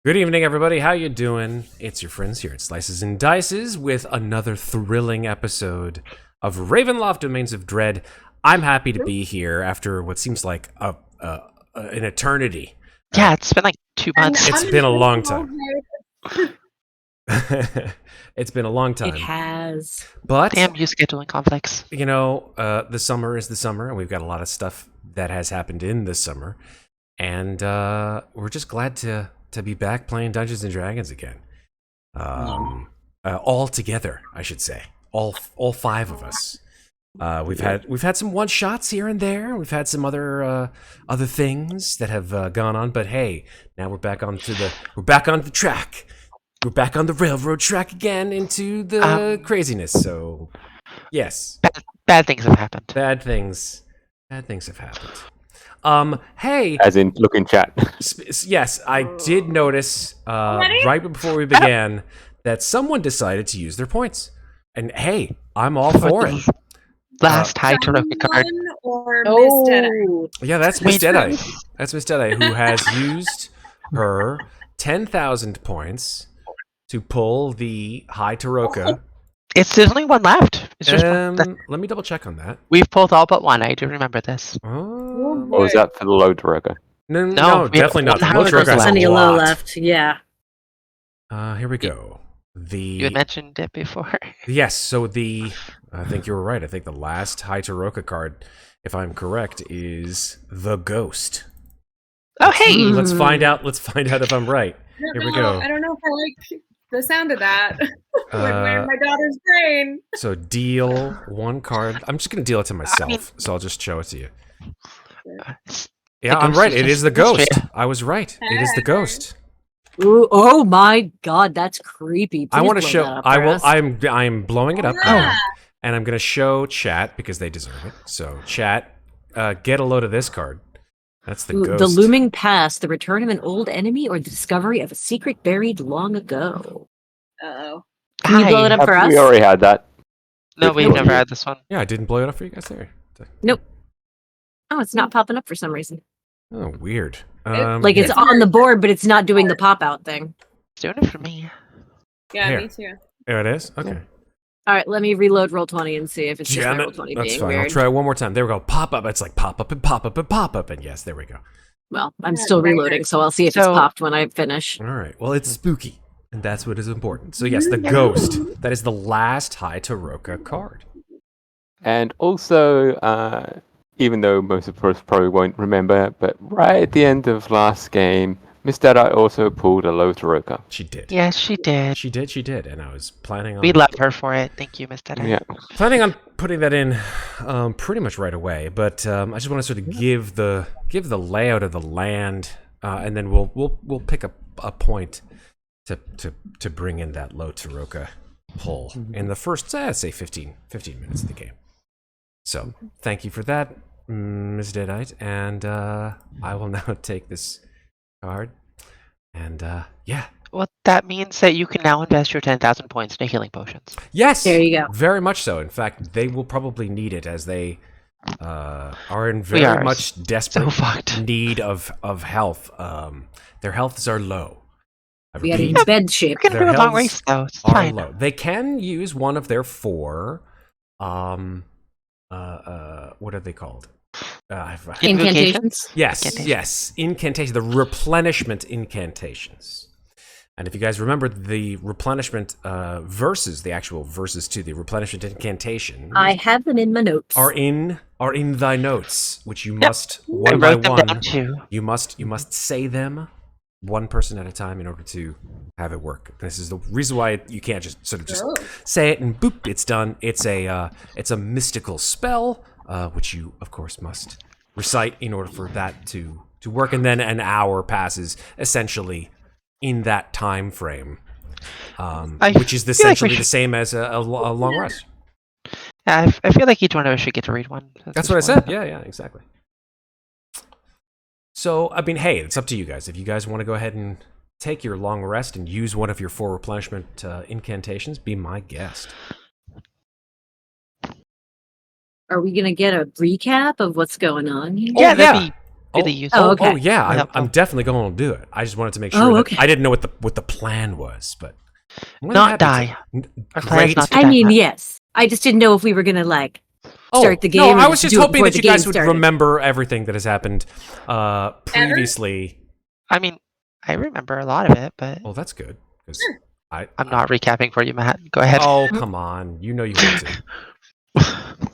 Good evening, everybody. How you doing? It's your friends here at Slices and Dices with another thrilling episode of Ravenloft Domains of Dread. I'm happy to be here after what seems like an eternity. Yeah, it's been like 2 months. It's been a long time. It's been a long time. It has. But, Damn you scheduling conflicts. you know, the summer is the summer, and we've got a lot of stuff that has happened in the summer. And we're just glad to be back playing Dungeons and Dragons again. All together, I should say. All five of us. We've had some one shots here and there. We've had some other things that have gone on, but hey, now we're back on the track. We're back on the railroad track again into the craziness. So, yes, Bad things have happened. bad things have happened. Hey, As in, look in chat. yes, I did notice right before we began that someone decided to use their points, and hey, I'm all for it. Last high Taroka card. Or Miss Deadeye. Yeah, that's Miss Deadeye. That's Miss Deadeye, who has used her 10,000 points to pull the High Taroka. There's only one left. It's just one. Let me double check on that. We've pulled all but one. I do remember this. Oh, Or was that for the low Taroka? no, No, we definitely not. have The one Low Taroka Taroka has Plenty a of low lot. left. Yeah. Here we go. You had mentioned it before. Yes, so I think you were right. I think the last High Taroka card, if I'm correct, is the Ghost. Oh, hey! Let's find out if I'm right. Here we go. I don't know if I like the sound of that. Like we're in my daughter's brain. So deal one card. I'm just going to deal it to myself, so I'll just show it to you. Yeah, I'm right. It is the Ghost. I was right. It is the Ghost. Ooh, oh my God, that's creepy. I Please want to blow show. that up I for will. us. I'm blowing it up Yeah. now, and I'm going to show chat because they deserve it. So chat, get a load of this card. That's the Ooh, Ghost. the looming past, the return of an old enemy, or the discovery of a secret buried long ago. Uh-oh. Can you blow it up for us? We already had that. No, we've never had this one. Yeah, I didn't blow it up for you guys there. Nope. Oh, it's not popping up for some reason. Oh, weird. Like it's yeah. on the board, but it's not doing the pop out thing. It's doing it for me. Yeah, Here. me too. There it is. Okay. All right, let me reload Roll20 and see if it's just Damn my it. Roll20 That's being fine. I'll weird. try it one more time. There we go. Pop up. It's like pop up and pop up and pop up. And yes, there we go. Well, I'm Yeah, still very reloading, nice. so I'll see if it's So- popped when I finish. All right. Well, it's spooky. And that's what is important. So yes, the Ghost. That is the last High Taroka card. And also, even though most of us probably won't remember, but right at the end of last game, Miss Deadeye also pulled a low Taroka. She did. Yes, she did. She did. And I was planning on We love her for it. Thank you, Miss Deadeye. Yeah. planning on putting that in pretty much right away. But I just want to sort of give the layout of the land, and then we'll pick a point to bring in that low Taroka pull in the first, say 15 minutes of the game. So thank you for that, Ms. Deadite, and I will now take this card, and yeah. Well, that means that you can now invest your 10,000 points into healing potions. Yes, There you go. very much so. In fact, they will probably need it as they are in We very are much desperate So fucked. need of health. Their healths are low. I We got repeat, in bed shape. We're gonna Their do a long healths race, though. It's are fine. low. They can use one of their 4 what are they called? Incantations? Yes, Incantation. yes, incantation, the replenishment incantations. And if you guys remember the replenishment verses, the actual verses to the replenishment incantation I have them in my notes. are in thy notes, which you must I one by wrote them down one. too. You must say them one person at a time in order to have it work. This is the reason why you can't just sort of just Oh. say it and boop, it's done. It's a mystical spell, which you of course must recite in order for that to work. And then an hour passes essentially in that time frame, which is feel like we essentially the should- same as a long rest. Yeah, I feel like each one of us should get to read one. That's what I said. Yeah, exactly. So, I mean, hey, it's up to you guys. If you guys want to go ahead and take your long rest and use one of your 4 replenishment incantations, be my guest. Are we going to get a recap of what's going on here? Yeah, that'd be really use Oh, it. okay. yeah, Helpful. I'm definitely going to do it. I just wanted to make sure Oh, that okay. I didn't know what the plan was, but I'm really Not happy die. to. Our plan is Great. not to I die. mean, yes. I just didn't know if we were gonna start the game. No, or I was just do it hoping before that the you guys game would started. remember everything that has happened previously. I mean, I remember a lot of it, but Oh, that's good. 'Cause I'm not recapping for you, Matt. Go ahead. Oh, come on. You know you want to.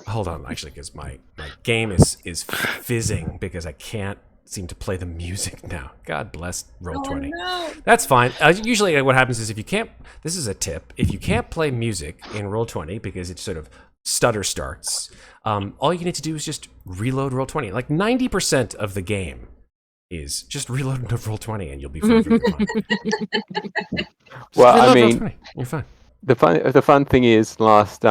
Hold on, actually, because my game is fizzing because I can't seem to play the music now. God bless Roll20. No. That's fine. Usually what happens is if you can't, this is a tip, if you can't play music in Roll20 because it sort of stutter starts, all you need to do is just reload Roll20. Like 90% of the game is just reload Roll20 and you'll be perfectly fine. Well, I Reload mean, Roll20, you're fine. the fun thing is last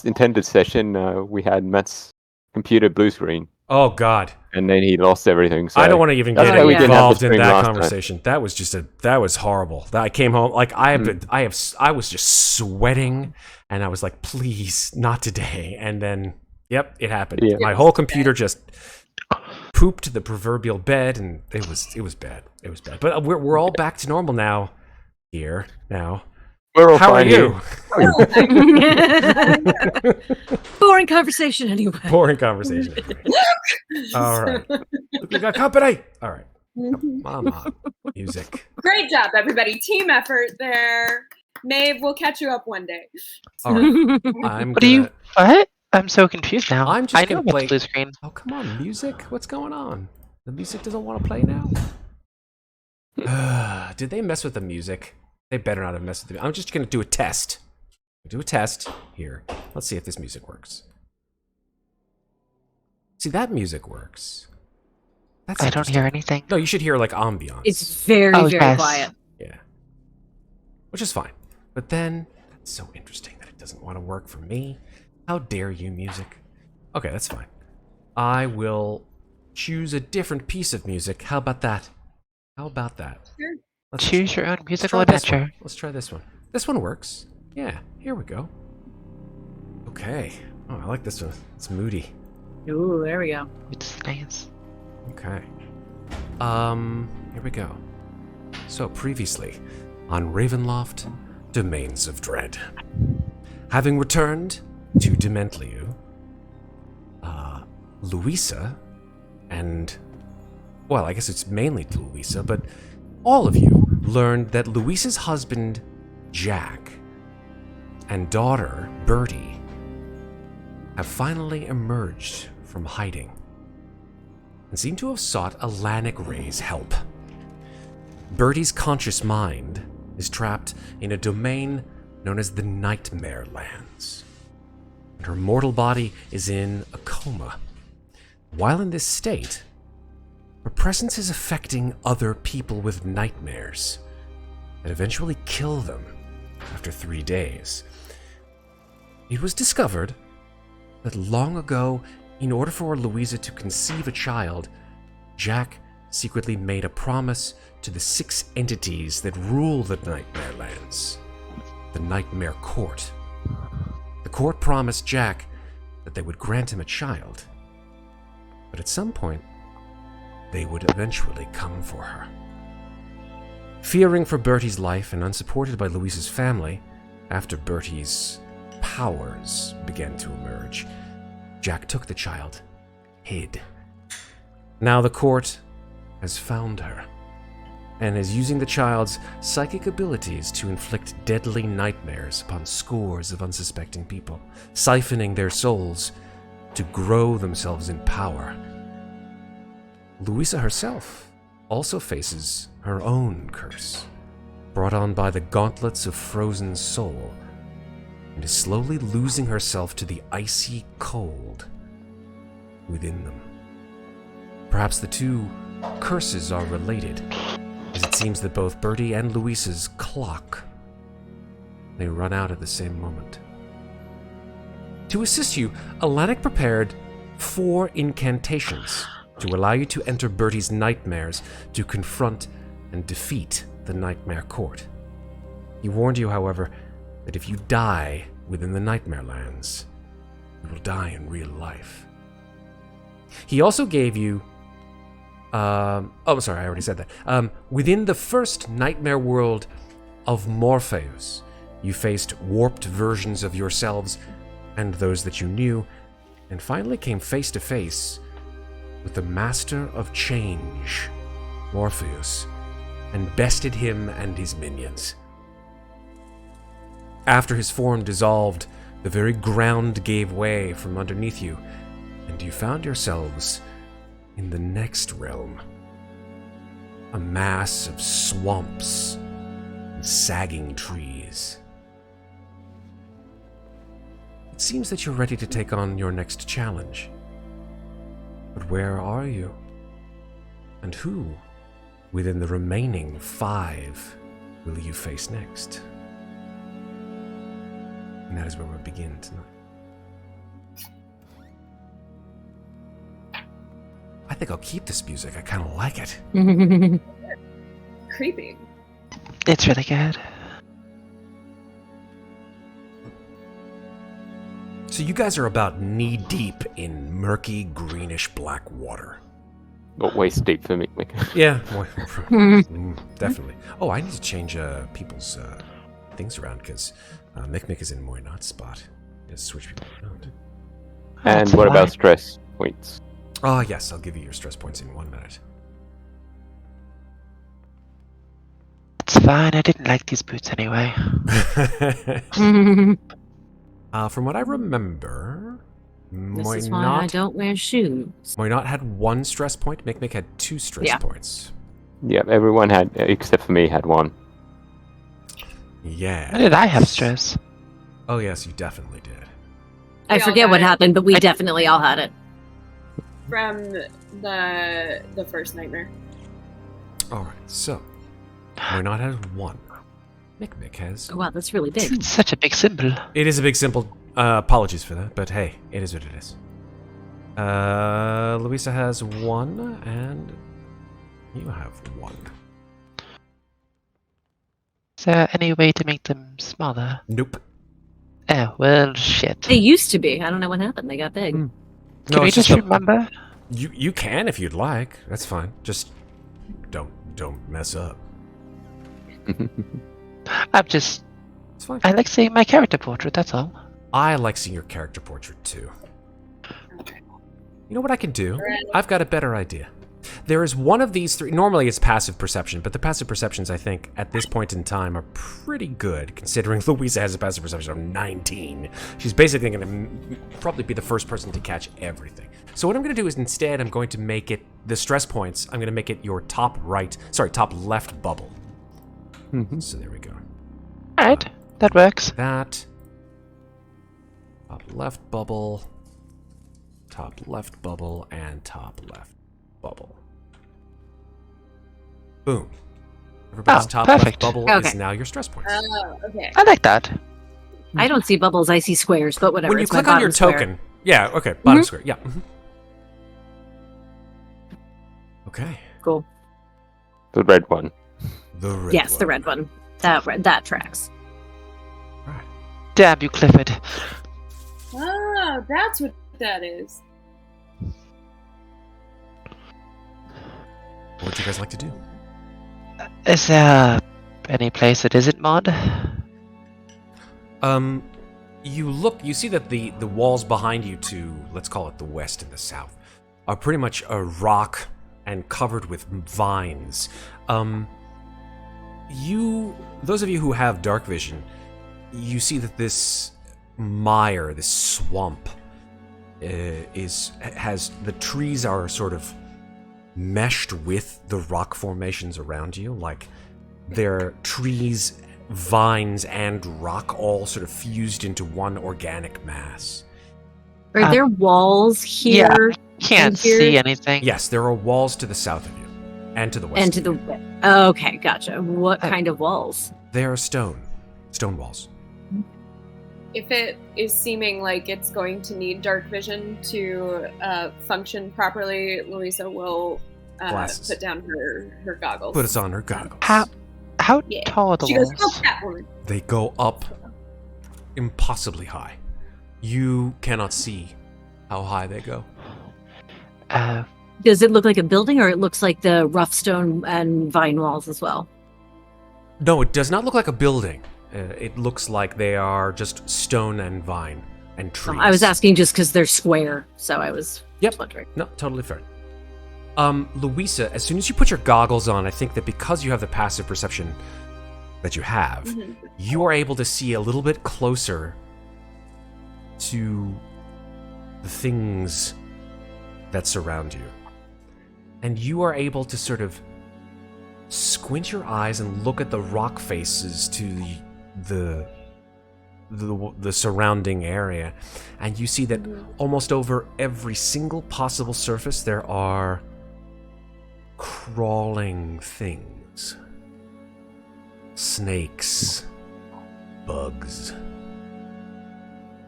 intended session we had Matt's computer blue screen, Oh, God. and then he lost everything. So I don't want to even that's get why we didn't have the involved in stream that last time. conversation. That was just that was horrible. I came home like I was just sweating, and I was like, please, not today. And then, yep, it happened. Yeah. My whole computer just pooped the proverbial bed, and it was bad. It was bad. But we're all back to normal now. Here now. We're all How are fine you? here. Boring conversation anyway. Boring conversation. All right. We got company. All right. Mama, music. Great job, everybody. Team effort there. Maeve, we'll catch you up one day. All right. I'm What do you? What? I'm so confused now. I'm just I know gonna about play- the blue screen. Oh, come on, music. What's going on? The music doesn't want to play now? Did they mess with the music? They better not have messed with it. I'm just going to do a test. Do a test here. Let's see if this music works. See, that music works. That's I don't hear interesting. anything. No, you should hear like ambiance. It's very, Oh, very yes. quiet. Yeah. Which is fine. But then, that's so interesting that it doesn't want to work for me. How dare you, music? Okay, that's fine. I will choose a different piece of music. How about that? How about that? Sure. Let's Choose your own let's musical try this one. adventure. Let's try this one. This one works. Yeah, here we go. Okay. Oh, I like this one. It's moody. Ooh, there we go. It's nice. Okay. Here we go. So previously on Ravenloft, Domains of Dread. Having returned to Dementliu, Louisa and, well, I guess it's mainly Louisa, but all of you learned that Louisa's husband, Jack, and daughter, Bertie, have finally emerged from hiding and seem to have sought Alanic Ray's help. Bertie's conscious mind is trapped in a domain known as the Nightmare Lands, and her mortal body is in a coma. While in this state, her presence is affecting other people with nightmares that eventually kill them after 3 days. It was discovered that long ago, in order for Louisa to conceive a child, Jack secretly made a promise to the 6 entities that rule the Nightmare Lands. The Nightmare Court. The court promised Jack that they would grant him a child, but at some point, they would eventually come for her. Fearing for Bertie's life and unsupported by Louisa's family, after Bertie's powers began to emerge, Jack took the child, hid. Now the court has found her, and is using the child's psychic abilities to inflict deadly nightmares upon scores of unsuspecting people, siphoning their souls to grow themselves in power. Louisa herself also faces her own curse, brought on by the gauntlets of frozen soul, and is slowly losing herself to the icy cold within them. Perhaps the two curses are related, as it seems that both Bertie and Louisa's clock may run out at the same moment. To assist you, Alanic prepared 4 incantations to allow you to enter Bertie's nightmares to confront and defeat the Nightmare Court. He warned you, however, that if you die within the Nightmare Lands, you will die in real life. He also gave you... oh, sorry, I already said that. Within the first nightmare world of Morpheus, you faced warped versions of yourselves and those that you knew, and finally came face to face with the Master of Change, Morpheus, and bested him and his minions. After his form dissolved, the very ground gave way from underneath you, and you found yourselves in the next realm. A mass of swamps and sagging trees. It seems that you're ready to take on your next challenge. But where are you? And who, within the remaining 5, will you face next? And that is where we'll begin tonight. I think I'll keep this music. I kind of like it. Creepy. It's really good. So you guys are about knee-deep in murky, greenish black water. Not waist deep for Mikmick. Yeah, definitely. Oh, I need to change people's things around, because Mikmick is in Muadnhait's spot. Just switch people around. And That's what about fine. stress points? Oh, yes, I'll give you your stress points in 1 minute. It's fine. I didn't like these boots anyway. From what I remember, This is why I don't wear shoes. Moynot had 1 stress point. Mikmick had 2 stress points. Yeah, everyone had, except for me, had 1. Yeah. Why did I have stress? Oh, yes, you definitely did. I We all forget got what it. happened, but we definitely all had it. From the first nightmare. All right, so Moynot has 1. Mikmick has... Oh, wow, that's really big. It's such a big symbol. It is a big symbol. Apologies for that, but hey, it is what it is. Louisa has 1, and you have 1. Is there any way to make them smaller? Nope. Oh, well, shit. They used to be. I don't know what happened. They got big. Can No, we it's just a- remember? You can if you'd like. That's fine. Just don't mess up. I'm just... It's fine. I like seeing my character portrait, that's all. I like seeing your character portrait too. You know what I can do? I've got a better idea. There is one of these 3. Normally it's passive perception, but the passive perceptions, I think, at this point in time are pretty good, considering Louisa has a passive perception of 19. She's basically going to probably be the first person to catch everything. So what I'm going to do is instead I'm going to make it, the stress points, I'm going to make it your top left bubble. So there we go. Alright, that works. That. Top left bubble, and top left bubble. Boom. Everybody's Oh, top perfect. left bubble is Okay. now your stress points. Oh, okay. I like that. I don't see bubbles. I see squares, but whatever. When you it's my click on your bottom square. token, yeah, okay, bottom square, yeah. Okay, Cool. The red one. the red Yes, one. the red one. That tracks. Right. Damn you, Clifford. Oh, that's what that is. What would you guys like to do? Is there any place that isn't mod? You see that the walls behind you to, let's call it the west and the south, are pretty much a rock and covered with vines. Those of you who have dark vision, you see that this mire, this swamp, has the trees are sort of meshed with the rock formations around you, like they're trees, vines, and rock all sort of fused into one organic mass. Are there walls here Can't here? see anything. Yes, there are walls to the south of you, and to the west. and to of the? you. Okay, gotcha. What kind of walls? They are stone walls. If it is seeming like it's going to need dark vision to function properly, Louisa will Glasses. put down her goggles. Put us on her goggles. How Yeah. tall are the She goes, walls? "Oh, that one." They go up impossibly high. You cannot see how high they go. Does it look like a building, or it looks like the rough stone and vine walls as well? No, it does not look like a building. It looks like they are just stone and vine and trees. I was asking just because they're square, so I was Yep. wondering. No, totally fair. Louisa, as soon as you put your goggles on, I think that because you have the passive perception that you have, you are able to see a little bit closer to the things that surround you. And you are able to sort of squint your eyes and look at the rock faces to the surrounding area, and you see that almost over every single possible surface there are crawling things. Snakes, bugs,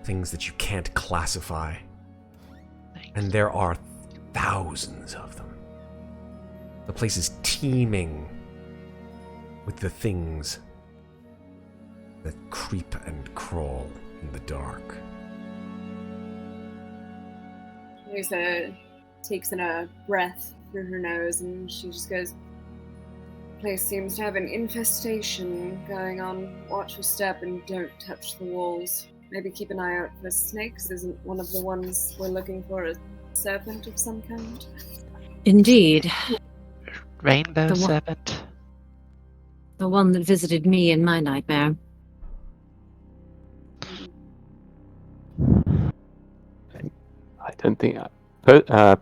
things that you can't classify. And there are thousands of them. The place is teeming with the things that creep and crawl in the dark. Louisa takes in a breath through her nose and she just goes, "The place seems to have an infestation going on. Watch your step and don't touch the walls. Maybe keep an eye out for snakes. Isn't one of the ones we're looking for a serpent of some kind?" Indeed. Rainbow The one- serpent. The one that visited me in my nightmare. I don't think...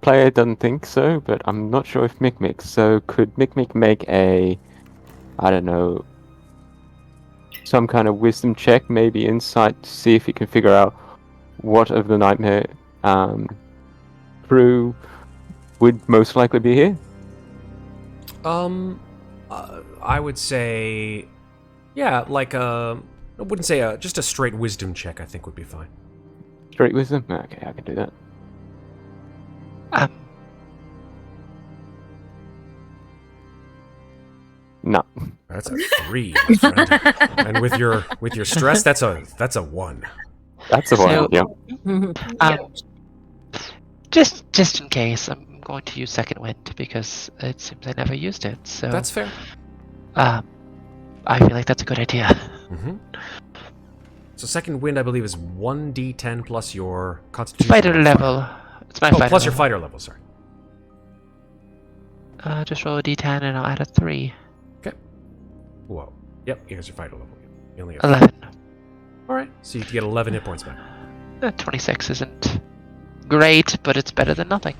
player doesn't think so, but I'm not sure if Mikmick. So could Mikmick make a... I don't know... some kind of wisdom check, maybe insight, to see if he can figure out what of the nightmare crew would most likely be here? I would say, yeah, like I wouldn't say just a straight wisdom check. I think would be fine. Straight wisdom? Okay, I can do that. No. That's a 3, my friend. And with your stress, that's a 1. That's a one, So- yeah. Just in case, I'm going to use second wind because it seems I never used it. So That's fair. I feel like that's a good idea. Mm-hmm. So second wind, I believe, is 1d10 plus your constitution. Fighter modifier. level. It's my Oh, fighter plus your level. fighter level. Sorry. Just roll a d10 and I'll add a 3. Whoa. Yep. Here's your fighter level. You only have 11. All right. So you get 11 hit points back. 26 isn't great, but it's better than nothing.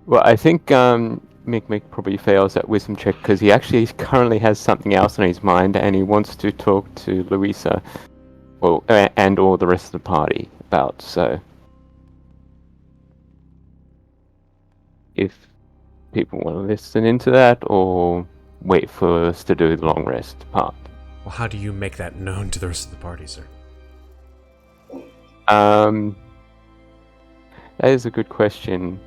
Well, I think Mikmick probably fails that wisdom check because he actually currently has something else on his mind and he wants to talk to Louisa, well, and all the rest of the party about. So, if people want to listen into that or wait for us to do the long rest part. Well, how do you make that known to the rest of the party, sir? That is a good question.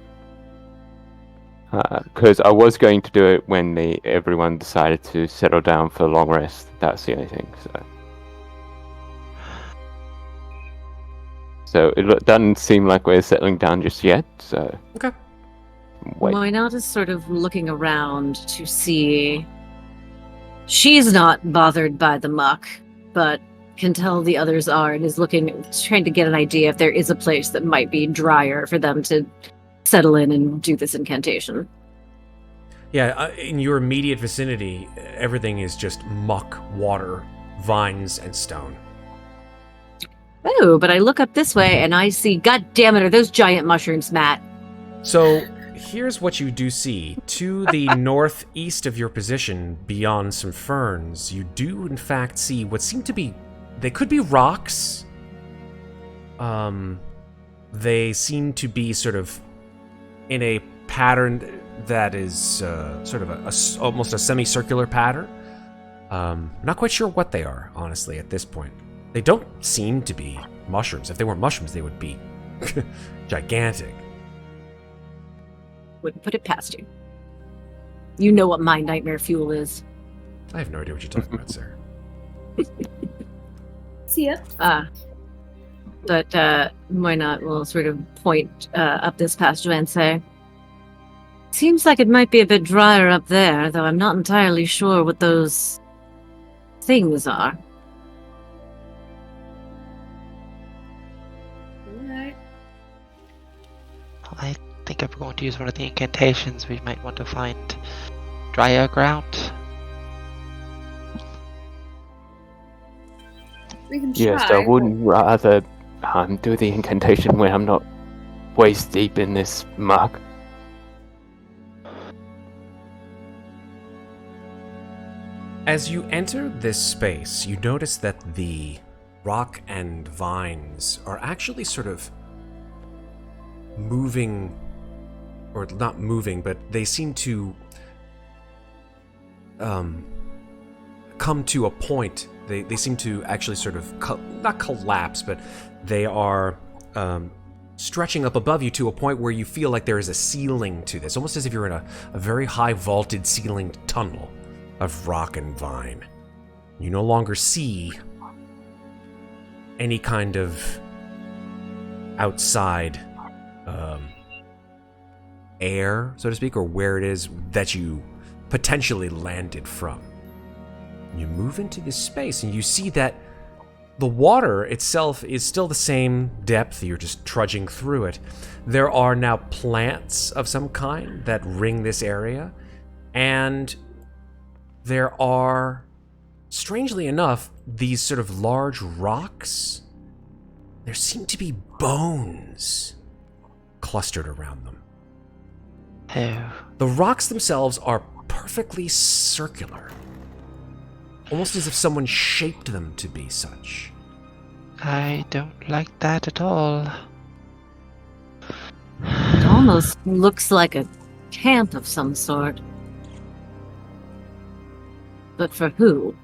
Because I was going to do it when everyone decided to settle down for a long rest. That's the only thing. So it doesn't seem like we're settling down just yet. So Okay. wait. Moinat is sort of looking around to see. She's not bothered by the muck, but can tell the others are, and is trying to get an idea if there is a place that might be drier for them to settle in and do this incantation. Yeah, in your immediate vicinity, everything is just muck, water, vines, and stone. Oh, but I look up this way and I see, God damn it, are those giant mushrooms, Matt? So here's what you do see. To the northeast of your position, beyond some ferns, you do in fact see what seem to be... They could be rocks. They seem to be sort of in a pattern that is sort of almost a semicircular pattern. Not quite sure what they are, honestly, at this point. They don't seem to be mushrooms. If they weren't mushrooms, they would be gigantic. Wouldn't put it past you. You know what my nightmare fuel is. I have no idea what you're talking about, sir. See ya. But why not? We'll sort of point up this passageway and say, seems like it might be a bit drier up there, though I'm not entirely sure what those things are. Alright. I think if we're going to use one of the incantations, we might want to find drier ground. We can Yes, try. I wouldn't rather do the incantation when I'm not waist deep in this muck. As you enter this space, you notice that the rock and vines are actually sort of moving, or not moving, but they seem to come to a point. They seem to actually sort of, not collapse, but they are stretching up above you to a point where you feel like there is a ceiling to this, almost as if you're in a very high vaulted ceilinged tunnel of rock and vine. You no longer see any kind of outside air, so to speak, or where it is that you potentially landed from. You move into this space and you see that the water itself is still the same depth. You're just trudging through it. There are now plants of some kind that ring this area, and there are, strangely enough, these sort of large rocks. There seem to be bones clustered around them. Oh, The rocks themselves are perfectly circular, almost as if someone shaped them to be such. I don't like that at all. It almost looks like a camp of some sort. But for who?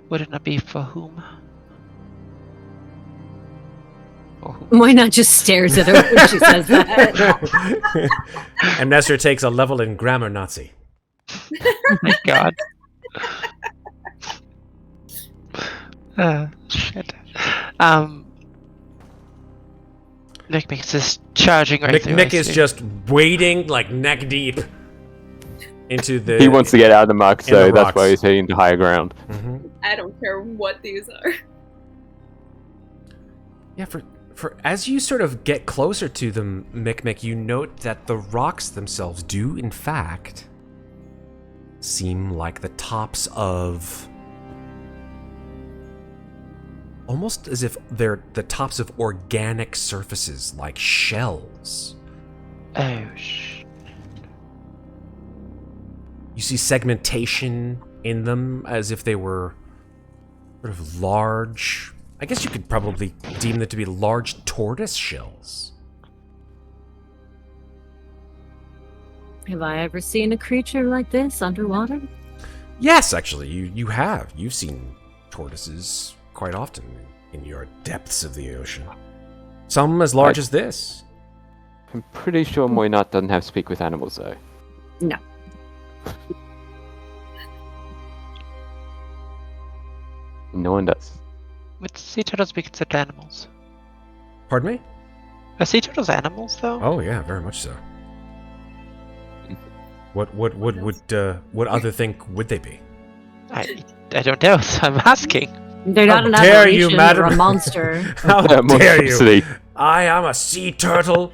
Would it not be for whom? Or who? Why not just stares at her when she says that? Amnestria takes a level in grammar Nazi. Oh my god. Shit. Mikmick is just charging right through. Mikmick is just wading like neck deep into the. He wants to get out of the muck, in the so that's rocks. why he's heading to higher ground. Mhm. I don't care what these are. Yeah, for as you sort of get closer to them, Mikmick, you note that the rocks themselves do, in fact, seem like the tops of, almost as if they're the tops of organic surfaces, like shells. Oh, You see segmentation in them as if they were sort of large. I guess you could probably deem them to be large tortoise shells. Have I ever seen a creature like this underwater? Yes, actually, you have. You've seen tortoises quite often in your depths of the ocean. Some as large as this. I'm pretty sure Moynat doesn't have speak with animals, though. No. No one does. would sea turtles be considered animals? Pardon me? Are sea turtles animals, though? Oh yeah, very much so. What other think would they be? I don't know, so I'm asking. They're not an dare you, aberration or madam. a monster. How dare you? Monstrosity. I am a sea turtle.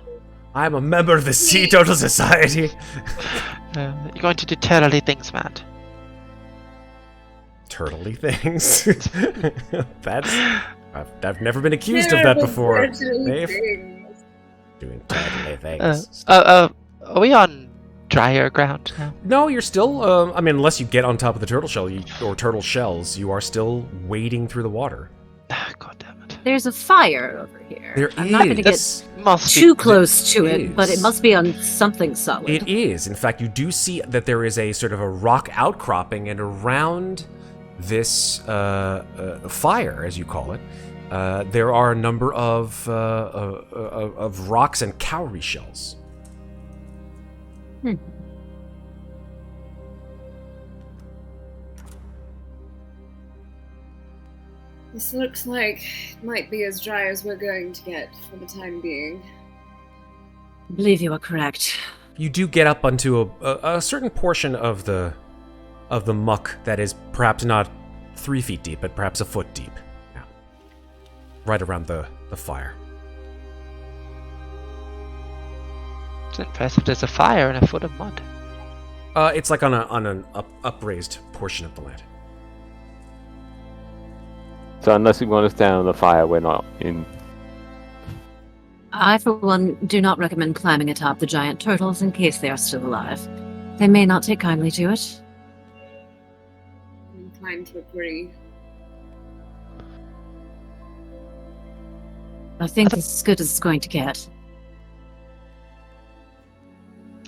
I am a member of the Sea Turtle Society. You're going to do turtly things, Matt. Turtley things? I've never been accused of that before. Maeve. Things. Doing turtley things. Are we on drier ground now? No, you're still. I mean, unless you get on top of the turtle shell or turtle shells, you are still wading through the water. God damn it. There's a fire over here. There I'm not going to is. get Must be too close to it, is. but it must be on something solid. It is. In fact, you do see that there is a sort of a rock outcropping, and around this fire, as you call it, there are a number of rocks and cowrie shells. This looks like it might be as dry as we're going to get for the time being. I believe you are correct. You do get up onto a certain portion of the muck that is perhaps not 3 feet deep, but perhaps a foot deep. Yeah. Right around the fire. It's impressive. There's a fire and a foot of mud. It's like on an upraised portion of the land. So unless you want us down on the fire, we're not in. I, for one, do not recommend climbing atop the giant turtles in case they are still alive. They may not take kindly to it. I'm inclined to agree. I think it's as good as it's going to get.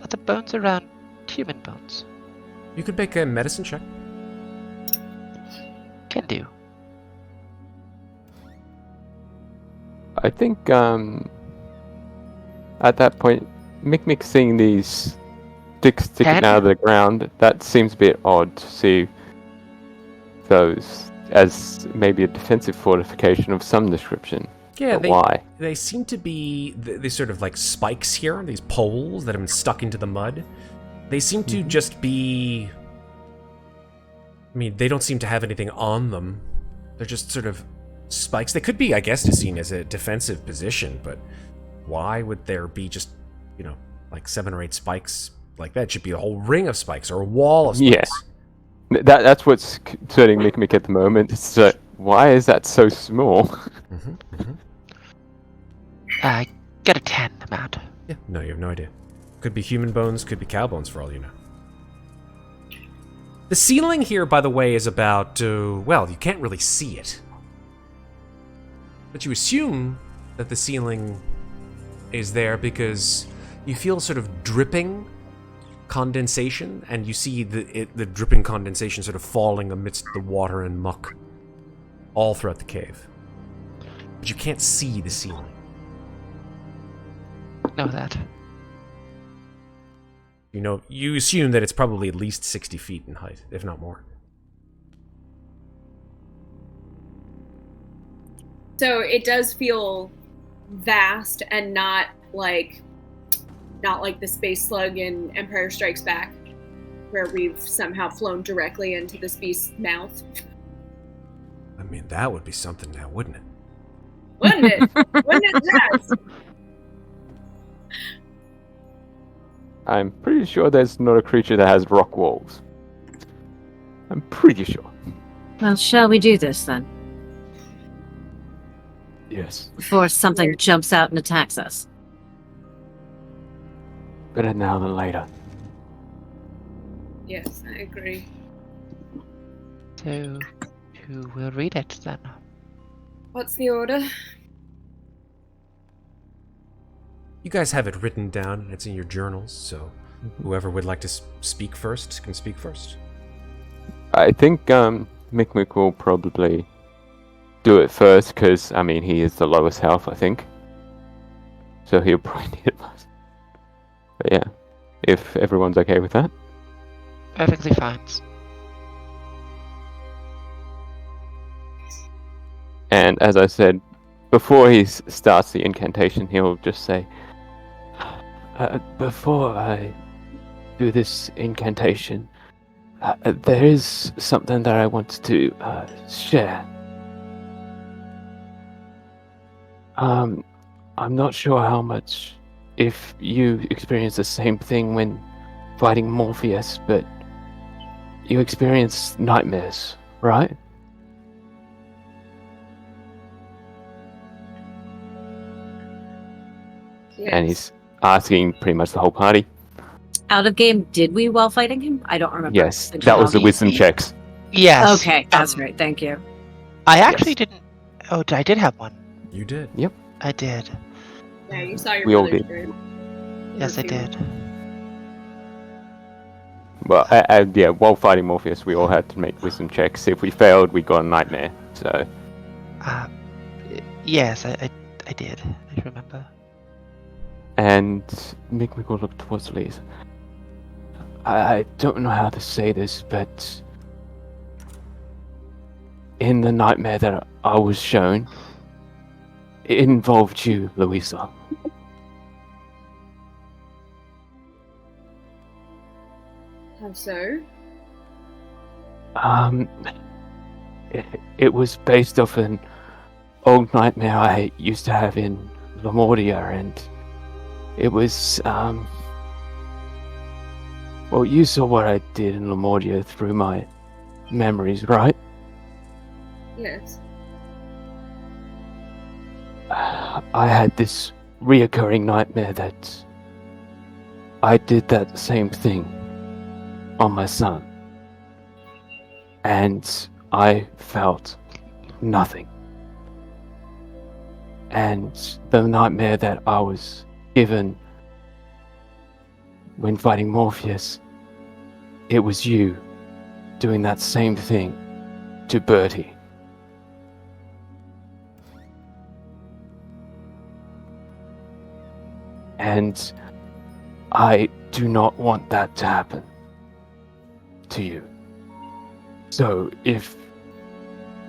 Are the bones around human bones? You could make a medicine check. Can do. I think at that point, Mikmick seeing these sticks sticking 10? out of the ground, that seems a bit odd to see those as maybe a defensive fortification of some description. Yeah, But why? They seem to be these sort of like spikes here, these poles that have been stuck into the mud. They seem to just be... I mean, they don't seem to have anything on them. They're just sort of spikes. They could be, I guess, seen as a defensive position, but why would there be just, like 7 or 8 spikes like that? It should be a whole ring of spikes or a wall of spikes. Yeah. That's what's concerning Mikmick at the moment. It's why is that so small? Get a 10 amount. Yeah, no, you have no idea. Could be human bones, could be cow bones for all you know. The ceiling here, by the way, is about, well, you can't really see it. But you assume that the ceiling is there because you feel sort of dripping condensation, and you see the dripping condensation sort of falling amidst the water and muck all throughout the cave. But you can't see the ceiling. Know that. You assume that it's probably at least 60 feet in height, if not more. So it does feel vast and not like the space slug in Empire Strikes Back, where we've somehow flown directly into this beast's mouth. I mean, that would be something now, wouldn't it? Wouldn't it? Wouldn't it just? I'm pretty sure there's not a creature that has rock walls. I'm pretty sure. Well, shall we do this then? Yes. Before something jumps out and attacks us. Better now than later. Yes, I agree. So, who will read it then? What's the order? You guys have it written down, and it's in your journals, so whoever would like to speak first can speak first. I think Mikmick will probably do it first, because, I mean, he is the lowest health, I think. So he'll probably need it first. But yeah, if everyone's okay with that. Perfectly fine. And as I said, before he starts the incantation, he'll just say, before I do this incantation, there is something that I want to share. I'm not sure how much, if you experience the same thing when fighting Morpheus, but you experience nightmares, right? Yes. And he's asking pretty much the whole party. Out of game, did we while fighting him? I don't remember. Yes, that was the wisdom checks. Yes. Okay, that's right. Thank you. I actually didn't. Oh, I did have one. You did. Yep. I did. Yeah, you saw your We all brother's did. bird. Yes, I did. Well, yeah, while fighting Morpheus, we all had to make wisdom checks. If we failed, we got a nightmare. So, Yes, I did. I remember. and Mikmick will look towards Louisa. I don't know how to say this, but in the nightmare that I was shown, it involved you, Louisa. How so? It was based off an old nightmare I used to have in Lamordia, and it was, well, you saw what I did in Lamordia through my memories, right? Yes. I had this reoccurring nightmare that I did that same thing on my son, and I felt nothing. And the nightmare that I was given when fighting Morpheus, it was you doing that same thing to Bertie. And I do not want that to happen to you. So if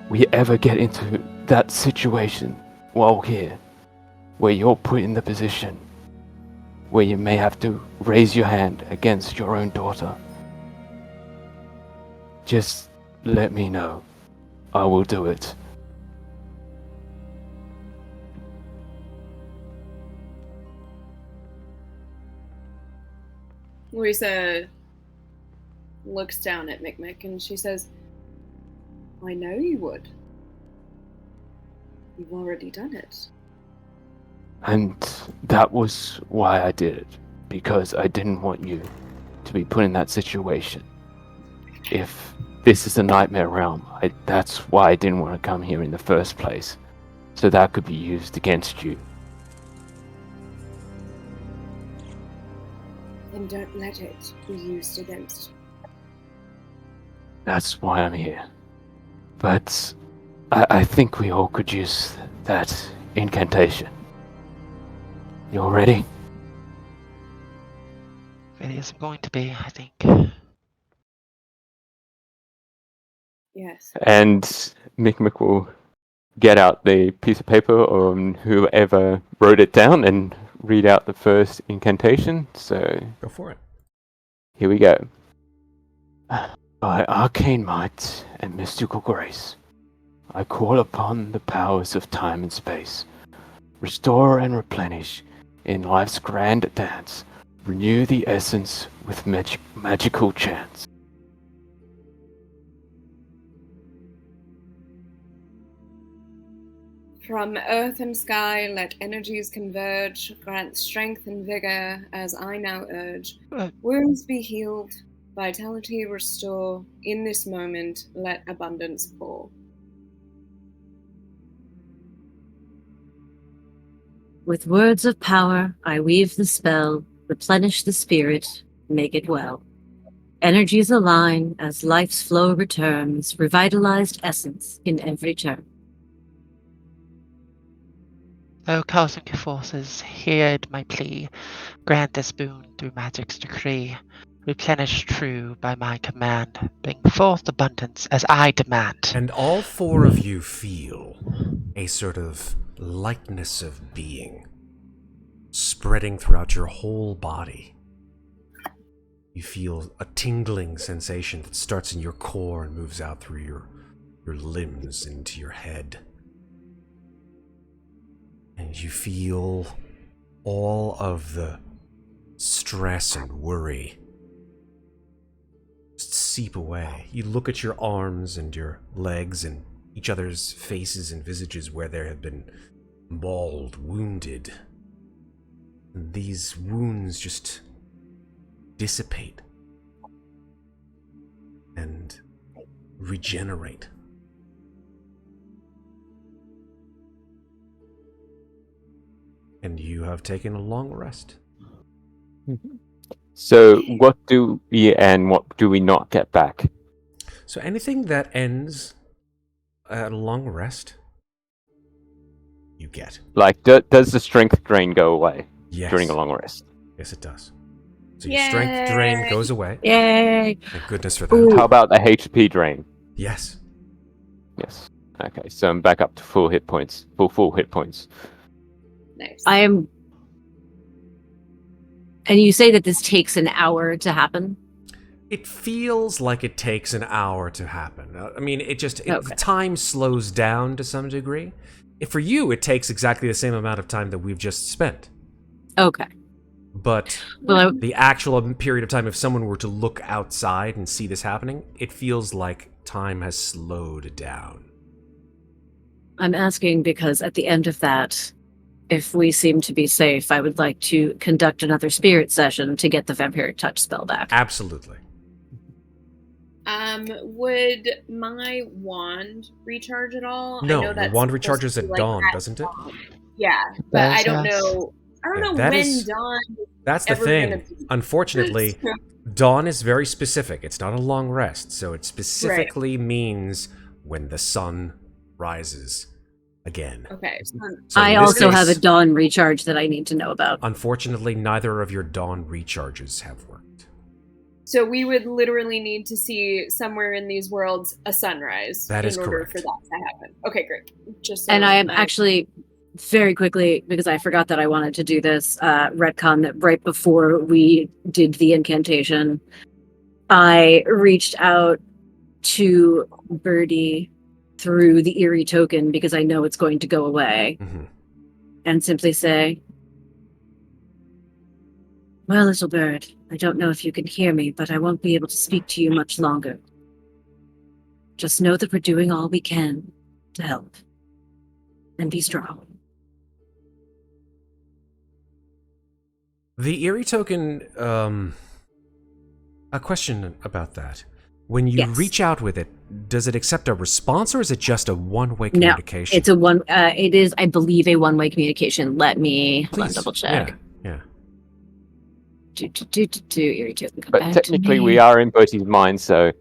we ever get into that situation while here, where you're put in the position where you may have to raise your hand against your own daughter, just let me know. I will do it. Louisa looks down at Mikmick and she says, I know you would. You've already done it. And that was why I did it, because I didn't want you to be put in that situation. If this is a nightmare realm, that's why I didn't want to come here in the first place, so that could be used against you. Then don't let it be used against you. That's why I'm here. But I think we all could use that incantation. You all ready? It is going to be, I think. Yes. And Mikmick will get out the piece of paper on whoever wrote it down and read out the first incantation. So Go for it. here we go. By arcane might and mystical grace, I call upon the powers of time and space. Restore and replenish in life's grand dance. Renew the essence with magical chance. From earth and sky, let energies converge, grant strength and vigor as I now urge. Wounds be healed, vitality restore. In this moment, let abundance pour. With words of power, I weave the spell, replenish the spirit, make it well. Energies align as life's flow returns, revitalized essence in every turn. O cosmic forces, hear my plea. Grant this boon through magic's decree. Replenish true by my command. Bring forth abundance as I demand. And all four of you feel a sort of lightness of being spreading throughout your whole body. You feel a tingling sensation that starts in your core and moves out through your limbs into your head. And you feel all of the stress and worry just seep away. You look at your arms and your legs and each other's faces and visages where there have been mauled, wounded. And these wounds just dissipate and regenerate. And you have taken a long rest. So what do we and what do we not get back? So anything that ends at a long rest, you get. Like, does the strength drain go away Yes. during a long rest? Yes, it does. So your strength drain goes away. Yay! Thank goodness for that. Ooh. How about the HP drain? Yes. Yes. Okay, so I'm back up to full hit points. Full hit points. Nice. I am. And you say that this takes an hour to happen? It feels like it takes an hour to happen. I mean, Okay. time slows down to some degree. For you, it takes exactly the same amount of time that we've just spent. Okay. But Well, the actual period of time, if someone were to look outside and see this happening, it feels like time has slowed down. I'm asking because at the end of that, if we seem to be safe, I would like to conduct another spirit session to get the vampiric touch spell back. Absolutely. Would my wand recharge at all? No, I know your that's wand supposed recharges to be, at like, dawn, at doesn't it? dawn. Yeah, but I don't Does, know. I don't Yeah, know that when is- dawn. That's the Ever thing. gonna be- Unfortunately, dawn is very specific. It's not a long rest, so it specifically means when the sun rises again. Okay. So I in this also have case, a dawn recharge that I need to know about. Unfortunately, neither of your dawn recharges have worked. So we would literally need to see somewhere in these worlds a sunrise That is in order correct. for that to happen. Okay, great. Just so And I am my- actually very quickly, because I forgot that I wanted to do this, retcon that right before we did the incantation, I reached out to Birdie through the eerie token because I know it's going to go away hmm and simply say, "Well, little bird, I don't know if you can hear me, but I won't be able to speak to you much longer. Just know that we're doing all we can to help. And be strong." The eerie token, a question about that. When you Yes. reach out with it, does it accept a response or is it just a one-way No, communication? It's a one. It is, I believe, a one-way communication. Let me hold on, Please. double check. Yeah. Eerie token, come But back technically, to me. we are in Bertie's mind, so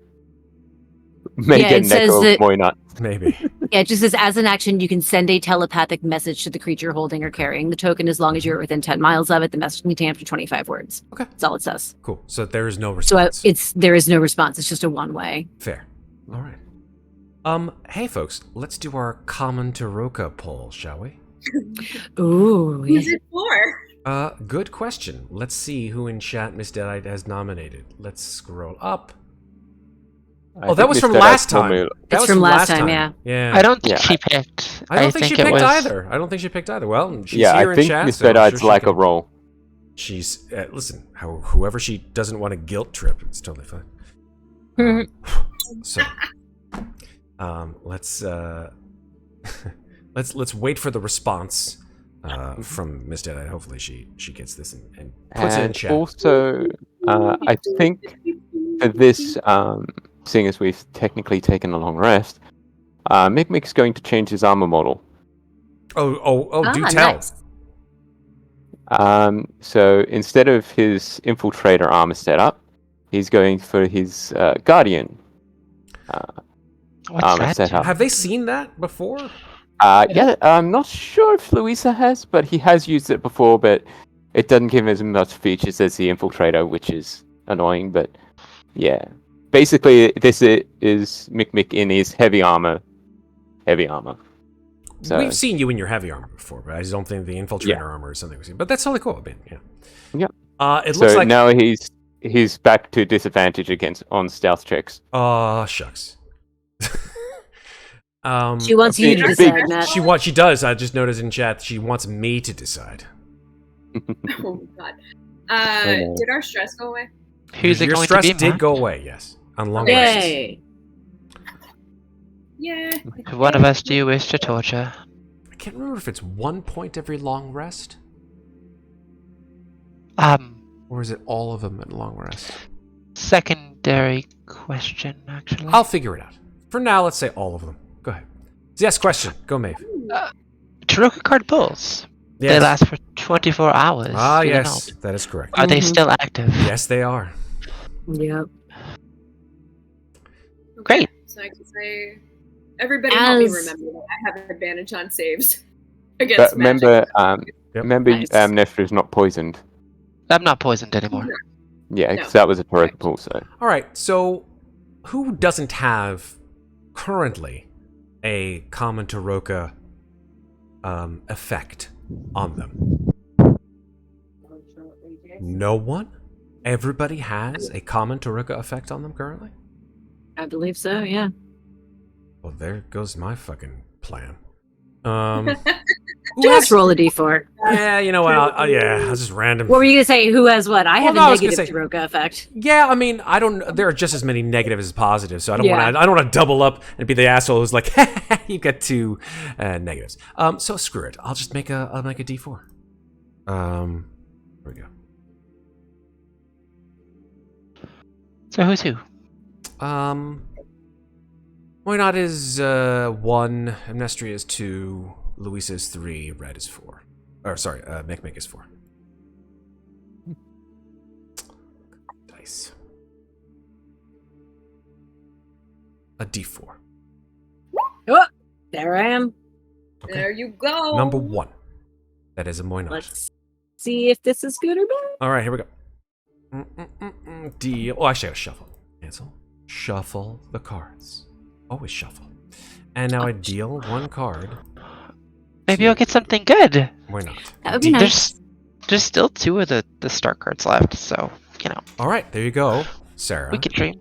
make Yeah, a it says Neko that- Moinut. Maybe. Yeah, it just says as an action, you can send a telepathic message to the creature holding or carrying the token as long as you're within 10 miles of it. The message can contain up to 25 words. Okay. That's all it says. Cool. So there is no So response. there is no response. It's just a one-way. Fair. All right. Hey folks, let's do our common Taroka poll, shall we? Ooh. Who's it for? Good question. Let's see who in chat Miss Deadite has nominated. Let's scroll up. I Oh, that think was Miss from Deadite last told time. me- That It's was from last time, yeah. Yeah. I don't think Yeah. she picked. I don't think she it picked was, either. I don't think she picked either. Well, she's yeah, here I in think chat. Miss so I'm Deadite's sure she like a can- roll. She's listen. Whoever she doesn't want a guilt trip, it's totally fine. So, let's let's wait for the response from Miss Deadite. Hopefully, she gets this and puts it in And chat. also, I think for this, seeing as we've technically taken a long rest, Mikmick's going to change his armor model. Oh! Do tell. Nice. So instead of his infiltrator armor setup, he's going for his guardian What's armor that? setup. Have they seen that before? Yeah, I'm not sure if Louisa has, but he has used it before, but it doesn't give him as much features as the infiltrator, which is annoying, but yeah. Basically, this is Mikmick in his heavy armor. So, We've seen you in your heavy armor before, but I just don't think the infiltrator Yeah. armor is something we've seen. But that's totally cool. I mean, yeah. Yep. It looks so like. now he's back to disadvantage on stealth checks. Oh shucks. She wants you to big- decide, Matt. She does. I just noticed in chat she wants me to decide. Oh god. know. Did our stress go away? Who's it Your going stress to be, did Matt? go away. Yes, on long rests. Yay. Yeah. Who one of us do you wish to torture? I can't remember if it's 1 point every long rest, or is it all of them at long rest. Secondary question, actually. I'll figure it out. For now, let's say all of them. Go ahead. Yes, question. Go, Maeve. Taroka card pulls. They Yes. last for 24 hours. Ah, do they yes, not? that is correct. Are they Mhm. still active? Yes, they are. Yep. Great. So I can say, everybody help me As- remember that I have advantage on saves against But remember, Yep. remember, Nice. Amnestria is not poisoned. I'm not poisoned anymore. Yeah, No. because that was a Taroka pull. So All right. So, who doesn't have currently a common Taroka effect on them? No one? Everybody has a common Taroka effect on them currently? I believe so, yeah. Well, there goes my fucking plan. Who Just has- roll a d4. Yeah, you know what? I'll just random. What were you going to say? Who has what? I have no, I a was gonna negative say- Taroka effect. Yeah, I mean, I don't. There are just as many negatives as positives, so I don't Yeah. want to. I don't want to double up and be the asshole who's like, you got 2 negatives. So screw it. I'll just make a. I'll make a D4. Here we go. So who's who? Moynot is 1, Amnestria is 2, Louisa is 3, Red is 4. Or sorry, Mikmick is 4. Dice. A D4. Oh, there I am. Okay. There you go. Number 1. That is a Moynot. Let's see if this is good or bad. All right, here we go. Deal. Oh, actually, I gotta shuffle. Cancel. Shuffle the cards. Always shuffle. And now I deal 1 card. Maybe you'll get something good. Why not? That would be nice. There's still 2 of the start cards left, so All right, there you go, Sarah. we can dream.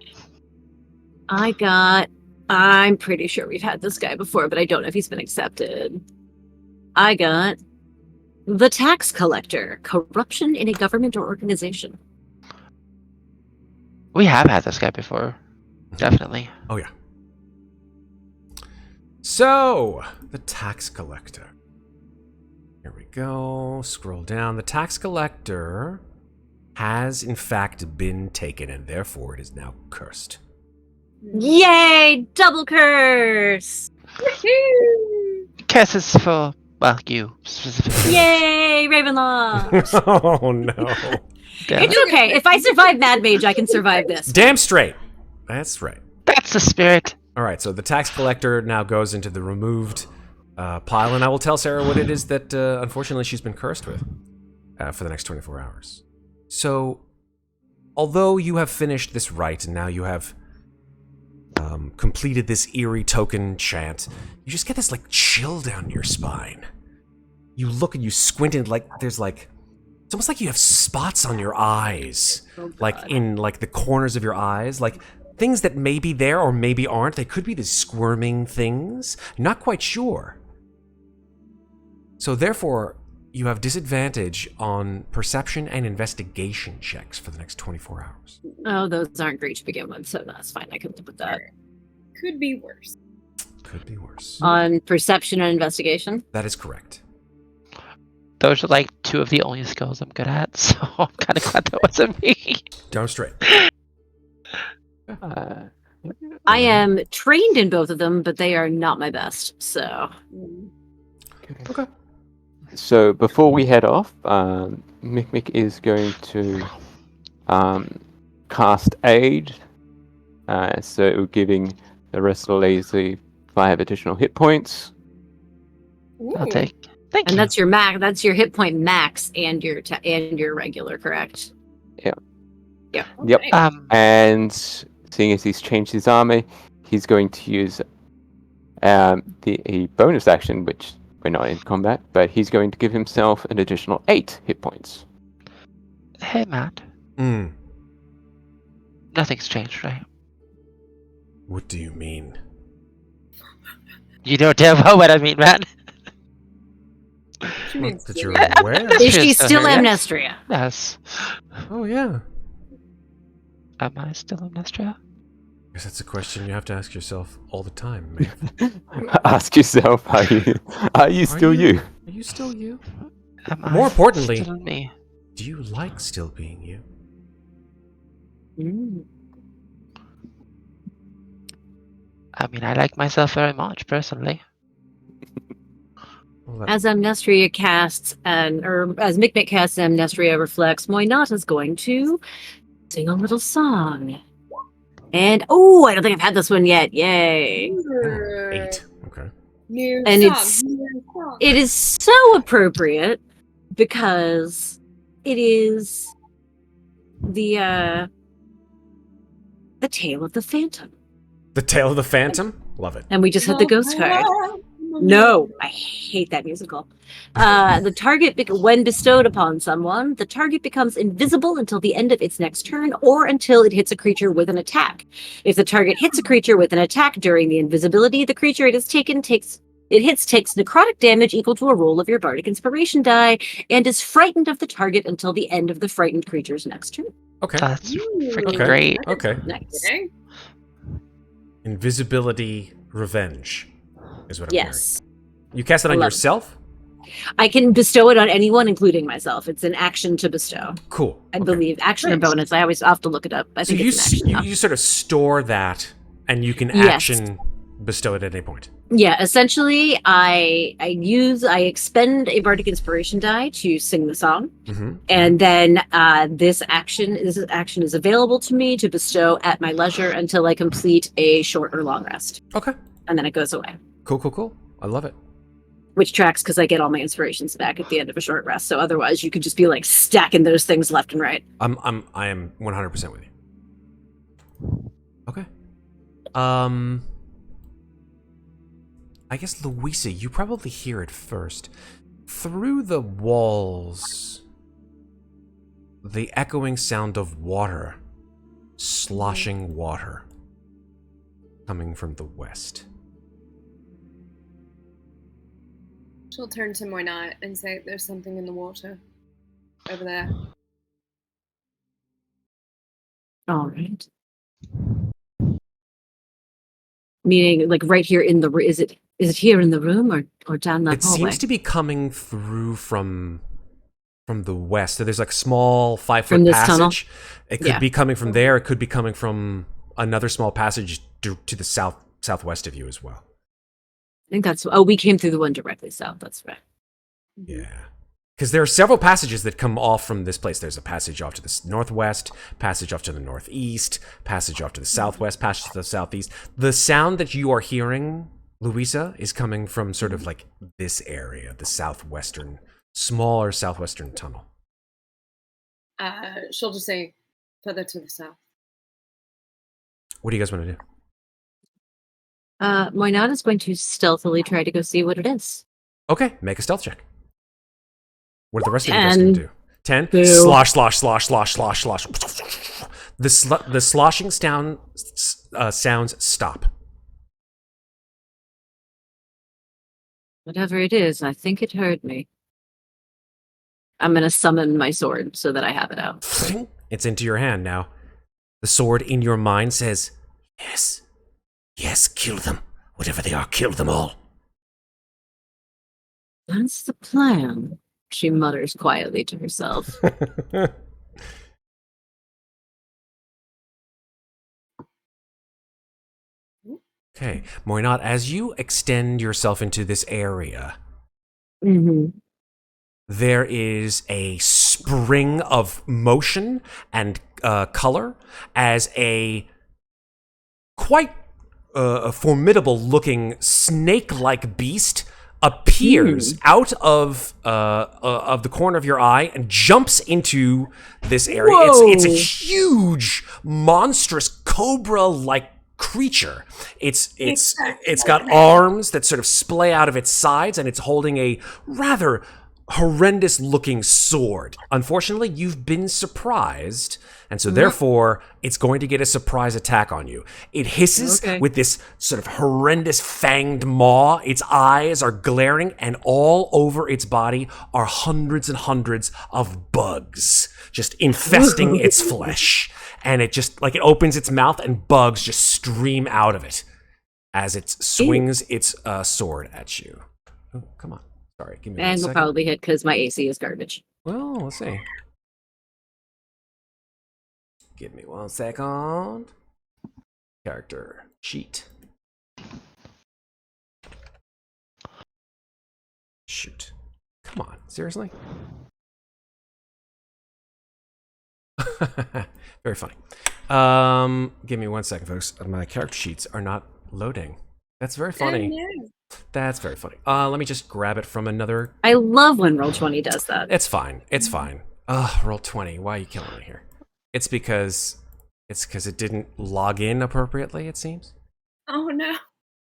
I'm pretty sure we've had this guy before, but I don't know if he's been accepted. I got the tax collector, corruption in a government or organization. We have had this guy before, definitely. Oh yeah. So the tax collector. Here we go. Scroll down. The tax collector has in fact been taken, and therefore it is now cursed. Yay! Double curse! Curses for you specifically. Yay! Ravenloft! Oh no. Yeah. It's okay. If I survive Mad Mage, I can survive this. Damn straight. That's right. That's the spirit. All right, so the tax collector now goes into the removed pile, and I will tell Sarah what it is that, unfortunately, she's been cursed with for the next 24 hours. So, although you have finished this rite, and now you have completed this eerie token chant, you just get this, like, chill down your spine. You look and you squint, and, like, there's, like... It's almost like you have spots on your eyes. Oh, like, God. in, like, the corners of your eyes. Like... Things that may be there or maybe aren't. They could be these squirming things. Not quite sure. So therefore, you have disadvantage on perception and investigation checks for the next 24 hours. Oh, those aren't great to begin with, so that's fine. I can live with that. Could be worse. Could be worse. On perception and investigation? That is correct. Those are like 2 of the only skills I'm good at, so I'm kind of glad that wasn't me. Darn straight. I am trained in both of them, but they are not my best, so... Okay. So before we head off, Mikmick is going to cast Aid, so giving the rest of the lazy 5 additional hit points. I'll take. Thank And you. that's your max. That's your hit point max and your regular, correct? Yep. Okay. And seeing as he's changed his army, he's going to use a bonus action, which we're not in combat, but he's going to give himself an additional 8 hit points. Hey, Matt. Nothing's changed, right? What do you mean? You know damn well what I mean, Matt. She means That you're Ginnifer. aware? Is she She's still still here, Amnestria? Yes. Oh, yeah. Am I still Amnestria? I guess that's a question you have to ask yourself all the time, Maeve. Ask yourself, are you still you? Are you still you? Am More I importantly- still me? Do you like still being you? I mean, I like myself very much, personally. Well, that- As Amnestria casts, or as Mikmick casts Amnestria reflects, Moynat is going to sing a little song. And, I don't think I've had this one yet. Yay. 8. Okay. New And song, it's- new song. It is so appropriate because it is the tale of the Phantom. The Tale of the Phantom? Love it. And we just hit the ghost card. No, I hate that musical. The target, when bestowed upon someone, the target becomes invisible until the end of its next turn or until it hits a creature with an attack. If the target hits a creature with an attack during the invisibility, the creature it hits takes necrotic damage equal to a roll of your Bardic Inspiration die and is frightened of the target until the end of the frightened creature's next turn. Okay. That's freaking Okay. great. Okay. Nice. Invisibility Revenge is what I'm Yes. hearing. You cast it on I love yourself? I can bestow it on anyone, including myself. It's an action to bestow. Cool. I Okay. believe. Action or Nice. bonus. I'll have to look it up. I So think it's an action. you sort of store that, and you can Yes. action bestow it at any point. Yeah, essentially, I expend a Bardic Inspiration die to sing the song, and then this action is available to me to bestow at my leisure until I complete a short or long rest, Okay. and then it goes away. Cool. I love it. Which tracks because I get all my inspirations back at the end of a short rest. So otherwise, you could just be like stacking those things left and right. I am 100% with you. Okay. I guess Louisa, you probably hear it first. Through the walls, the echoing sound of water, sloshing water, coming from the west. She'll turn to Muadnhait and say, "There's something in the water over there." All right. Meaning, like right here in the is it here in the room or down that It hallway? seems to be coming through from the west. So there's like a small 5-foot From this tunnel? passage. It could be coming from there. It could be coming from another small passage to the southwest of you as well. I think that's. Oh, we came through the one directly south. That's right. Yeah. Because there are several passages that come off from this place. There's a passage off to the northwest, passage off to the northeast, passage off to the southwest, passage to the southeast. The sound that you are hearing, Louisa, is coming from sort of like this area, the smaller southwestern tunnel. She'll just say, "Further to the south." What do you guys want to do? Moynat is going to stealthily try to go see what it is. Okay, make a stealth check. What are the rest of you guys going to do? 10? Boo. Slosh. The sloshing sounds stop. Whatever it is, I think it heard me. I'm going to summon my sword so that I have it out. It's into your hand now. The sword in your mind says, "Yes. Yes, kill them. Whatever they are, kill them all." That's the plan, she mutters quietly to herself. Okay, Moynat, as you extend yourself into this area, there is a spring of motion and color as a quite formidable-looking snake-like beast appears out of the corner of your eye and jumps into this area. It's a huge, monstrous cobra-like creature. It's got arms that sort of splay out of its sides, and it's holding a rather horrendous looking sword. Unfortunately, you've been surprised, and so therefore it's going to get a surprise attack on you. It hisses with this sort of horrendous fanged maw. Its eyes are glaring, and all over its body are hundreds and hundreds of bugs just infesting its flesh. And it just, like, it opens its mouth and bugs just stream out of it as it swings its sword at you. Oh, come on. Sorry, give me one And second. we'll probably hit because my AC is garbage. Well, let's see. Give me 1 second. Character sheet. Shoot. Come on, seriously? Very funny. Give me 1 second, folks. My character sheets are not loading. That's very funny. No. That's very funny. Let me just grab it from another. I love when Roll20 does that. It's fine. It's fine. Roll 20. Why are you killing me here? It's because it didn't log in appropriately, it seems. Oh no.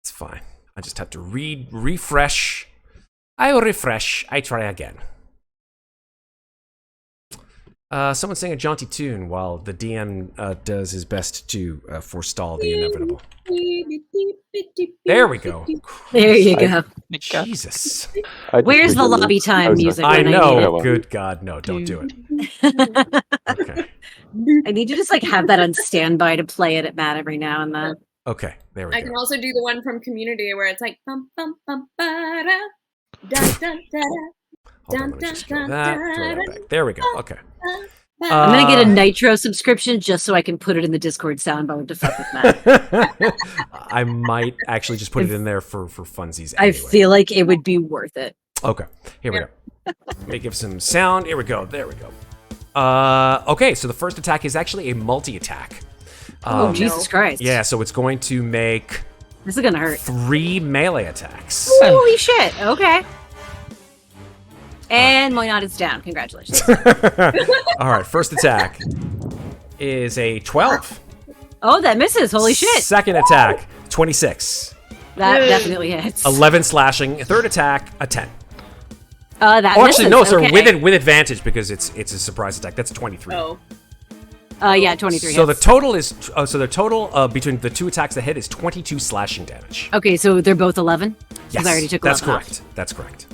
It's fine. I just have to refresh. I will refresh. I try again. Someone sing a jaunty tune while the DM does his best to forestall the inevitable. There we go. There you go. Jesus. Where's the lobby time music? I when know. I need Good God, no! Don't do it. it? Okay. I need you to just like have that on standby to play it at Matt every now and then. Okay. There we I go. can also do the one from Community where it's like bum bum bum ba da dun dun da Hold on, let me just kill that. Throw that back. There we go. Okay. I'm gonna get a Nitro subscription just so I can put it in the Discord soundboard to fuck with Matt. I might actually just put it in there for funsies. I Anyway. feel like it would be worth it. Okay. Here we go. Let me give some sound. Here we go. There we go. Okay, so the first attack is actually a multi-attack. Oh, Jesus Christ. Yeah, so it's going to make This is gonna hurt. 3 melee attacks. Holy shit. Okay. And Moynot is down. Congratulations. All right, first attack is a 12. Oh, that misses. Holy shit. Second attack, 26. That definitely hits. 11 slashing. Third attack, a 10. That Oh, actually, misses. no, sir, Okay. with advantage because it's a surprise attack. That's 23. Oh. Yeah, 23 So the hits. total is between the 2 attacks that hit is 22 slashing damage. Okay, so they're both 11? 'Cause Yes, I already took that's 11 off. correct. That's correct.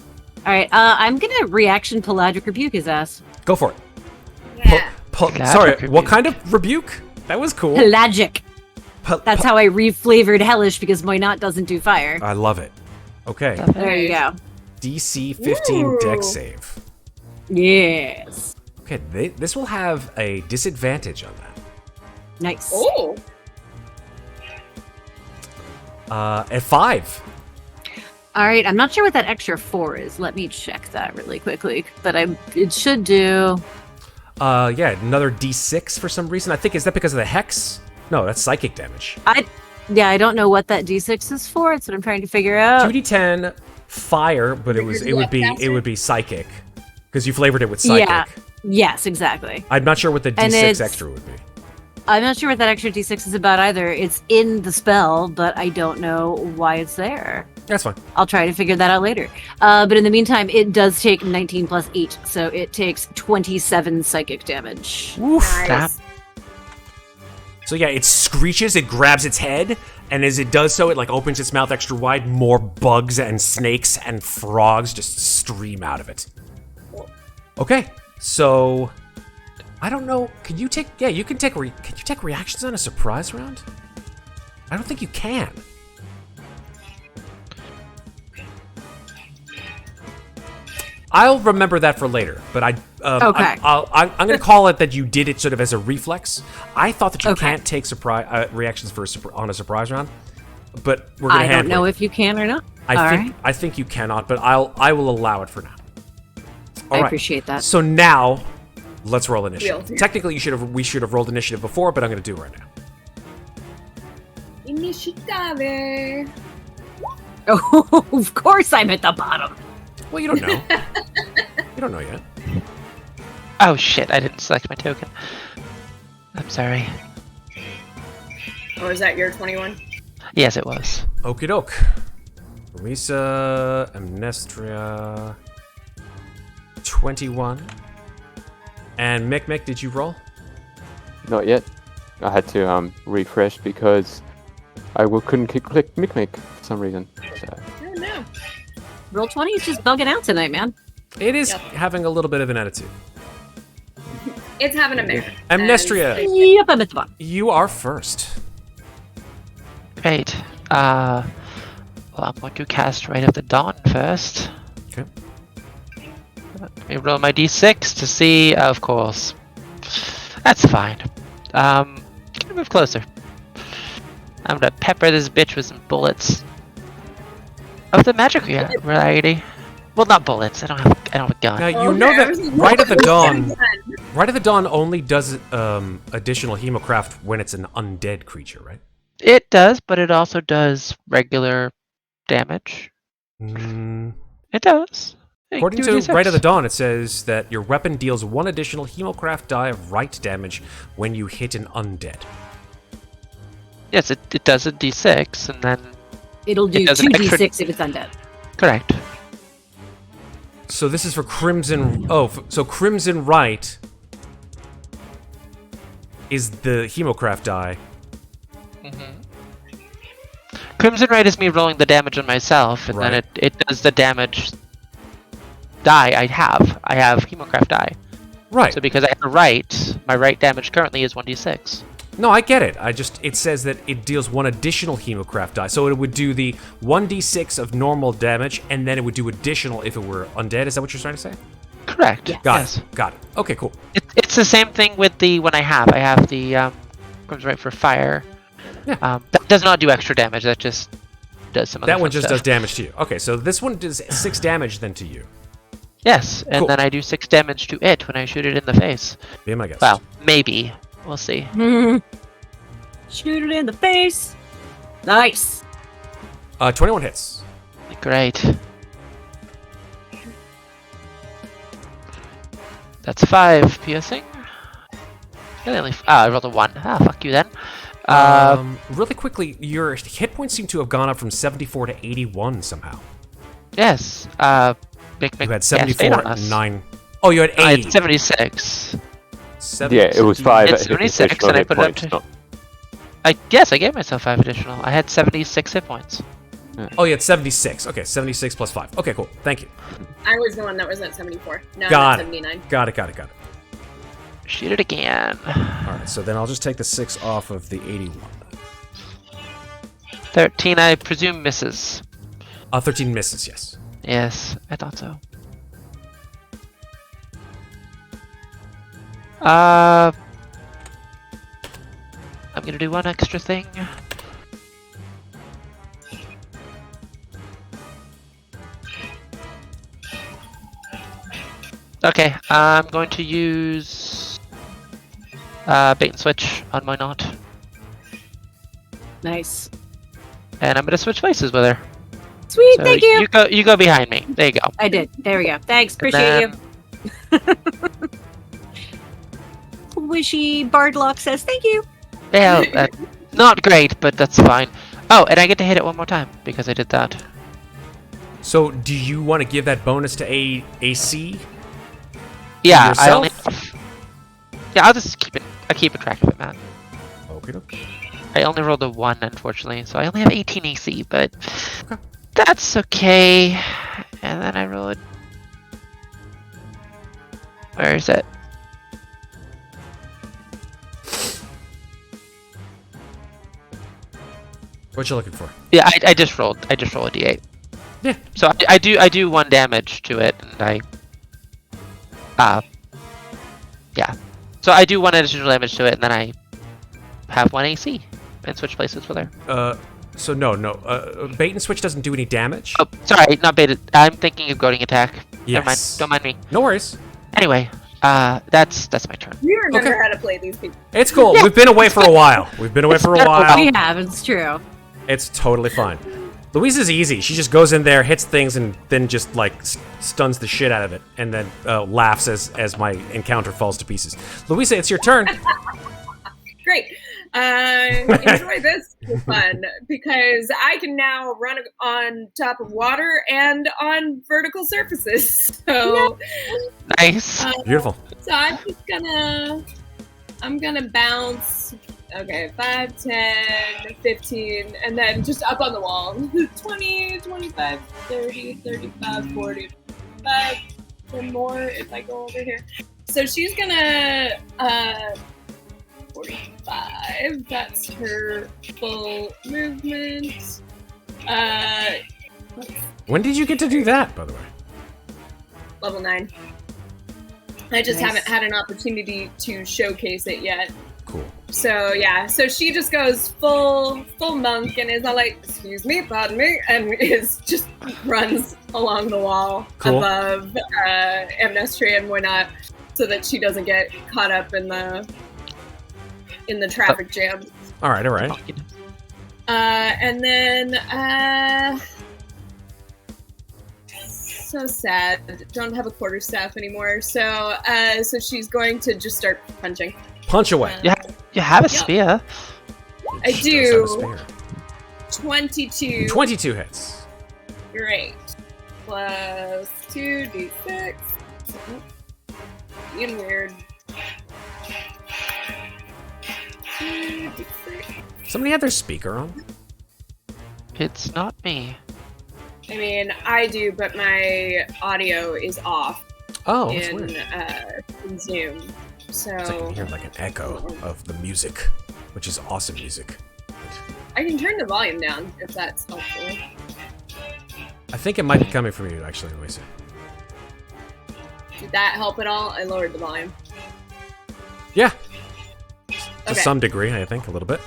All right, I'm gonna reaction Pelagic Rebuke his ass. Go for it. Yeah. Sorry, Pelagic what rebuke. kind of rebuke? That was cool. Pelagic. Pe- That's how I reflavored Hellish because Moynot doesn't do fire. I love it. Okay, There you go. DC 15 Ooh. dex save. Yes. Okay, this will have a disadvantage on that. Nice. Oh. At 5. All right, I'm not sure what that extra 4 is. Let me check that really quickly. But it should do. Yeah, another D6 for some reason. I think, is that because of the hex? No, that's psychic damage. I don't know what that D6 is for. That's what I'm trying to figure out. 2d10 fire, but it would be psychic because you flavored it with psychic. Yeah. Yes, exactly. I'm not sure what the And D6 it's- extra would be. I'm not sure what that extra D6 is about either. It's in the spell, but I don't know why it's there. That's fine. I'll try to figure that out later. But in the meantime, it does take 19 plus 8, so it takes 27 psychic damage. Nice. So yeah, it screeches, it grabs its head, and as it does so, it like opens its mouth extra wide. More bugs and snakes and frogs just stream out of it. Okay, so I don't know. Can you take? Yeah, you can take. Can you take reactions on a surprise round? I don't think you can. I'll remember that for later, but Okay. I'm going to call it that you did it sort of as a reflex. I thought that you Okay. can't take surprise reactions for on a surprise round, but we're going to I don't handle know it. if you can or not. I think you cannot, but I will allow it for now. All I right. appreciate that. So now, let's roll initiative. Wheel. Technically, we should have rolled initiative before, but I'm going to do it right now. Initiative. Oh, of course I'm at the bottom. Well, you don't know. You don't know yet. Oh shit, I didn't select my token. I'm sorry. Or is that your 21? Yes, it was. Okie doke. Louisa, Amnestria, 21. And Mikmick, did you roll? Not yet. I had to refresh because I couldn't click Mikmick for some reason. So. Oh no. Roll 20 is just bugging out tonight, man. It is Yep. having a little bit of an attitude. It's having a mare. Amnestria, Yep, I'm at the bottom. you are first. Great. Well, I'm going to cast Right of the Dawn first. Okay. Let me roll my d6 to see. Of course. That's fine. Can I move closer? I'm gonna pepper this bitch with some bullets of the magic variety. Well, not bullets. I don't have a gun. Now you Okay, know I was that like, Right of the Dawn. Done. Right of the Dawn only does additional hemocraft when it's an undead creature, right? It does, but it also does regular damage. Mm, It does. Hey, according do a to D6. Right of the Dawn, it says that your weapon deals 1 additional hemocraft die of right damage when you hit an undead. Yes, it does a d6, and then It'll do It does an 2d6 if it's undead. Correct. So this is for Crimson... Oh, so Crimson Right is the Hemocraft die. Crimson Right is me rolling the damage on myself, and then it does the damage die I have. I have Hemocraft die. Right. So because I have a right, my right damage currently is 1d6. No, I get it. It says that it deals one additional Hemocraft die. So it would do the 1d6 of normal damage, and then it would do additional if it were undead. Is that what you're trying to say? Correct. Yes. Got it. Okay, cool. It's the same thing with the one I have. I have the Crimson Right for fire. Yeah. That does not do extra damage. That just does some other That one fun just stuff. does damage to you. Okay, so this one does 6 damage then to you. Yes, and Cool. then I do 6 damage to it when I shoot it in the face. Be my guess. Well, maybe. We'll see. Shoot it in the face. Nice. 21 hits. Great. That's 5 piercing. I rolled a 1. Ah, fuck you then. Really quickly, your hit points seem to have gone up from 74 to 81 somehow. Yes. Mikmick You had cast 74 8 on at us. 9. Oh, you had 80. I had 76. Yeah, it was 5 It's 76 additional and I hit put it up points, to- not- I gave myself 5 additional. I had 76 hit points. Oh, you had 76. Okay, 76 plus 5. Okay, cool. Thank you. I was the one that was at 74. No, Got I'm it. at 79. Got it. Shoot it again. All right, so then I'll just take the 6 off of the 81. 13, I presume, misses. 13 misses, yes. Yes, I thought so. I'm gonna do one extra thing. Okay, I'm going to use bait and switch on my knot, Nice. and I'm gonna switch places with her. Sweet, So thank you. You go behind me. There you go. I did. There we go. Thanks. And Appreciate you. then- Wishy Bardlock says thank you. Well, not great, but that's fine. Oh, and I get to hit it one more time because I did that. So, do you want to give that bonus to AC? Yeah, yourself? I'll just keep it. I keep a track of it, man. Okay. I only rolled a 1, unfortunately, so I only have 18 AC, but Okay. that's okay. And then I rolled. Where is it? What you looking for? Yeah, I just rolled. I just rolled a D8. Yeah. So I do 1 damage to it, and yeah. So I do 1 additional damage to it, and then I have 1 AC and switch places with her. So no. Bait and switch doesn't do any damage. Oh, sorry, not baited. I'm thinking of goading attack. Never mind. Yes. Don't mind me. No worries. Anyway, that's my turn. You remember Okay. how to play these people. It's cool. We've been away for a while. We've been away for a been a while. We have. It's true. It's totally fine. Louisa's easy. She just goes in there, hits things, and then just like stuns the shit out of it, and then laughs as my encounter falls to pieces. Louisa, it's your turn. Great. Enjoy this for fun because I can now run on top of water and on vertical surfaces. So, Nice. Beautiful. so I'm gonna bounce. Okay, 5, 10, 15, and then just up on the wall. 20, 25, 30, 35, 40, 5, and more if I go over here. So she's gonna 45. That's her full movement. When did you get to do that, by the way? Level 9. I just Nice. haven't had an opportunity to showcase it yet. Cool. So yeah, so she just goes full monk and is all like, excuse me, pardon me, and is just runs along the wall Cool. above Amnestria and whatnot, so that she doesn't get caught up in the traffic jam. All right. And then so sad, don't have a quarterstaff anymore. So so she's going to just start punching. Punch away. You have a Yep. spear. I She does have a do. spear. 22. 22 hits. Great. Plus 2d6. Being weird. 2d6. Somebody had their speaker on. It's not me. I mean, I do, but my audio is off Oh, that's weird. in Zoom. So So I can hear like an echo of the music, which is awesome music. I can turn the volume down if that's helpful. I think it might be coming from you, actually, Louisa. Did that help at all? I lowered the volume. Yeah. To Okay. some degree, I think, a little bit.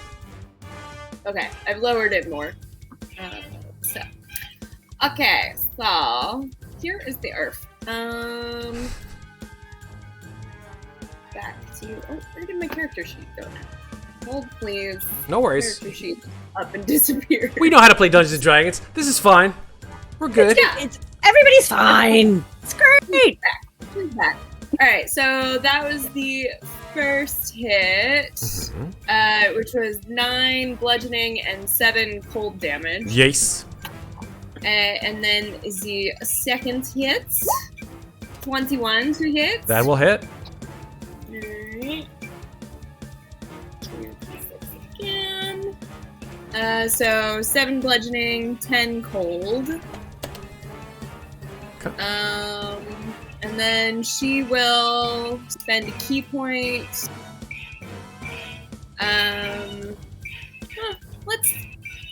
Okay, I've lowered it more. Okay, so here is the earth. Back to where did my character sheet go now? Hold please. No worries. Character sheet up and disappeared. We know how to play Dungeons and Dragons. This is fine. We're good. Yeah, Everybody's fine. It's great. she's back. All right, so that was the first hit, which was 9 bludgeoning and 7 cold damage. Yes. And then is the second hit, 21 to hit. That will hit. Alright. 2d6 again. So 7 bludgeoning, 10 cold. Okay. And then she will spend a key point.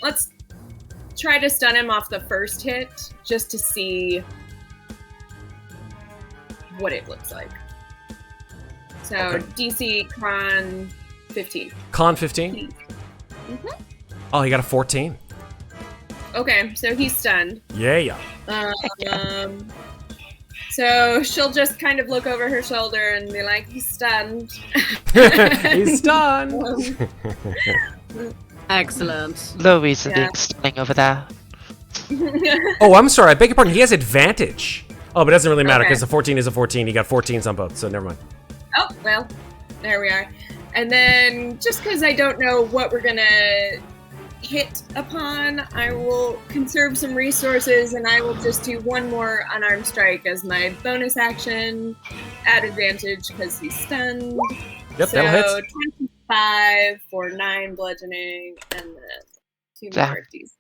Let's try to stun him off the first hit just to see what it looks like. So Okay. DC Con 15. Con 15. Oh, he got a 14. Okay, so he's stunned. Yeah. So she'll just kind of look over her shoulder and be like, he's stunned. He's done. Excellent. Louisa Yeah. doing stunning over there. Oh, I'm sorry. I beg your pardon. He has advantage. Oh, but it doesn't really matter Okay. because the 14 is a 14. He got 14s on both, so never mind. Oh, well, there we are. And then, just because I don't know what we're gonna hit upon, I will conserve some resources and I will just do one more unarmed strike as my bonus action at advantage because he's stunned. Yep, So that'll hit. 25 for 9 bludgeoning and then 2 Damn. more of these.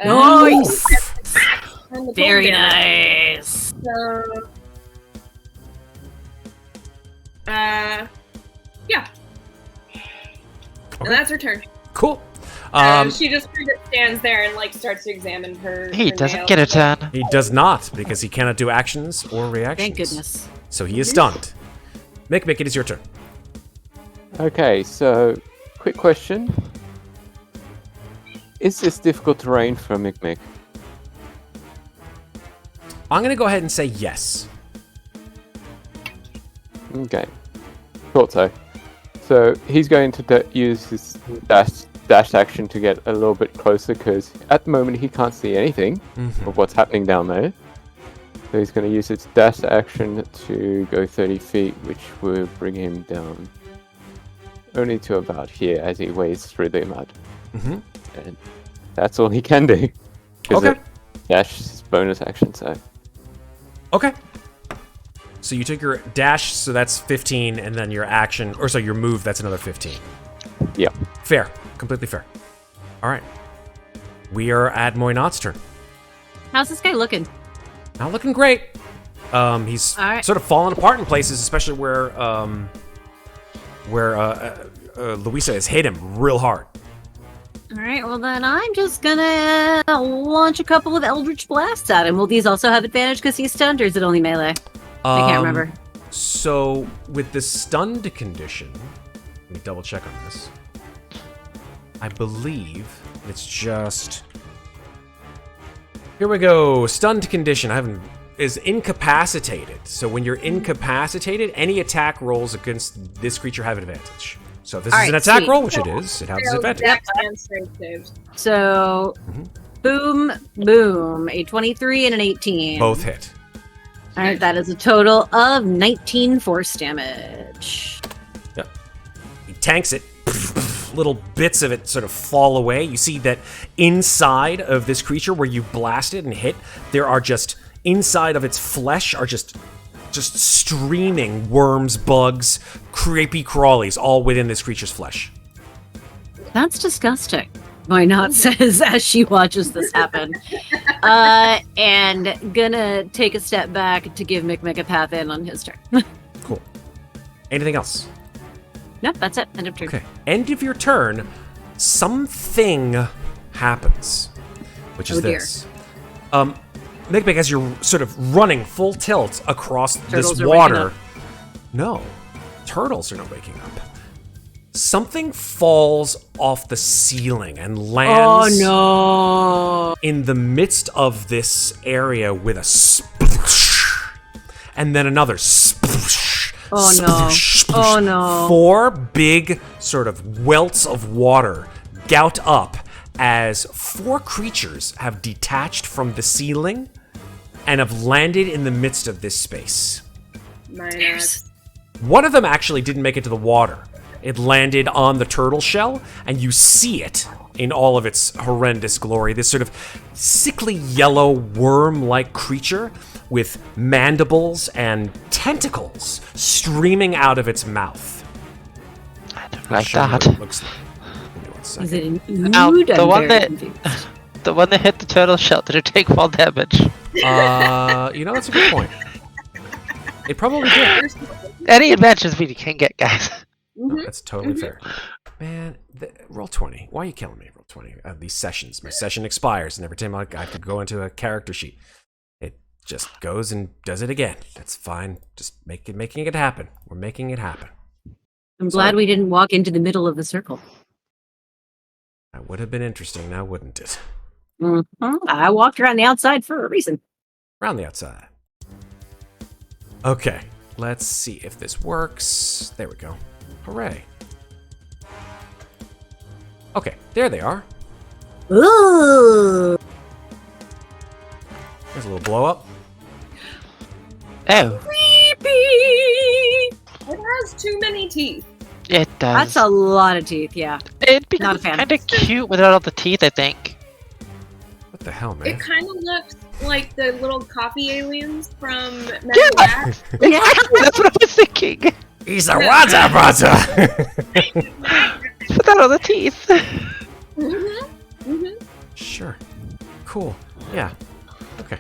Nice. And the Very cold damage. nice. So, yeah. And that's her turn. Cool. She just kind of stands there and like starts to examine her. He her doesn't nails. get a turn. He does not because he cannot do actions or reactions. Thank goodness. So he is stunned. Mikmick, it is your turn. Okay, so quick question. Is this difficult terrain for Mikmick? I'm going to go ahead and say yes. Okay. Thought so. So he's going to use his dash action to get a little bit closer because at the moment he can't see anything of what's happening down there. So he's going to use his dash action to go 30 feet, which will bring him down only to about here as he wades through the mud. And that's all he can do. 'Cause Okay. Dash is his bonus action, so... Okay. So you took your dash, so that's 15, and then your action, or so your move, that's another 15. Yeah. Fair. Completely fair. All right. We are at Muadnhait's turn. How's this guy looking? Not looking great. He's All right. sort of fallen apart in places, especially where Louisa has hit him real hard. All right, well then I'm just gonna launch a couple of Eldritch Blasts at him. Will these also have advantage because he's stunned, or is it only melee? I can't remember. So with the stunned condition, let me double check on this. I believe it's just... Here we go. Stunned condition. Is incapacitated. So when you're incapacitated, any attack rolls against this creature have advantage. So if this is Alright, an attack sweet. roll, which it is, it has Failed advantage. dex and strength saves. So, boom, boom, a 23 and an 18. Both hit. All right, that is a total of 19 force damage. He tanks it. little bits of it sort of fall away. You see that inside of this creature where you blasted and hit, there are just, inside of its flesh are just streaming worms, bugs, creepy crawlies, all within this creature's flesh. That's disgusting. Why not? Says as she watches this happen. And gonna take a step back to give Mikmick a path in on his turn. Cool. Anything else? Nope, that's it. End of turn. Okay. End of your turn, something happens, which is dear. this. Mikmick, as you're sort of running full tilt across Turtles this are waking water. up. No, turtles are not waking up. Something falls off the ceiling and lands in the midst of this area with a sploosh, and then another sploosh. Oh no. Sploosh, Oh sploosh. no. 4 big sort of welts of water gout up as 4 creatures have detached from the ceiling and have landed in the midst of this space. One of them actually didn't make it to the water. It landed on the turtle shell, and you see it in all of its horrendous glory. This sort of sickly yellow worm-like creature with mandibles and tentacles streaming out of its mouth. I don't like Show you that. what it looks like. Give me 1 second. Is it an Now, ood? the I'm one very that- confused. The one that hit the turtle shell, did it take fall damage? You know, that's a good point. It probably did. Any adventures we can get, guys. No, that's totally fair. Man, roll 20. Why are you killing me? Roll 20. These sessions. My session expires, and every time I have to go into a character sheet, it just goes and does it again. That's fine. Just making it happen. We're making it happen. I'm glad we didn't walk into the middle of the circle. That would have been interesting, now wouldn't it? I walked around the outside for a reason. Around the outside. Okay, let's see if this works. There we go. Hooray. Okay, there they are. Ooh. There's a little blow up. Oh, Creepy. It has too many teeth. it does. That's a lot of teeth, yeah. It'd be not a fan. kind of cute without all the teeth, I think. What the hell, man? It kind of looks like the little coffee aliens from Men in Yeah. Black. Yeah. That's what I was thinking. He's a water brother! Without all the teeth. Sure. Cool. Yeah. Okay.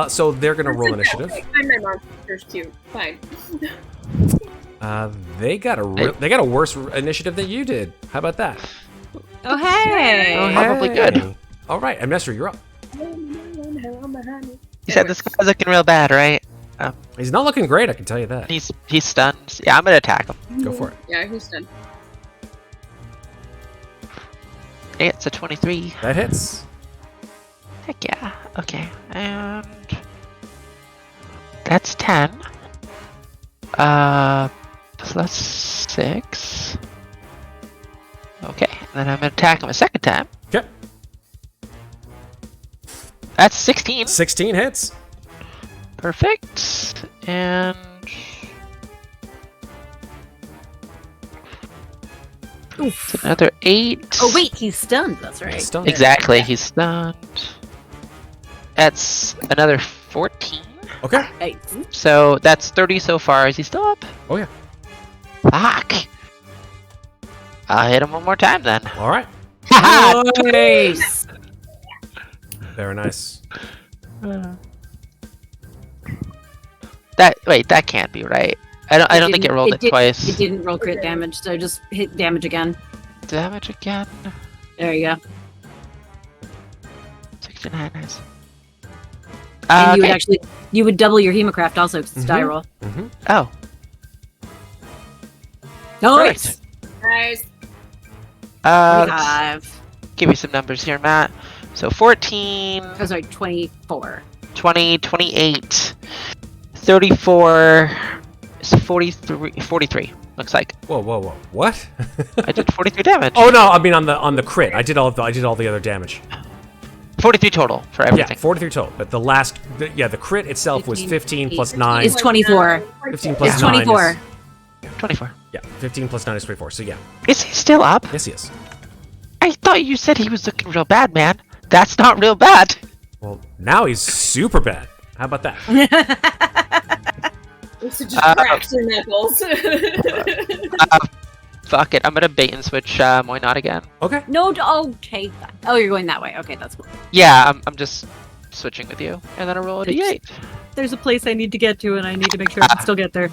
So they're gonna roll initiative. Find my monsters cute. Fine. They got a worse initiative than you did. How about that? Oh, hey. Oh, Probably good. All right, Amnestria, you're up. You said this guy's looking real bad, right? He's not looking great, I can tell you that. He's stunned. Yeah, I'm gonna attack him. Go for it. Yeah, he's done. It's a 23. That hits. Heck yeah. Okay, and that's 10. Plus 6. Okay, and then I'm gonna attack him a second time. Okay. That's 16. 16 hits. Perfect. And Oof. another 8. Oh, wait, he's stunned. That's right. Stunned. Exactly, he's stunned. That's another 14. Okay. Hey. So that's 30 so far. Is he still up? Oh yeah. Fuck. I'll hit him one more time then. All right. Nice. Very nice. That can't be right. I don't think it rolled it twice. It didn't roll crit damage, so just hit damage again. Damage again. There you go. 69, nice. And you would double your hemocraft also, 'cause it's die Mhm. roll. Mm-hmm. Oh, Nice. Guys, let's 25. give you some numbers here, Matt. So 14, Oh, sorry, 24. 20, 28, 34, 43. Looks like Whoa, whoa, whoa! What? I did 43 damage. Oh no! I mean on the crit. I did all the other damage. 43 total for Yeah, everything. 43 total. But the crit itself was 15 plus 9. It's 24. 15 plus It's 9 24. is 24. Yeah, 15 plus 9 is 24. So yeah, Is he still up? yes, he is. I thought you said he was looking real bad, man. That's not real bad. Well, now he's super bad. How about that? So just cracked your nipples. Fuck it. I'm gonna bait and switch Moynot again. Okay. No, okay. Oh, you're going that way. Okay, that's cool. Yeah, I'm just switching with you. And then I roll a d8. There's a place I need to get to, and I need to make sure I can still get there.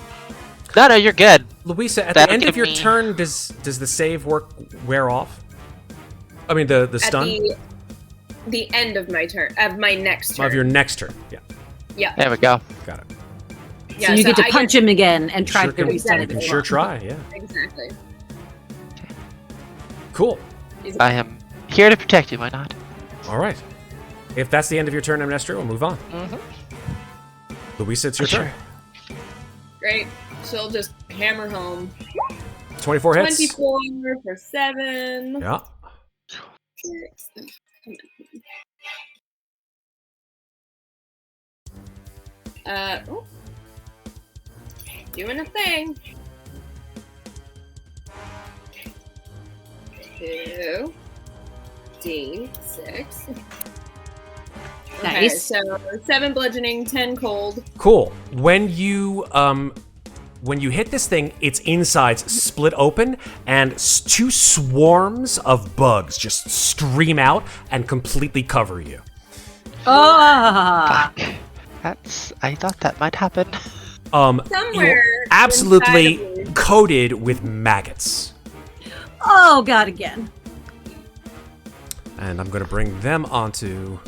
No, you're good. Louisa, at That'll the end of give your me- turn, does the save wear off? I mean, the At stun the end of my turn, of my next turn. of your next turn. Yeah, Yeah. There we go. got it. Yeah, So you get to I punch him again and try Sure to can- reset you it. can as sure well. try. Yeah. Exactly. Cool. I am here to protect you, Moynot. All right. If that's the end of your turn, Amnestria, we'll move on. Mm-hmm. Louisa, it's your turn. Great. She'll just hammer home. 24 hits. 24 for 7. Yeah. 6. Come on. Oh. Doing a thing. 2. D6. Okay, Nice. so 7 bludgeoning, 10 cold. Cool. When you hit this thing, its insides split open, and 2 swarms of bugs just scream out and completely cover you. Ah! Fuck. I thought that might happen. Somewhere You're absolutely inside of me. coated with maggots. Oh, God, again. And I'm going to bring them onto.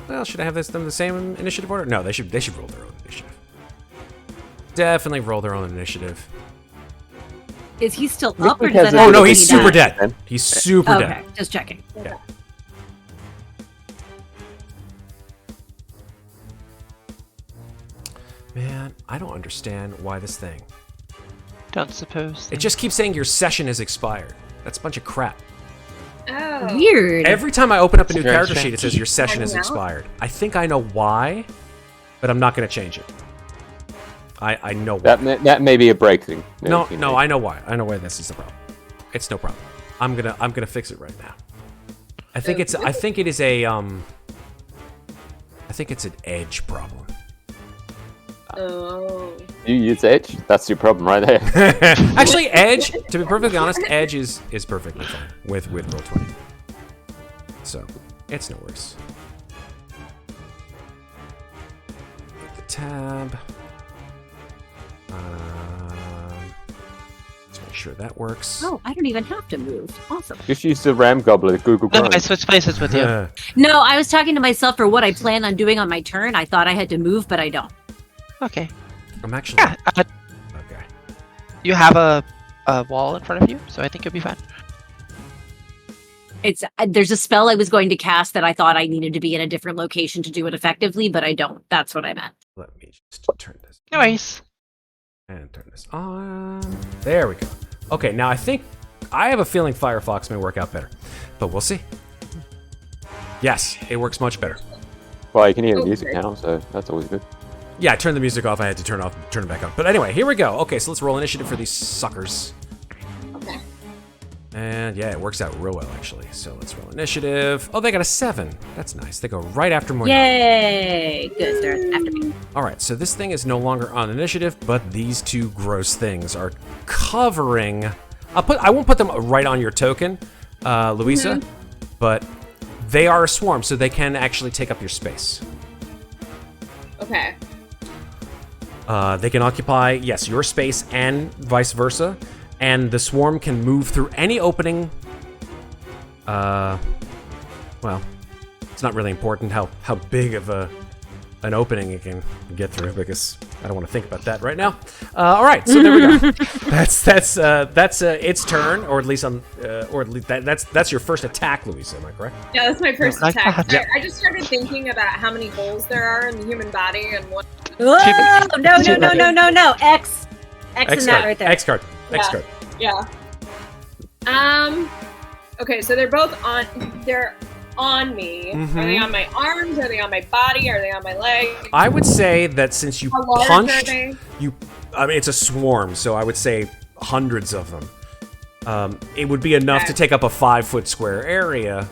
Well, should I have them the same initiative order? No, they should roll their own initiative. Definitely roll their own initiative. Is he still up, or Mikmick does has that a- Oh happen no, when he's he super dies? dead. He's super Okay, dead. just checking. Man, I don't understand why this thing. Don't suppose. It just keeps saying your session has expired. That's a bunch of crap. Oh. Weird. Every time I open up a new Very character strange. sheet, it says your session has Hanging out? expired. I think I know why, but I'm not going to change it. I know why. That may be a break thing. No, you no, know. I know why. I know why this is the problem. It's no problem. I'm gonna fix it right now. I think it's an edge problem. Oh. You use Edge, that's your problem right there. Actually, edge. To be perfectly honest, edge is perfectly fine with Roll20. So it's no worse. Hit the tab. Let's make sure that works. Oh, I don't even have to move. Awesome. Just use the Ram Gobbler, Google No, Chrome. I switched places with you. No, I was talking to myself for what I plan on doing on my turn. I thought I had to move, but I don't. Okay. I'm actually Yeah, okay. you have a wall in front of you, so I think you'll be fine. There's a spell I was going to cast that I thought I needed to be in a different location to do it effectively, but I don't. That's what I meant. Let me just turn this No worries. and turn this on. There we go. Okay, now I have a feeling Firefox may work out better, but we'll see. Yes, it works much better. Well, you can hear the Okay. music now, so that's always good. Yeah, I turned the music off. I had to turn it back on. But anyway, here we go. Okay, so let's roll initiative for these suckers. Okay. And yeah, it works out real well, actually. So let's roll initiative. Oh, they got a 7. That's nice. They go right after Moynot. Yay! Good, they're after me. All right, so this thing is no longer on initiative, but these 2 gross things are covering. I won't put them right on your token, Louisa, but they are a swarm, so they can actually take up your space. Okay. They can occupy, yes, your space and vice versa, and the swarm can move through any opening. Well, it's not really important how big of an opening it can get through, because I don't want to think about that right now. All right, so there we go. That's its turn, or at least that's your first attack, Louisa. Am I correct? Yeah, that's my first I attack. thought- I just started thinking about how many holes there are in the human body and what. Whoa! No! X in that card. right there. X card. X card. Yeah. Okay, so they're both on. They're on me. Mhm. Are they on my arms? Are they on my body? Are they on my leg? I would say that since you How large are punched, they? I mean, it's a swarm, so I would say hundreds of them. It would be enough to take up a 5-foot square area.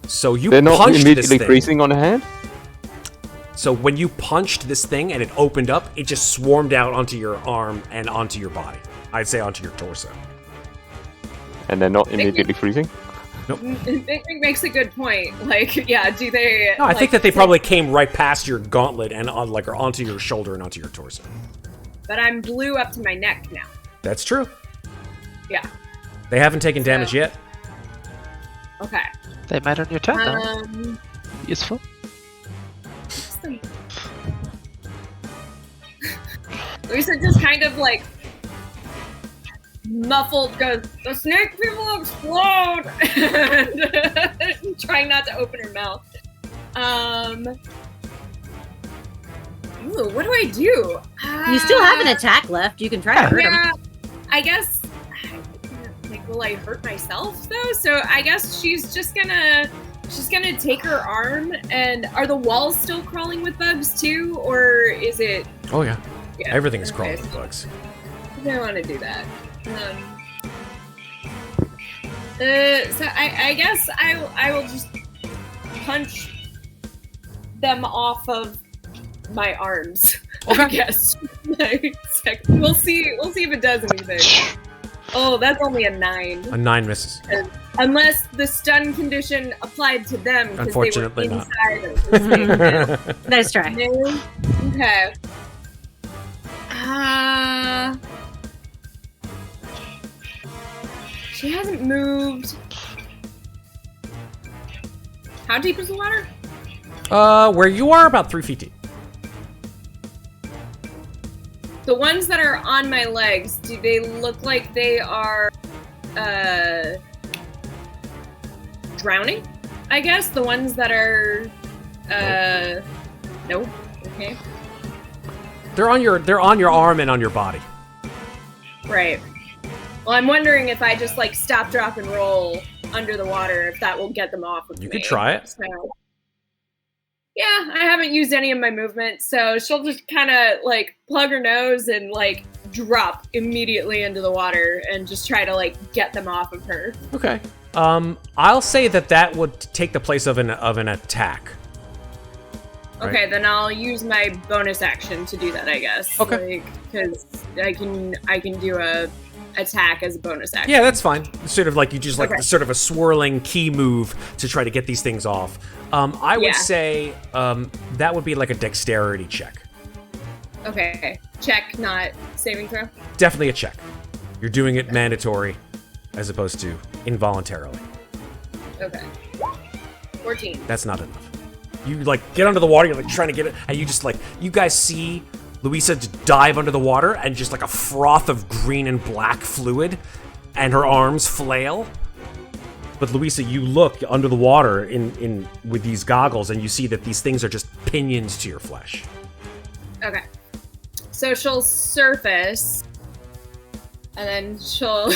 So you They're not punched this immediately thing. freezing on a hand? So when you punched this thing and it opened up, it just swarmed out onto your arm and onto your body. I'd say onto your torso. And they're not immediately freezing? It makes a good point. Like, yeah, do they... No, I think that they probably came right past your gauntlet and or onto your shoulder and onto your torso. But I'm blue up to my neck now. That's true. Yeah. They haven't taken damage yet. Okay. They might on your turn, though. Useful. Louisa just kind of like muffled goes, "The snake people explode!" and trying not to open her mouth. Ooh, what do I do? You still have an attack left. You can try to hurt him. Yeah, I guess. Like, will I hurt myself though? So I guess she's gonna take her arm. And are the walls still crawling with bugs too, or is it? Oh yeah. Yeah, Everything is okay. crawling with bugs. I want to do that. So I guess I will just punch them off of my arms. Okay. I guess. We'll see if it does anything. Oh, that's only a 9. A 9 misses. Unless the stun condition applied to them. Unfortunately they were not. inside of the thing. Nice try. No? Okay. She hasn't moved. How deep is the water? Where you are, about 3 feet deep. The ones that are on my legs, do they look like they are drowning? I guess the ones that are nope. Okay. They're on your arm and on your body. Right. Well, I'm wondering if I just like stop, drop, and roll under the water, if that will get them off of me. You could try it. So, yeah, I haven't used any of my movement, so she'll just kind of like plug her nose and like drop immediately into the water and just try to like get them off of her. Okay. I'll say that would take the place of an attack. Right. Okay, then I'll use my bonus action to do that, I guess. Okay. Because I can do a attack as a bonus action. Yeah, that's fine. Sort of like you just like Okay. sort of a swirling key move to try to get these things off. I would Yeah. say that would be like a dexterity check. Okay. Check, not saving throw. Definitely a check. You're doing it mandatory as opposed to involuntarily. Okay. 14. That's not enough. You like get under the water, you're like trying to get it, and you just like you guys see Louisa dive under the water and just like a froth of green and black fluid, and her arms flail. But Louisa, you look under the water in with these goggles, and you see that these things are just pinions to your flesh. Okay. So she'll surface, and then she'll...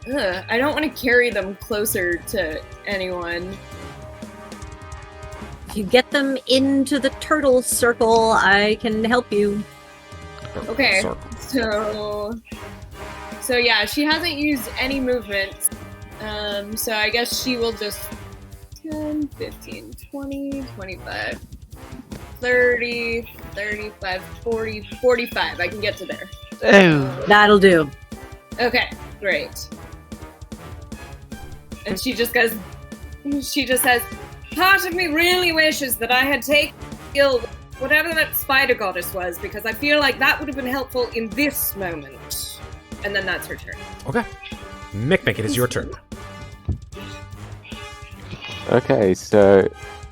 Ugh, I don't want to carry them closer to anyone. If you get them into the turtle circle, I can help you. Okay, Circle. so yeah, she hasn't used any movement. So I guess she will just 10, 15, 20, 25, 30, 35, 40, 45. I can get to there. Oh. That'll do. Okay, great. And she just says, part of me really wishes that I had taken killed whatever that spider goddess was, because I feel like that would have been helpful in this moment. And then that's her turn. Okay. Mikmick, it is your turn. Okay, so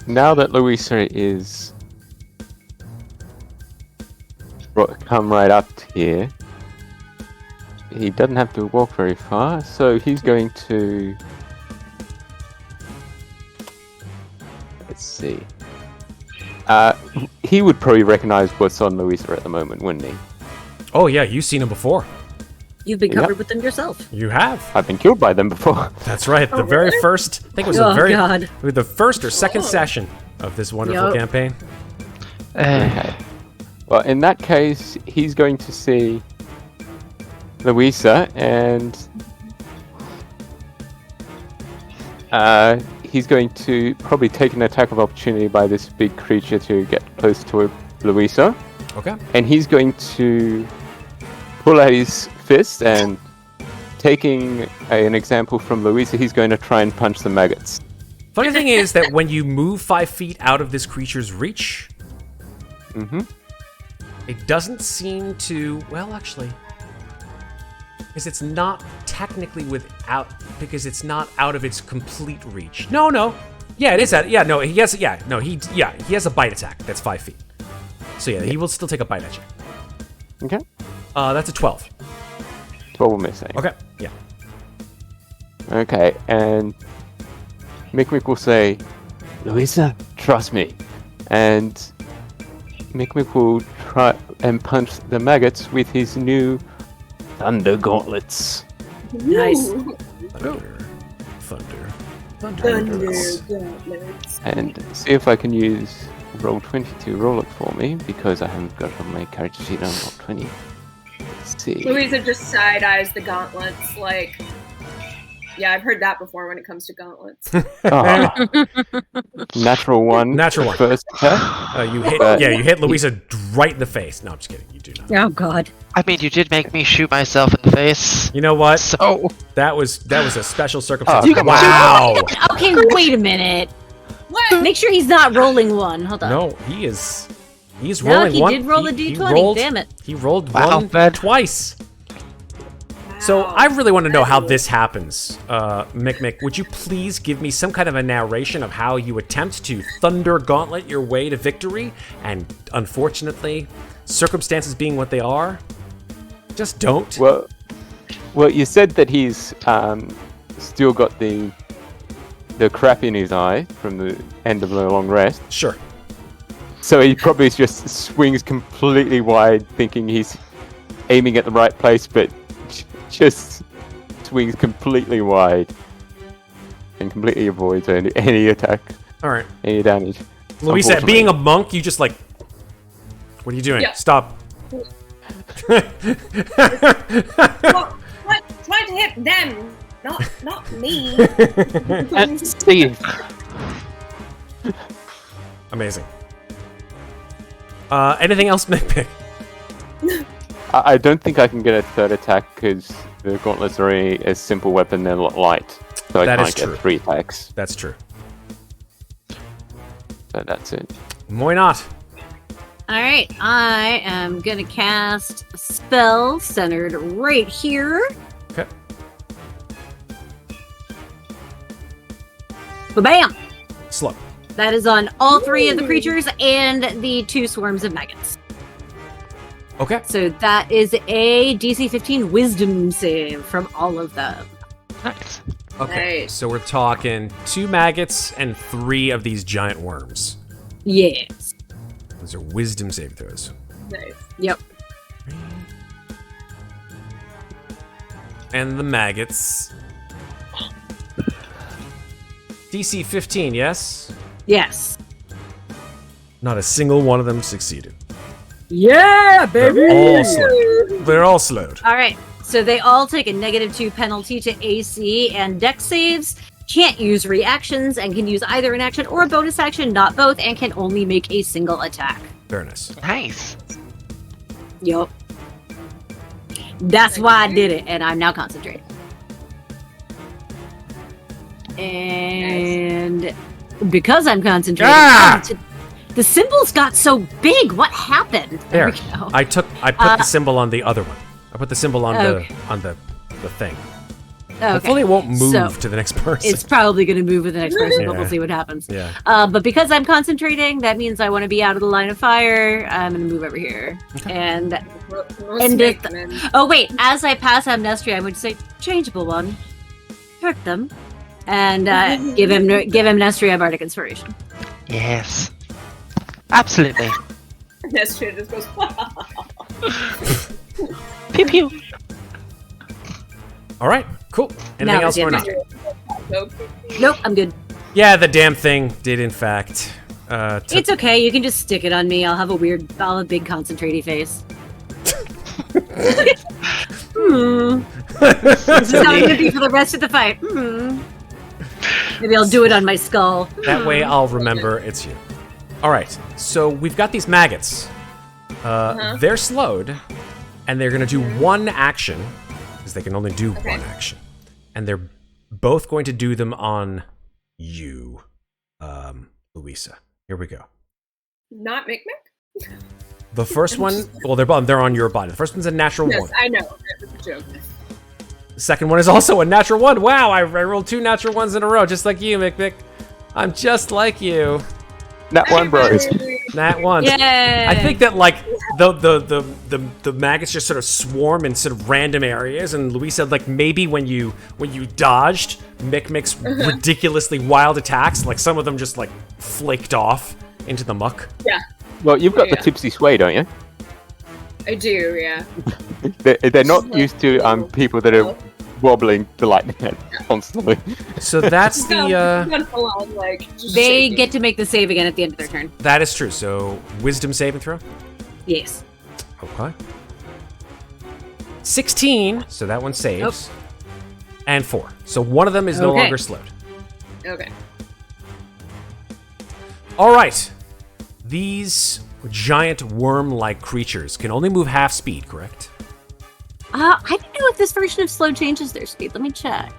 now that Louisa is come right up here, he doesn't have to walk very far, so he's going to... Let's see. He would probably recognize what's on Louisa at the moment, wouldn't he? Oh yeah, you've seen him before. You've been Yep. covered with them yourself. You have. I've been killed by them before. That's right. The very first, I think it was Oh, God. the first or second session of this wonderful Yup. campaign. Okay. Well, in that case, he's going to see Louisa, and he's going to probably take an attack of opportunity by this big creature to get close to Louisa. Okay. And he's going to pull out his fist and, taking an example from Louisa, he's going to try and punch the maggots. Funny thing is that when you move 5 feet out of this creature's reach, it doesn't seem to. Well, actually, because it's not technically because it's not out of its complete reach. No. Yeah, it is that. Yeah, no, he has. Yeah, no, he has a bite attack. That's 5 feet. So yeah, he will still take a bite at you. Okay. That's a 12. 12 will miss, eh? Okay. Yeah. Okay, and Mikmick will say, Louisa, trust me. And Mikmick will try and punch the maggots with his new thunder gauntlets. Nice. Ooh. Thunder. Gauntlets. And see if I can use Roll20 to roll it for me, because I haven't got on my character sheet on Roll20. Let's see. Louisa just side eyes the gauntlets, like, yeah, I've heard that before when it comes to gauntlets. Ah. Natural one. Natural one. First attack. You hit. But- you hit Louisa right in the face. No, I'm just kidding. You do not. Oh God. I mean, you did make me shoot myself in the face. You know what? So That was a special circumstance. You can- Wow. Okay, wait a minute. What? Make sure he's not rolling one. Hold on. No, he's No, rolling he one. did roll a he d20. rolled- Damn it. He rolled Wow, one man. twice. So I really want to know how this happens. Mikmick, would you please give me some kind of a narration of how you attempt to thunder gauntlet your way to victory, and unfortunately, circumstances being what they are, just don't. Well, you said that he's still got the crap in his eye from the end of the long rest. Sure. So he probably just swings completely wide, thinking he's aiming at the right place, but just swings completely wide and completely avoids any attack, All right. any damage. Louisa, Unfortunately. being a monk, you just like, what are you doing? Yeah. Stop. What? Try to hit them, not me. and Steve. Amazing. Anything else, Mikmick? I don't think I can get a third attack because the gauntlets are a simple weapon, they're light. So That I is can't true. get 3 attacks. That's true. So that's it. Why not? All right, I am gonna cast a spell centered right here. Okay. Ba-bam! Slow. That is on all 3 of the creatures and the 2 swarms of maggots. Okay. So that is a DC 15 Wisdom save from all of them. Nice. Okay. Nice. So we're talking 2 maggots and 3 of these giant worms. Yes. Those are wisdom save throws. Nice. Yep. And the maggots. DC 15, yes? Yes. Not a single one of them succeeded. Yeah, baby! They're all slowed. They're all slowed. All right. So they all take a -2 penalty to AC and Dex saves. Can't use reactions and can use either an action or a bonus action, not both, and can only make a single attack. Very nice. Nice. Yup. That's why I did it, and I'm now concentrating. And because I'm concentrating, Ah! the symbols got so big. What happened? There. we go. I put the symbol on the other one. I put the symbol on Okay. the thing. Okay. Hopefully it won't move So, to the next person. It's probably going to move with the next person, but Yeah. we'll see what happens. Yeah. But because I'm concentrating, that means I want to be out of the line of fire. I'm going to move over here. And And it- oh wait, as I pass Amnestria, I'm going to say changeable one, hurt them, and give him Amnestria bardic inspiration. Yes. Absolutely. Amnestria just goes. Pew pew. All right. Cool. Anything Now else it's going on? Nope, I'm good. Yeah, the damn thing did in fact It's okay. You can just stick it on me. I'll have a big concentraty face. This is how I'm gonna be for the rest of the fight. Maybe I'll do it on my skull. That way I'll remember it's you. Alright, so we've got these maggots. They're slowed, and they're going to do one action, because they can only do one action. And they're both going to do them on you, Louisa. Here we go. Not Mikmick? The first one, well, they're on your body. The first one's a natural 1. Yes, I know. That was a joke. The second one is also a natural 1. Wow, I rolled 2 natural 1s in a row, just like you, Mikmick. I'm just like you. Nat 1, bros. Nat 1. Yay! I think that like the maggots just sort of swarm in sort of random areas, and Louise said like maybe when you dodged Mikmick's ridiculously wild attacks, like some of them just like flaked off into the muck. Yeah. Well, you've got the tipsy sway, don't you? I do, yeah. They're not used to people that are wobbling the lightning head constantly. So that's the They get to make the save again at the end of their turn. that is true. So wisdom saving throw. Yes. Okay. 16. So that one saves. And 4. So one of them is no Okay. longer slowed. Okay. All right. These giant worm-like creatures can only move half speed, correct? I don't know if this version of slow changes their speed. Let me check.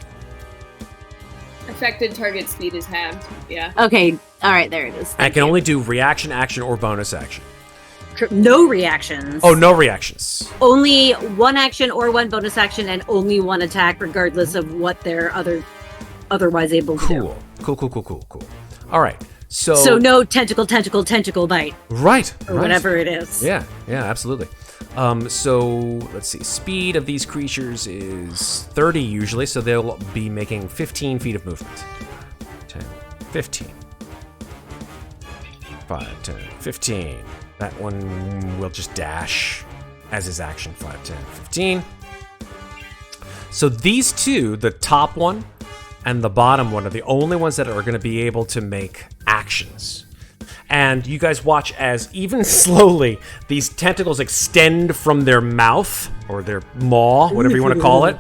Affected target speed is halved. Yeah. Okay. All right. There it is. And it can only do reaction, action, or bonus action. No reactions. Oh, no reactions. Only one action or one bonus action, and only one attack, regardless of what they're otherwise able to do. Cool. All right. So no tentacle bite. Right. Or whatever it is. Yeah, absolutely. So let's see. Speed of these creatures is 30 usually, so they'll be making 15 feet of movement. 10, 15. 5, 10, 15. That one will just dash as his action. 5, 10, 15. So these two, the top one and the bottom one, are the only ones that are going to be able to make actions. And you guys watch as, even slowly, these tentacles extend from their mouth, or their maw, whatever you want to call it,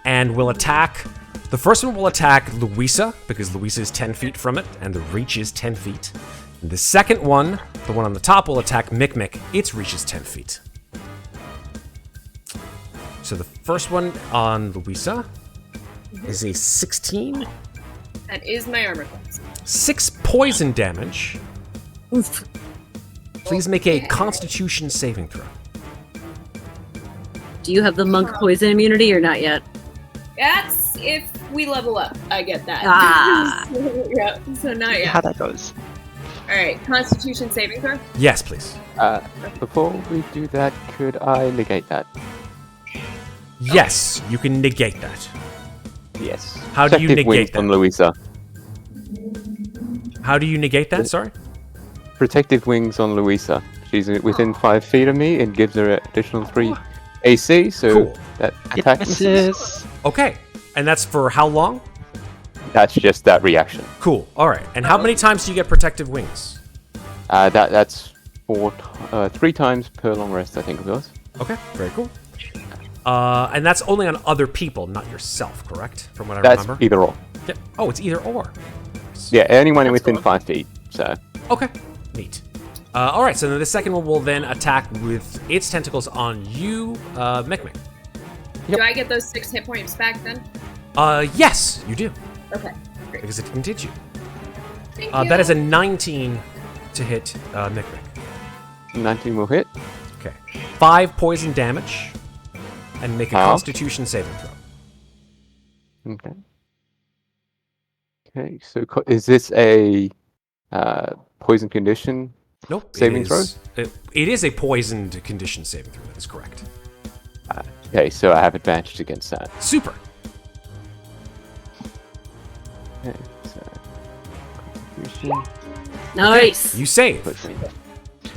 and will attack. The first one will attack Louisa, because Louisa is 10 feet from it, and the reach is 10 feet. And the second one, the one on the top, will attack Mikmick. Its reach is 10 feet. So the first one on Louisa is a 16. That is my armor class. 6 poison damage. Oof. Please make a Constitution saving throw. Do you have the monk poison immunity or not yet? That's if we level up. I get that. Ah. So not yet. How that goes. Alright, Constitution saving throw? Yes, please. Before we do that, could I negate that? Yes, you can negate that. Yes. How do you Protective negate wings that? on Louisa. How do you negate that? Sorry? Protective wings on Louisa. She's within 5 feet of me and gives her an additional 3 AC, so Cool. that It attack misses. misses. Okay. And that's for how long? That's just that reaction. Cool. All right. And how many times do you get protective wings? That's 3 times per long rest, I think it was. Okay. Very cool. And that's only on other people, not yourself, correct? From what I That's remember. either or. Yep. Oh, it's either or. Yeah, anyone That's within cool. 5 feet. So Okay. Neat. All right. So then the second one will then attack with its tentacles on you, Mikmick. Do I get those 6 hit points back then? Yes, you do, Okay, great. because it didn't hit you. Thank you. That is a 19 to hit Mikmick. 19 will hit. Okay. 5 poison damage, and make a How? Constitution saving throw. Okay. Okay, so is this a poison condition? Nope. Saving it is, it is a poisoned condition saving throw. That is correct. Okay, so I have advantage against that. Super. Okay, so Constitution, Nice. You save. poison.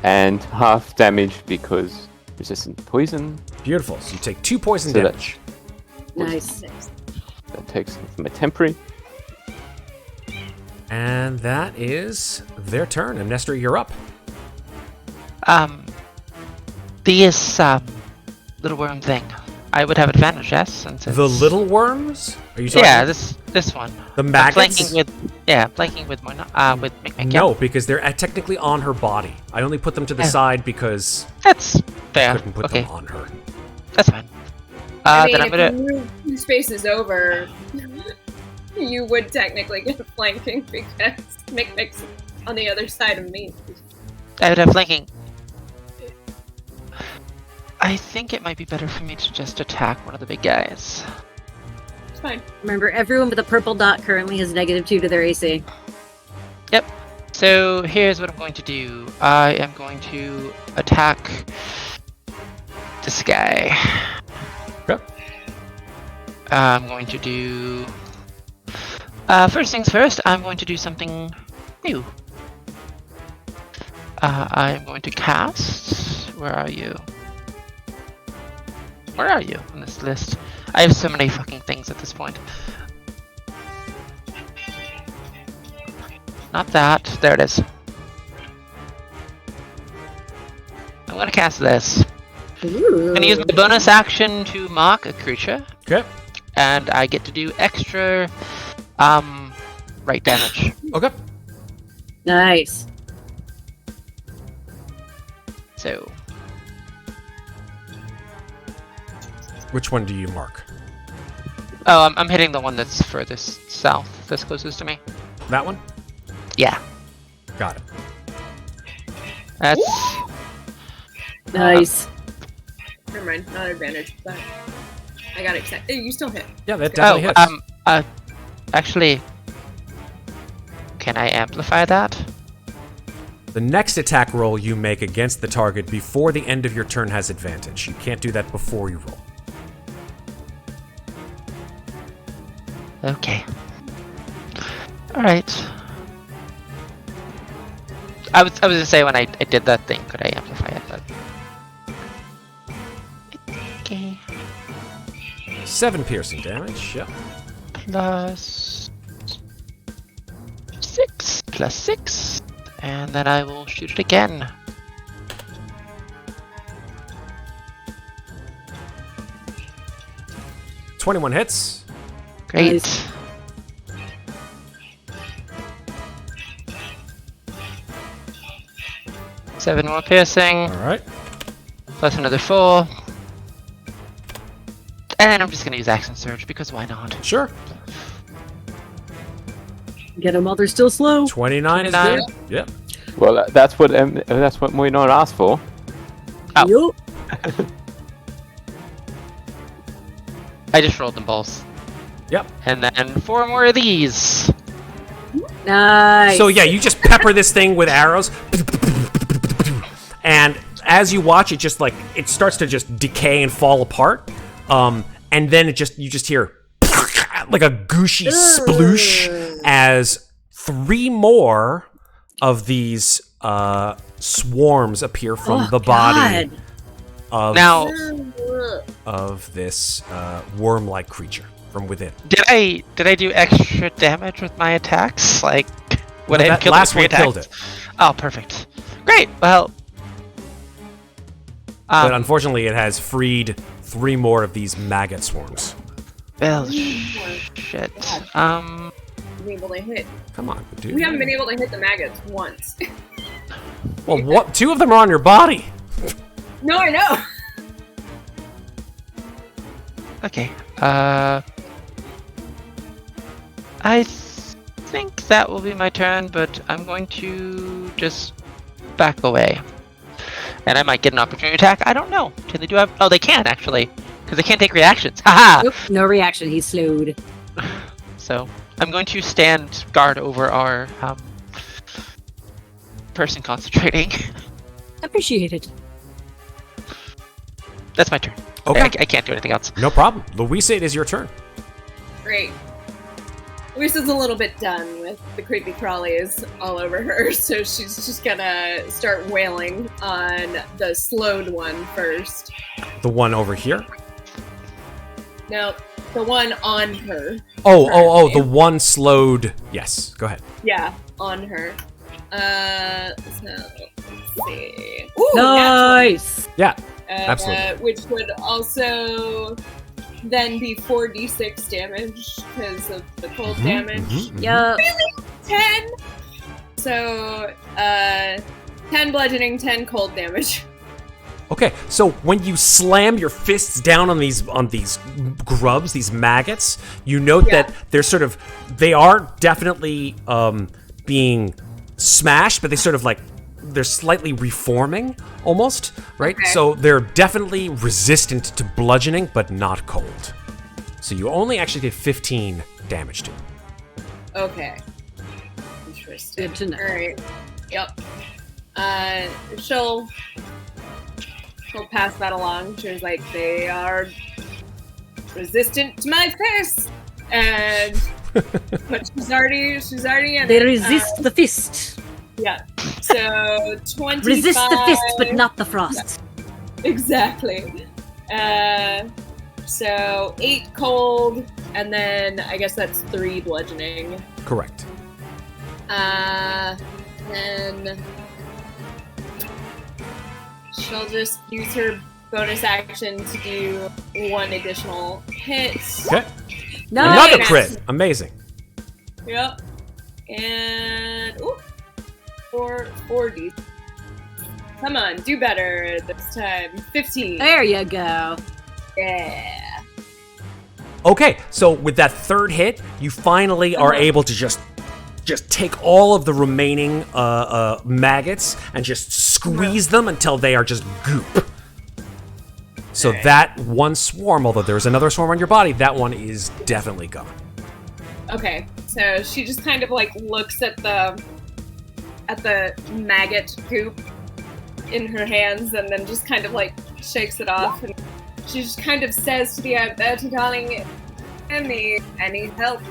And half damage because resistant to poison. Beautiful. So you take 2 poison So that- damage. Nice. That takes from a temporary. And that is their turn. Amnestria, you're up. This little worm thing. I would have advantage, yes, since it's... The little worms? Are you talking? Yeah, this one. The maggots? Flanking with Mikmick. No, because they're technically on her body. I only put them to the side because That's I fair. couldn't put Okay, them on her. that's fine. I mean, Then I'm if gonna... you move 2 spaces over, you would technically get a flanking because Mikmick's on the other side of me. I would have flanking. I think it might be better for me to just attack one of the big guys. It's fine. Remember, everyone with a purple dot currently has -2 to their AC. Yep. So here's what I'm going to do. I am going to attack this guy. Okay. I'm going to do... first things first, I'm going to do something new. I'm going to cast... Where are you? Where are you on this list? I have so many fucking things at this point. Not that. There it is. I'm gonna cast this. Ooh. I'm gonna use my bonus action to mark a creature. Okay. And I get to do extra right damage. Okay. Nice. So Which one do you mark? oh, I'm hitting the one that's furthest south, that's closest to me. That one? Yeah. Got it. That's Nice. Never mind, not advantage, but I got excited. You still hit. Yeah, that definitely hits. Actually, can I amplify that? The next attack roll you make against the target before the end of your turn has advantage. You can't do that before you roll. Okay. Alright. I was gonna say when I did that thing, could I amplify it, but... Okay. 7 piercing damage, yep. Plus... 6. Plus 6. And then I will shoot it again. .21 hits. Great. Nice. Seven more piercing, Alright. plus another 4. And I'm just gonna use Action Surge, because why not? Sure. Get them while they're still slow. 29 is 29. good. Yep. Well, that's what Moinor asked for. Oh. Yup. I just rolled them both. Yep. And then 4 more of these. Nice. So yeah, you just pepper this thing with arrows. And as you watch, it just like it starts to just decay and fall apart. And then you just hear like a gooshy sploosh as 3 more of these swarms appear from the body of Now, of this worm-like creature from within. did I do extra damage with my attacks? Like, when No, I that killed last the 3 one killed attacks? Oh, perfect. Great. Well, But unfortunately, it has freed 3 more of these maggot swarms. well, shit. Been able to hit. Come on, dude. We haven't been able to hit the maggots once. Well, what? 2 of them are on your body. No, I know. Okay. I think that will be my turn, but I'm going to just back away. And I might get an opportunity attack. I don't know. Can they do? Oh, they can actually, because they can't take reactions. Haha. Nope, no reaction. He's slowed. So I'm going to stand guard over our person concentrating. Appreciated. That's my turn. Okay. I can't do anything else. No problem. Louisa, it is your turn. Great. Lisa's a little bit done with the creepy crawlies all over her, so she's just gonna start wailing on the slowed one first. The one over here. No, The one on her. Oh, the one slowed. Yes, go ahead. Yeah, on her. So let's see. Ooh, Nice. Yeah, natural. absolutely. Which would also then be 4d6 damage because of the cold damage. Yup. 10. So 10 bludgeoning, 10 cold damage. Okay, so when you slam your fists down on these grubs, these maggots, you note that they are definitely being smashed, but they're slightly reforming almost, right? Okay. So they're definitely resistant to bludgeoning, but not cold. So you only actually did 15 damage to them. Okay. Interesting. Good to know. Alright. Yep. She'll pass that along. She was like, they are resistant to my fist, and but she's already in They it. resist the fist. Yeah. So 25. Resist the fist, but not the frost. Exactly. So 8 cold, and then I guess that's 3 bludgeoning. Correct. Then she'll just use her bonus action to do 1 additional hit. Okay. Nice. Another crit. Amazing. Yep. And 4d. Come on, do better this time. 15. There you go. Yeah. Okay, so with that third hit, you finally are able to just take all of the remaining maggots and just squeeze them until they are just goop. So that one swarm, although there's another swarm on your body, that one is definitely gone. Okay, so she just kind of like looks at the maggot goop in her hands and then just kind of like shakes it off, and she just kind of says to the Alberta, darling, any help?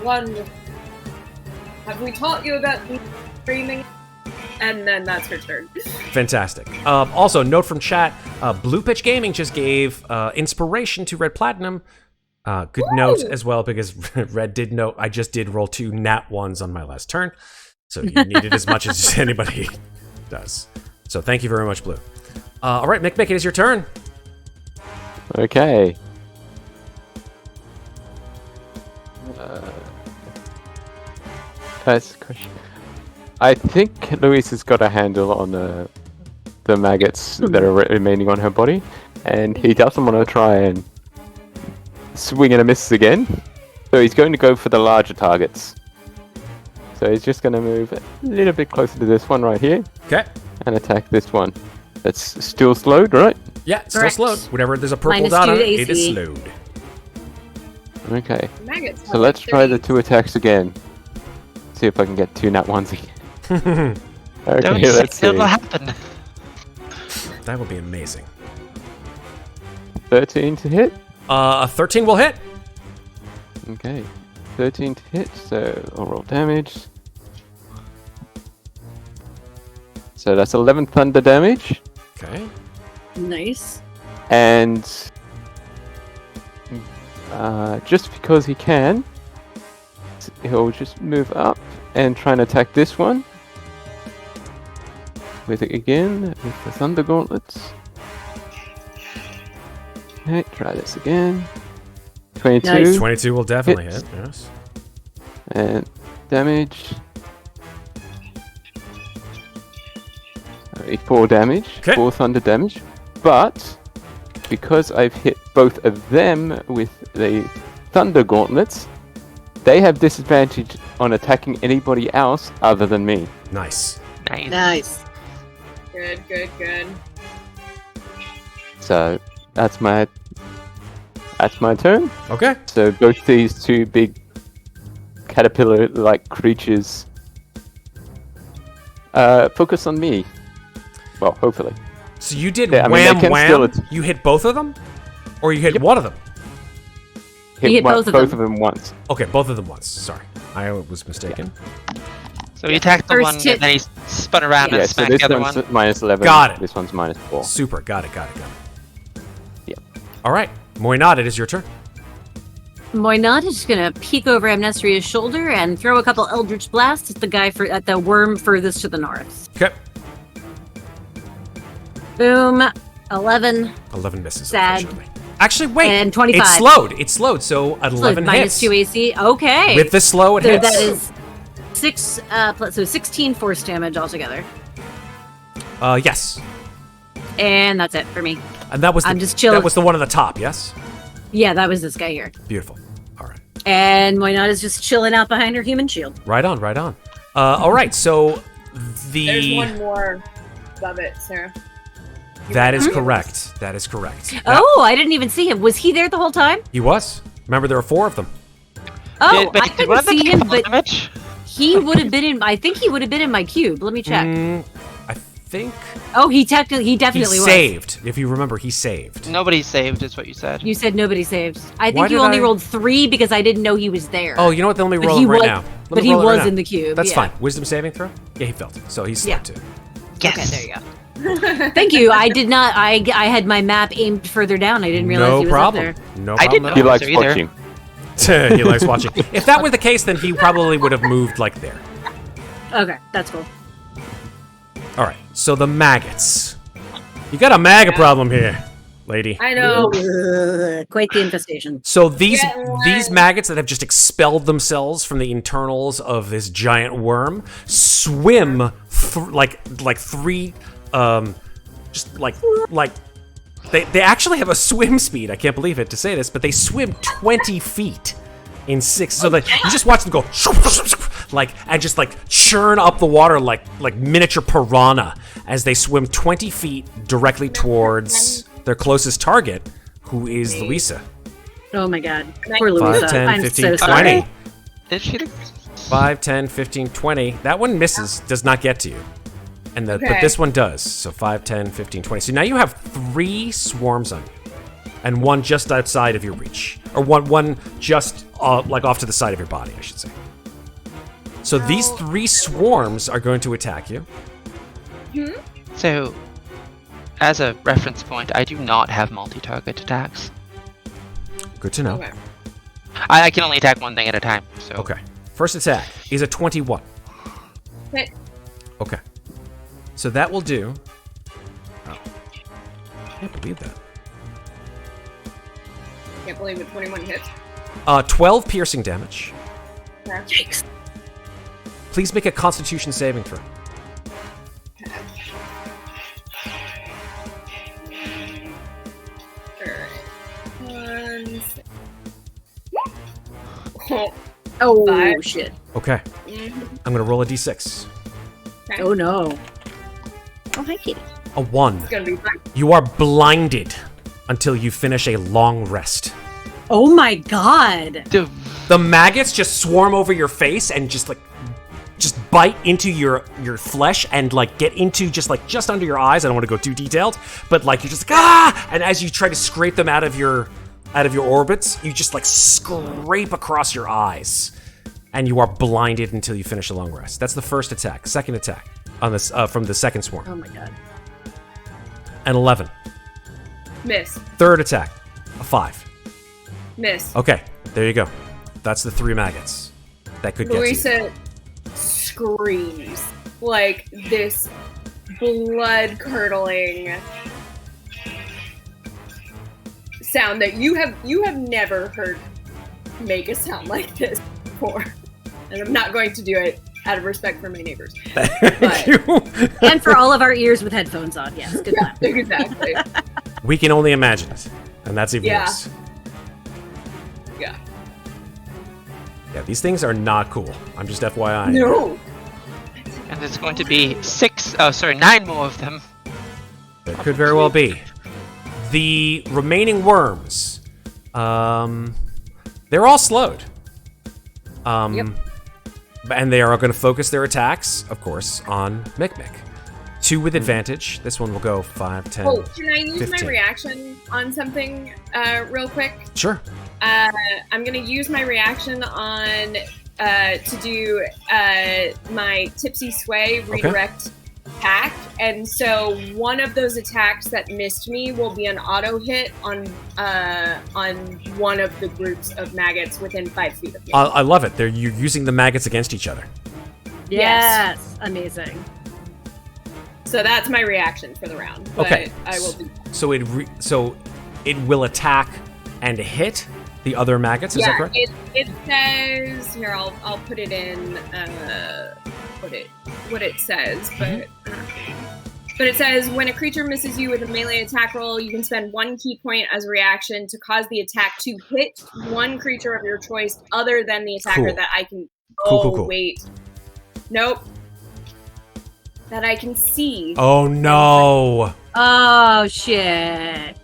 Wonderful. Have we taught you about dreaming? And then that's her turn. Fantastic. Also, note from chat, Blue Pitch Gaming just gave inspiration to Red Platinum. Good note as well, because Red did note I just did roll 2 nat 1s on my last turn. So you needed as much as anybody does. So thank you very much, Blue. All right, Mikmick, it is your turn. Okay. That's a question. I think Louisa's got a handle on the maggots that are remaining on her body, and he doesn't want to try and swing and a miss again. So he's going to go for the larger targets. So he's just going to move a little bit closer to this one right here. Okay. And attack this one. That's still slowed, right? Yeah, it's still Correct. slowed. Whenever there's a purple Minus dot 2 on to it, it is AC. slowed. Okay. Maggots So have let's like try the 30. 2 attacks again. See if I can get 2 nat 1s again. Okay, Don't let's say see. it'll happen. That would be amazing. 13 to hit. A 13 will hit. Okay. 13 to hit, so I'll roll damage. So that's 11 thunder damage. Okay. Nice. And just because he can, he'll just move up and try and attack this one. With it again, with the thunder gauntlets. Okay, try this again. 22. Nice. 22 will definitely Hits. hit, yes. And damage. 4 damage. Okay. 4 thunder damage. But because I've hit both of them with the thunder gauntlets, they have disadvantage on attacking anybody else other than me. Nice. Nice. Nice. Good. So that's my turn. Okay. So both these 2 big caterpillar-like creatures focus on me. Well, hopefully. So you did Yeah, I mean, they wham can wham. still You hit both of them? Or you hit Yep. one of them? hit both of both them. of them once. Okay, both of them once. Sorry. I was mistaken. So he attacked the First one, hit. and then he spun around Yeah, and so smacked this the other one's one. minus 11. Got it. This one's minus 4. Super. Got it. Yep. All right. Moynad, it is your turn. Moynat is just gonna peek over Amnestria's shoulder and throw a couple Eldritch Blasts at at the worm furthest to the north. Okay. Boom. 11. 11 misses. Sad. Unfortunately. Actually, wait. And 25. It's slowed. So at 11 minus hits. 2 AC. Okay. With the slow, it so hits. that is 6. So 16 force damage altogether. Yes. And that's it for me. And that was I'm just chilling. That was the one on the top. Yes. Yeah, that was this guy here. Beautiful. All right. And Moynat is just chilling out behind her human shield. Right on. Right on. All right. So There's one more above it, Sarah. That is correct. That is correct. Oh, I didn't even see him. Was he there the whole time? He was. Remember, there were 4 of them. Oh, Yeah, but I did couldn't one of them see take him, full but damage? he would have been in. I think he would have been in my cube. Let me check. I think Oh, he definitely he was. saved. If you remember, he saved. Nobody saved, is what you said. You said nobody saved. I Why think you did only I- rolled 3 because I didn't know he was there. Oh, you know what? Then let me But roll he him right was- now. Let but me he roll it right was now. in the cube. That's yeah. fine. Wisdom saving throw? Yeah, he failed. So he's slowed too. Yes. Okay, there you go. Thank you. I did not. I had my map aimed further down. I didn't realize No he was problem. up there. No I problem. didn't He know. likes so either. watching. He likes watching. If that were the case, then he probably would have moved like there. Okay, that's cool. All right. So the maggots. You got a maggot problem here, lady. I know. Quite the infestation. So these Get one. these maggots that have just expelled themselves from the internals of this giant worm swim like 3 just like they actually have a swim speed. I can't believe it to say this, but they swim 20 feet in 6. So that you just watch them go like and just like churn up the water like miniature piranha as they swim 20 feet directly towards their closest target, who is Louisa. Oh my god. Poor Louisa. 5, 10, I'm 15, so sorry. 20. Did she? 5, 10, 15, 20. That one misses, does not get to you. But Okay. this one does. So 5, 10, 15, 20. So now you have 3 swarms on you. And 1 just outside of your reach. Or one just like off to the side of your body, I should say. So these 3 swarms are going to attack you. So, as a reference point, I do not have multi-target attacks. Good to know. Okay. I can only attack one thing at a time. So Okay. First attack is a 21. Hit. Okay. So that will do. Oh. I can't believe that. Can't believe it. 21 hits. 12 piercing damage. Okay. Please make a Constitution saving throw. Alright. 1 sec. Oh, Oh 5. shit. Okay. mhm. I'm going to roll a d6. Okay. Oh no. Oh hi, Katie. A 1. It's gonna be fine. You are blinded until you finish a long rest. Oh my god. Dude, The maggots just swarm over your face and just bite into your flesh and like get into just under your eyes. I don't want to go too detailed, but like you're just like ah, and as you try to scrape them out of your orbits, you just like scrape across your eyes, and you are blinded until you finish a long rest. That's the first attack. Second attack on this from the second swarm, Oh my god. an 11. Miss. Third attack, a 5. Miss. Okay, there you go. That's the 3 maggots that could get you. Louisa screams like this blood curdling sound that you have never heard make a sound like this before. And I'm not going to do it out of respect for my neighbors. Thank you. And for all of our ears with headphones on, yes. Good Yeah, plan. exactly. We can only imagine it, and that's even Yeah. worse. Yeah. Yeah, these things are not cool. I'm just FYI. No. and there's going to be 9 more of them. There could very well be. The remaining worms, they're all slowed. Yep. And they are going to focus their attacks, of course, on Mikmick. 2 with advantage. This one will go 5, 10. Oh, can I use 15. my reaction on something real quick? Sure. I'm gonna use my reaction on to do my tipsy sway redirect attack, and so one of those attacks that missed me will be an auto hit on one of the groups of maggots within 5 feet of me. I love it. You're using the maggots against each other. Yes. Amazing. So that's my reaction for the round. But Okay. I will do. So it will attack and hit the other maggots. Is that correct? It says here. I'll put it in what it says, but it says when a creature misses you with a melee attack roll, you can spend 1 key point as a reaction to cause the attack to hit one creature of your choice other than the attacker Cool. that I can. Cool. Wait, nope. That I can see. Oh no! Oh shit.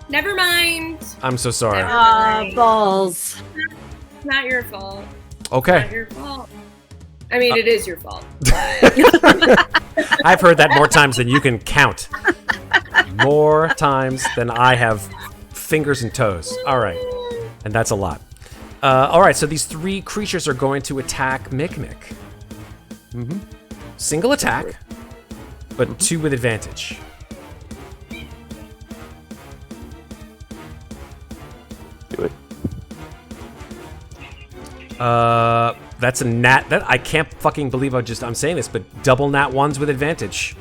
Never mind. I'm so sorry. Balls. It's not your fault. Okay. Not your fault. I mean, it is your fault. I've heard that more times than you can count. More times than I have fingers and toes. All right. And that's a lot. All right, so these 3 creatures are going to attack Mikmick. Mm-hmm. Single attack, but 2 with advantage. Do it. That's a nat. That I can't fucking believe I'm saying this, but double nat 1s with advantage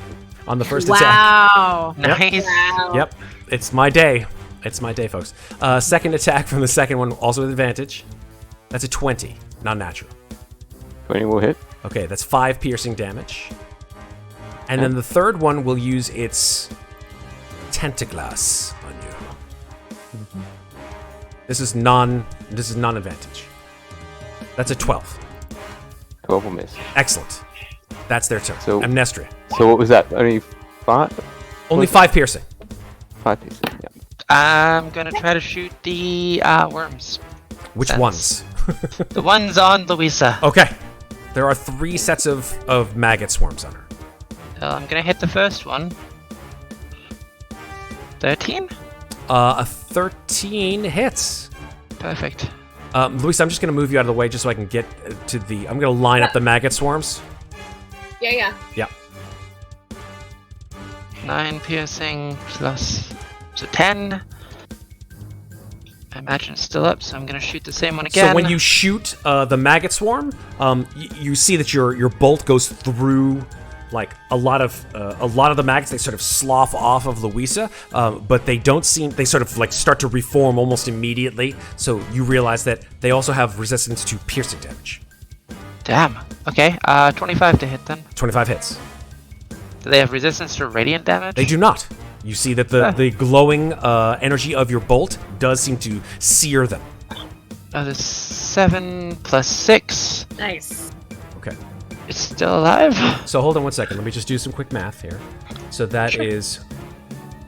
on the first attack. Wow. Nice. Wow. Yep, it's my day. It's my day, folks. Second attack from the second one, also with advantage. That's a 20, non-natural. 20 will hit. Okay, that's 5 piercing damage. And then the third one will use its tentacles on you. This is non-advantage. That's a 12. 12 will miss. Excellent. That's their turn. So- Amnestria. So what was that? Only 5? Only 5 piercing. 5 pieces, yeah. I'm gonna try to shoot the worms. Which Sense. ones? The ones on Louisa. Okay. There are 3 sets of maggot swarms on her. I'm gonna hit the first one. 13? A 13 hits. Perfect. Luis, I'm just going to move you out of the way just so I can get to the... I'm going to line up the maggot swarms. Yeah. Yeah. 9 piercing plus... So 10. I imagine it's still up, so I'm gonna shoot the same one again. So when you shoot the maggot swarm, you see that your bolt goes through like a lot of the maggots. They sort of slough off of Louisa, but they don't seem. They sort of like start to reform almost immediately. So you realize that they also have resistance to piercing damage. Damn. Okay, 25 to hit then. 25 hits. Do they have resistance to radiant damage? They do not. You see that the glowing energy of your bolt does seem to sear them. There's 7 plus 6. Nice. Okay. It's still alive? So hold on one second. Let me just do some quick math here. So that is,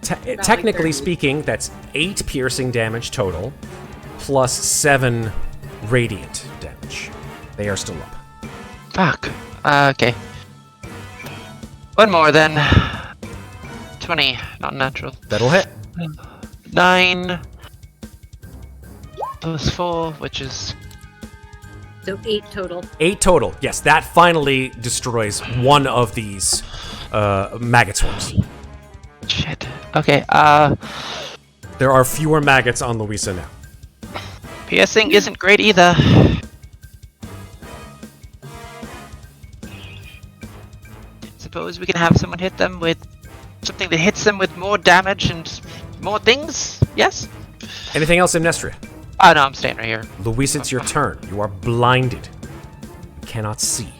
technically speaking, that's 8 piercing damage total, plus 7 radiant damage. They are still up. Fuck. Okay. One more then. 20, not natural. That'll hit. 9 plus 4, which is... So 8 total. 8 total. Yes, that finally destroys one of these maggot swarms. Shit. Okay, There are fewer maggots on Louisa now. piercing isn't great either. Suppose we can have someone hit them with something that hits them with more damage and more things? Yes? Anything else, Amnestria? Oh no, I'm staying right here. Louisa, it's your turn. You are blinded. You cannot see.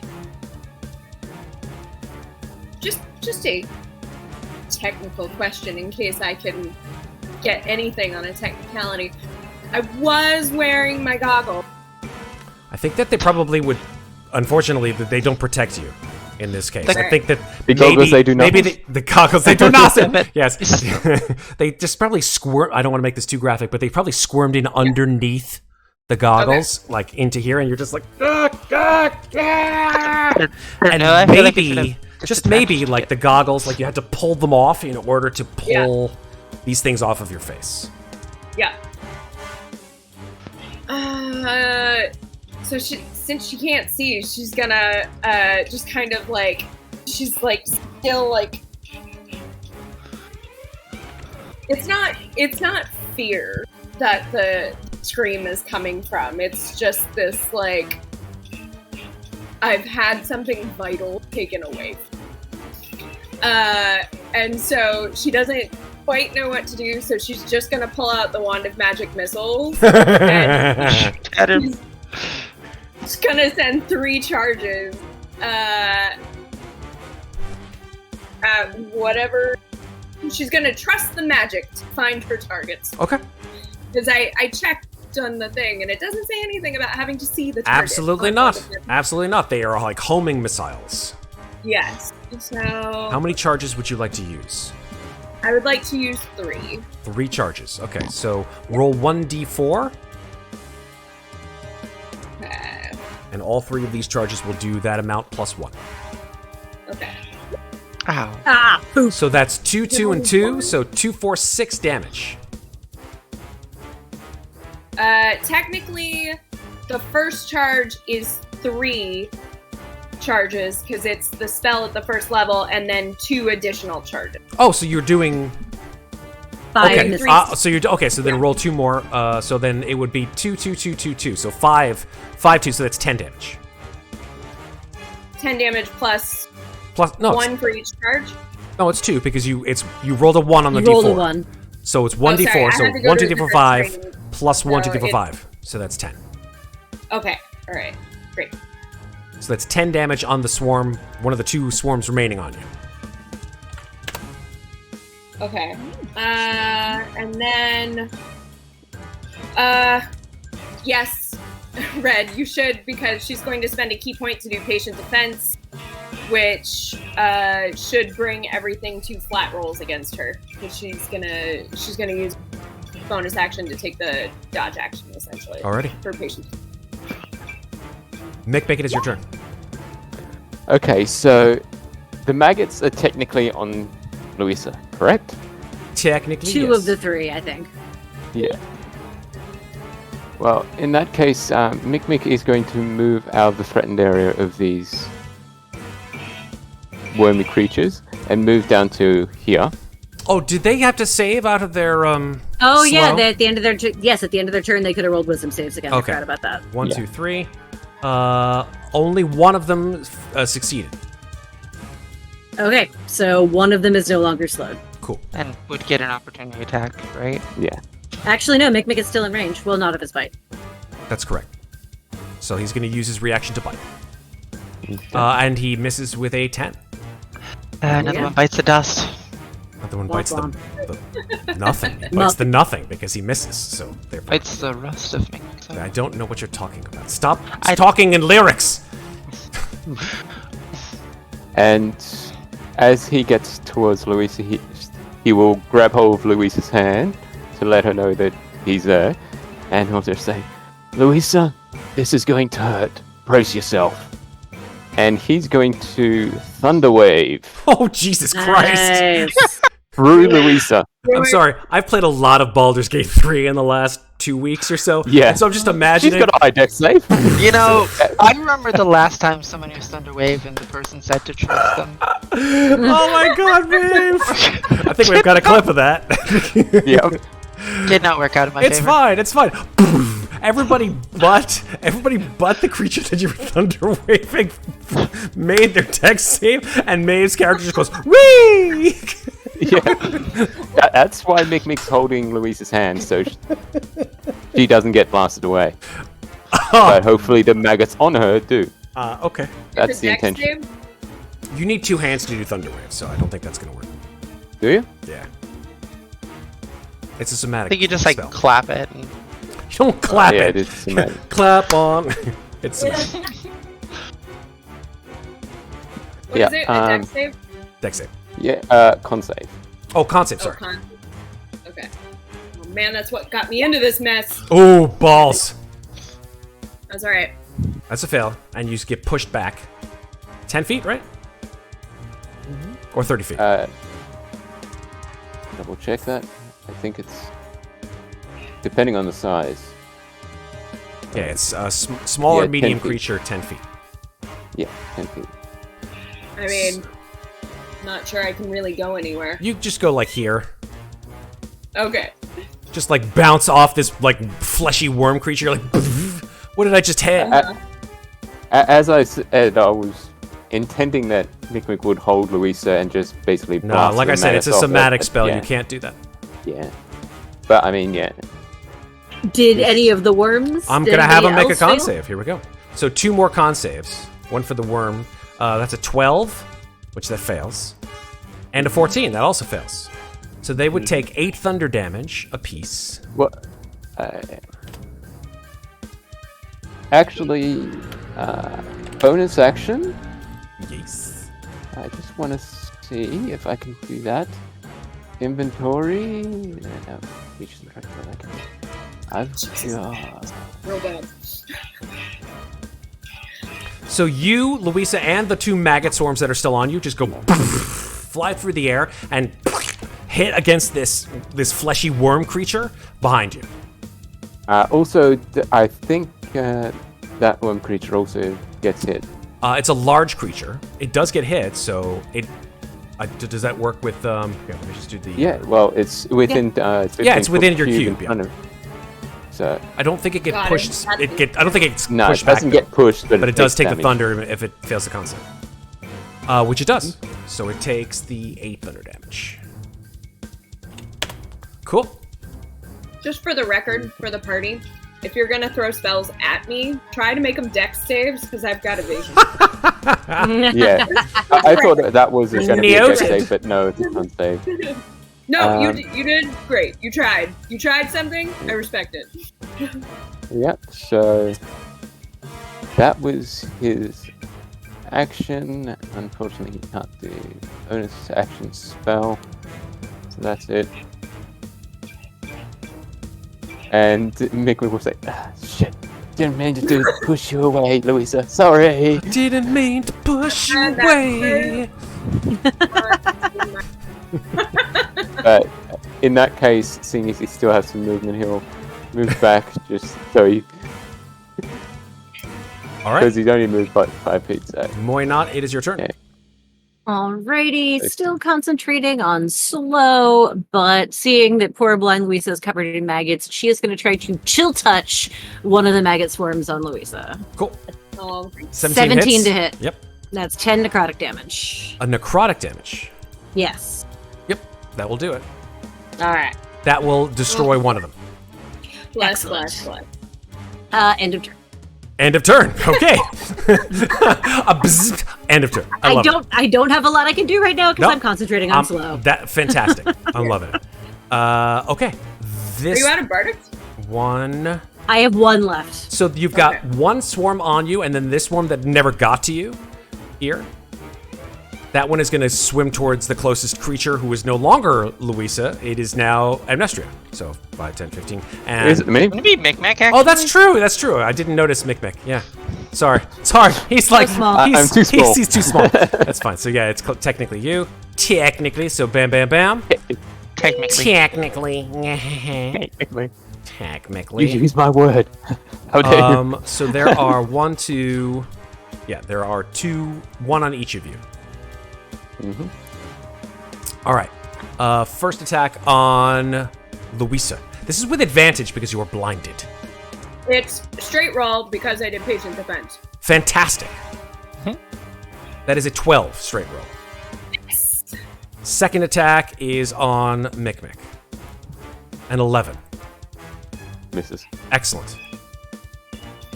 Just a technical question in case I can get anything on a technicality. I was wearing my goggles. I think that they probably would. Unfortunately, that they don't protect you in this case. I Right. think that The maybe, goggles, they do maybe nothing. the goggles they do nothing. Yes, they just probably squirm. I don't want to make this too graphic, but they probably squirmed in underneath the goggles, like into here, and you're just like, and No, I feel like we maybe, should've just attached maybe, like it. the goggles, like you had to pull them off in order to pull these things off of your face. Yeah. So since she can't see, she's gonna just kind of like, she's like still like, it's not fear that the scream is coming from. It's just this like, I've had something vital taken away. And so she doesn't quite know what to do, so she's just gonna pull out the wand of magic missiles and she's gonna send 3 charges at whatever. She's gonna trust the magic to find her targets. Okay. Because I checked on the thing and it doesn't say anything about having to see the target. Absolutely not. Absolutely not. They are like homing missiles. Yes. So How many charges would you like to use? I would like to use 3. 3 charges. Okay, so roll 1d4, Okay. and all 3 of these charges will do that amount plus 1. Okay. Ow. Ah, poop. So that's 2, 2, and 2, so 2, 4, 6 damage. Technically, the first charge is 3 charges because it's the spell at the first level, and then 2 additional charges. Oh, so you're doing... 5 Okay, misses. so you're... Okay, so then roll 2 more, so then it would be 2, 2, 2, 2, 2, so 5, 5, 2, so that's 10 damage. 10 damage plus Plus, no, 1 for each charge. no, it's 2, because you rolled a 1 on the You d4. rolled a 1. So it's Oh, sorry, 1d4, I so had to go 1 to to a d4 different 5, screen. plus 1 to So d4 5, so that's 10. Okay, alright. Great. So that's 10 damage on the swarm, one of the 2 swarms remaining on you. Okay. And then... yes, Red, you should, because she's going to spend a key point to do patient defense, which should bring everything to flat rolls against her. Because she's gonna use bonus action to take the dodge action, essentially. Alrighty. For patient. Mikmick, it is your turn. Okay, so the maggots are technically on Louisa, correct? Technically, 2 yes. of the 3, I think. Yeah. Well, in that case, Mikmick is going to move out of the threatened area of these wormy creatures and move down to here. Oh, did they have to save out of their Oh yeah, slow? they, at the end of their at the end of their turn they could have rolled wisdom saves again. Okay. I forgot about that. 1, Yeah. 2, 3. Only one of them succeeded. Okay, so one of them is no longer slowed. Cool. And would get an opportunity attack, right? Yeah. Actually, no, Mikmick is still in range. Well, not of his bite. That's correct. So he's going to use his reaction to bite. Okay. And he misses with a 10. Another Yeah. one bites the dust. Another one Womp bites the nothing. He bites Nothing. the nothing because he misses. So therefore, Bites the rest of me. So. I don't know what you're talking about. Stop I- talking in lyrics. And as he gets towards Louisa, he will grab hold of Louisa's hand to let her know that he's there, and he'll just say, "Louisa, this is going to hurt. Brace yourself." And he's going to Thunder Wave Oh Jesus Christ! Nice. through Louisa. I'm sorry. I've played a lot of Baldur's Gate 3 in the last 2 weeks or so. Yeah. And so I'm just She's imagining. got a high deck save. You know, I remember the last time someone used Thunder Wave and the person said to trust them. Oh my God, Maeve! I think we've got a clip of that. Yeah. Did not work out in my It's favor. fine. It's fine. Everybody but the creature that you were thunder waving made their dex save, and Maeve's character just goes wee. Yeah. That's why Mikmick's holding Louisa's hand, so she doesn't get blasted away. But hopefully the maggots on her do. Okay. That's the Dex intention. save? You need 2 hands to do thunder wave, so I don't think that's gonna work. Do you? Yeah. It's a somatic. I think you just like spell. clap it. And... You don't clap Yeah, it. it is somatic. Clap on. It's somatic. What Yeah, is it? A dex save? Dex save. Yeah, con save. Oh, con save. Oh, Sorry. con. Okay. Oh man, that's what got me into this mess. Oh, balls. That's alright. That's a fail, and you just get pushed back 10 feet, right? Or 30 feet. Double check that. I think it's depending on the size. Yeah, it's a smaller, Yeah, 10 medium feet. creature, 10 feet. Yeah, 10 feet. I mean, not sure I can really go anywhere. You just go like here. Okay. Just like bounce off this like fleshy worm creature. Like, what did I just hit? As I said, I was intending that Mikmick would hold Louisa and just basically No, blast like the I said, it's a Maeve off it, somatic but spell. yeah, You can't do that. Yeah. But I mean, yeah. Did any of the worms? I'm did gonna have him anybody make a else con fail? save. Here we go. So 2 more con saves. One for the worm. That's a 12, which that fails, and a 14. That also fails. So they would take 8 thunder damage apiece. What? Actually, bonus action. Yes. I just want to see if I can do that. Inventory. No, features and character, okay. I've got. Real bad. So you, Louisa, and the 2 maggot swarms that are still on you just go fly through the air and hit against this fleshy worm creature behind you. Also, I think that one creature also gets hit. It's a large creature. It does get hit, so it. Does that work with? Here, let me just do the. Yeah, well, it's within. It's within your cube, in front of- So I don't think it gets Got it. pushed. I don't think it gets no, pushed it back. doesn't though. get pushed, but But it does takes take the damage. thunder if it fails the concept. Which it does. So it takes the 8 thunder damage. Cool. Just for the record, for the party, if you're gonna throw spells at me, try to make them dex saves because I've got evasion. Yeah, I thought that was going to be a dex Noted. save, but no, it's a con save. No, you did great. You tried. You tried something. I respect it. Yep, so that was his action. Unfortunately, he can't do bonus action spell, so that's it. And Mikmick will say, shit, didn't mean to push you away, Louisa, sorry. Didn't mean to push you And that's away. But in that case, seeing as he still has some movement, he'll move back just so he, All right. because he's only moved by 5 feet, so. Moynot, it is your turn. Yeah. Alrighty, still concentrating on slow, but seeing that poor blind Louisa is covered in maggots, she is going to try to chill touch one of the maggot swarms on Louisa. Cool. Oh, 17 hits. to hit. Yep. That's 10 necrotic damage. A necrotic damage. Yes. Yep. That will do it. All right. That will destroy one of them. bless, Excellent. bless, bless. End of turn. End of turn. Okay. A bzzzt. End of turn. I love it. I don't have a lot I can do right now because Nope. I'm concentrating on slow. That fantastic. I'm loving it. Okay. Are This you out of bardic? one. I have one left. So you've got Okay. one swarm on you, and then this one that never got to you. Here. That one is going to swim towards the closest creature, who is no longer Louisa. It is now Amnestria. So 5, 10, 15. And Is it me? Wouldn't it be Mikmick, actually? oh, that's true. That's true. I didn't notice Mikmick. Yeah. Sorry. He's like small. I'm too small. He's too small. That's fine. So yeah, it's technically you. Technically. So bam, bam, bam. Technically. Technically. Technically. Technically. You use my word. How dare you? So there are 1, 2. Yeah, there are 2. 1 on each of you. Mhm. All right. First attack on Louisa. This is with advantage because you are blinded. It's straight roll because I did patient defense. Fantastic. That is a 12 straight roll. Yes. Second attack is on Mikmick. An 11. Misses. Excellent.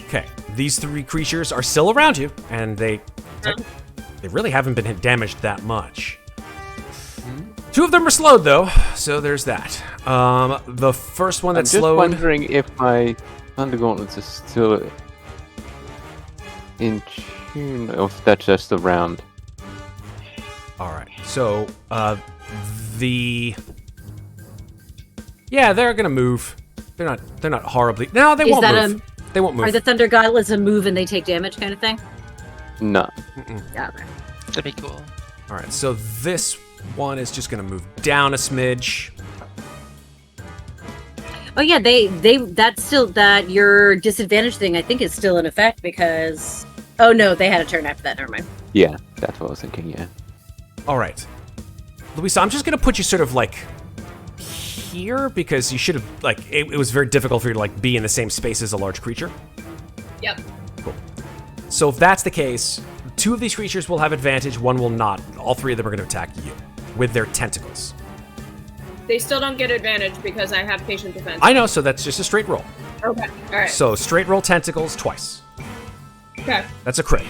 Okay, these 3 creatures are still around you, and they really haven't been damaged that much. 2 of them are slowed, though, so there's that. The first one I'm that's just slowed. wondering if my Thunder Gauntlets are still in tune, or if that's just a round. All right, so they're gonna move. They're not horribly. No, they Is won't that move. They won't move. Are the Thunder Gauntlets a move and they take damage kind of thing? No. Yeah. Okay. That'd be cool. All right, so this one is just gonna move down a smidge. Oh yeah, that's still that your disadvantage thing I think is still in effect because oh no, they had a turn after that, never mind. Yeah, that's what I was thinking, yeah. All right. Louisa, I'm just going to put you sort of like here because you should have, like, it was very difficult for you to like be in the same space as a large creature. Yep. Cool. So if that's the case, 2 of these creatures will have advantage, 1 will not. All 3 of them are going to attack you with their tentacles. They still don't get advantage because I have patient defense. I know, so that's just a straight roll. Okay. All right. So straight roll tentacles twice. Okay. That's a crit.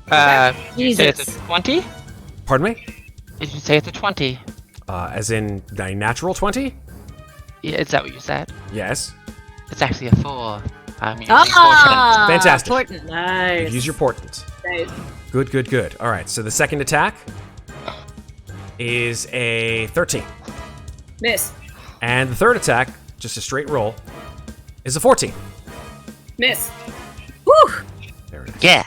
Did you say it's Jesus. a 20? Pardon me? Did you say it's a 20? As in a natural 20? Yeah, is that what you said? Yes. It's actually a 4. I'm using Ah, Fantastic. Important. Nice. Use your portent. Nice. Good, good, good. All right, so the second attack is a 13. Miss. And the third attack, just a straight roll, is a 14. Miss. Woo! There it is. Yeah.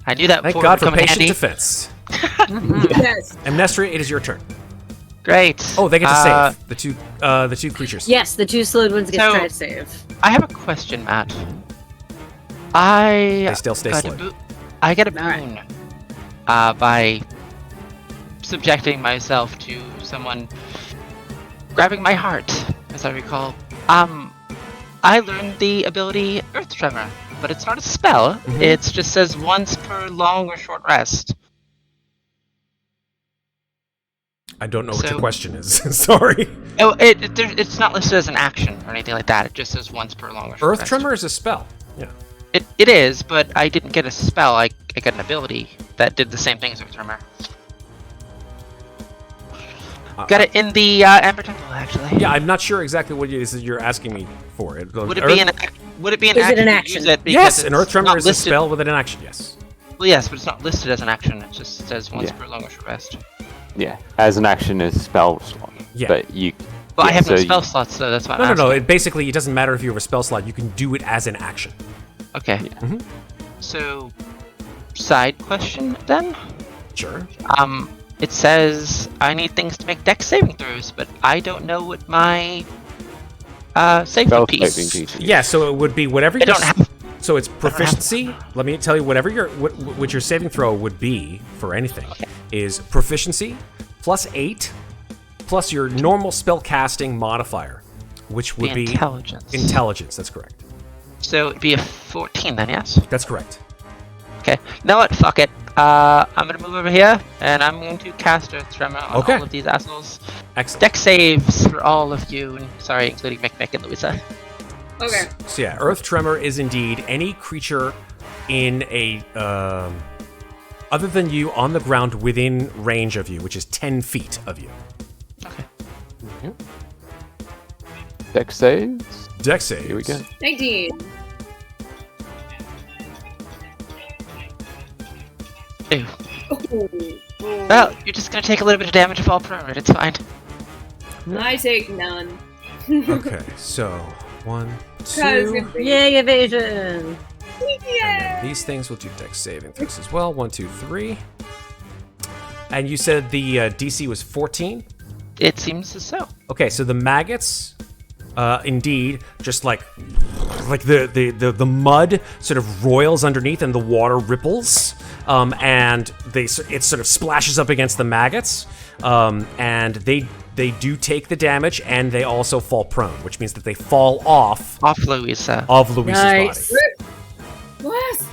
I knew that Thank before God would for come in patient handy. defense. Yes. Amnestria, it is your turn. Great. Oh, they get to save. The two creatures. Yes, the 2 slowed ones get So- to try to save. I have a question, Matt. They still stay got a slowed. I get a Alright. boon by subjecting myself to someone grabbing my heart, as I recall. I learned the ability Earth Tremor, but it's not a spell. Mhm. It just says once per long or short rest. I don't know what your So- question is. Sorry. Oh, it's not listed as an action or anything like that. It just says once per long or short Earth rest. Tremor is a spell. Yeah. It is, but I didn't get a spell. I got an ability that did the same thing as Earth Tremor. Got it in the Ember Temple, actually. Yeah, I'm not sure exactly what it is that you're asking me for. Would it be an Is it action an to action? use it because Yes, an it's Earth Tremor not is a listed- spell with an action, yes. Well, yes, but it's not listed as an action. It just says once Yeah. per long or short rest. Yeah, as an action is spell slot. Yeah. But you... Well, I yeah, have no so spell slots, so that's why I'm No, asking. it basically, it doesn't matter if you have a spell slot. You can do it as an action. Okay. Mhm. So, side question then. Sure. It says I need things to make dex saving throws, but I don't know what my save Spell piece. saving piece. Yeah, so it would be whatever I your... don't have. So it's proficiency. Let me tell you, whatever what your saving throw would be for anything is proficiency plus 8 plus your normal spell casting modifier, which would be intelligence. intelligence. That's correct. So it'd be a 14 then, yes. That's correct. Okay. You know what? Fuck it. I'm gonna move over here, and I'm going to cast Earth Tremor on Okay. all of these assholes. Excellent. Dex saves for all of you, and sorry, including Mikmick and Louisa. Okay. So yeah, Earth Tremor is indeed any creature in a other than you on the ground within range of you, which is 10 feet of you. Okay. Dex saves. Dex saves. Here we go. 19. Ew. Ooh. Well, you're just gonna take a little bit of damage to fall prone. It's fine. I take none. Okay, so 1, 2. Yay, evasion! And then these things will do dex saving throws as well. 1, 2, 3. And you said the DC was 14? It seems as so. Okay, so the maggots, indeed, just like the mud sort of roils underneath and the water ripples, and it sort of splashes up against the maggots, and they do take the damage, and they also fall prone, which means that they fall off Off Louisa. of Louisa's Nice. body. What?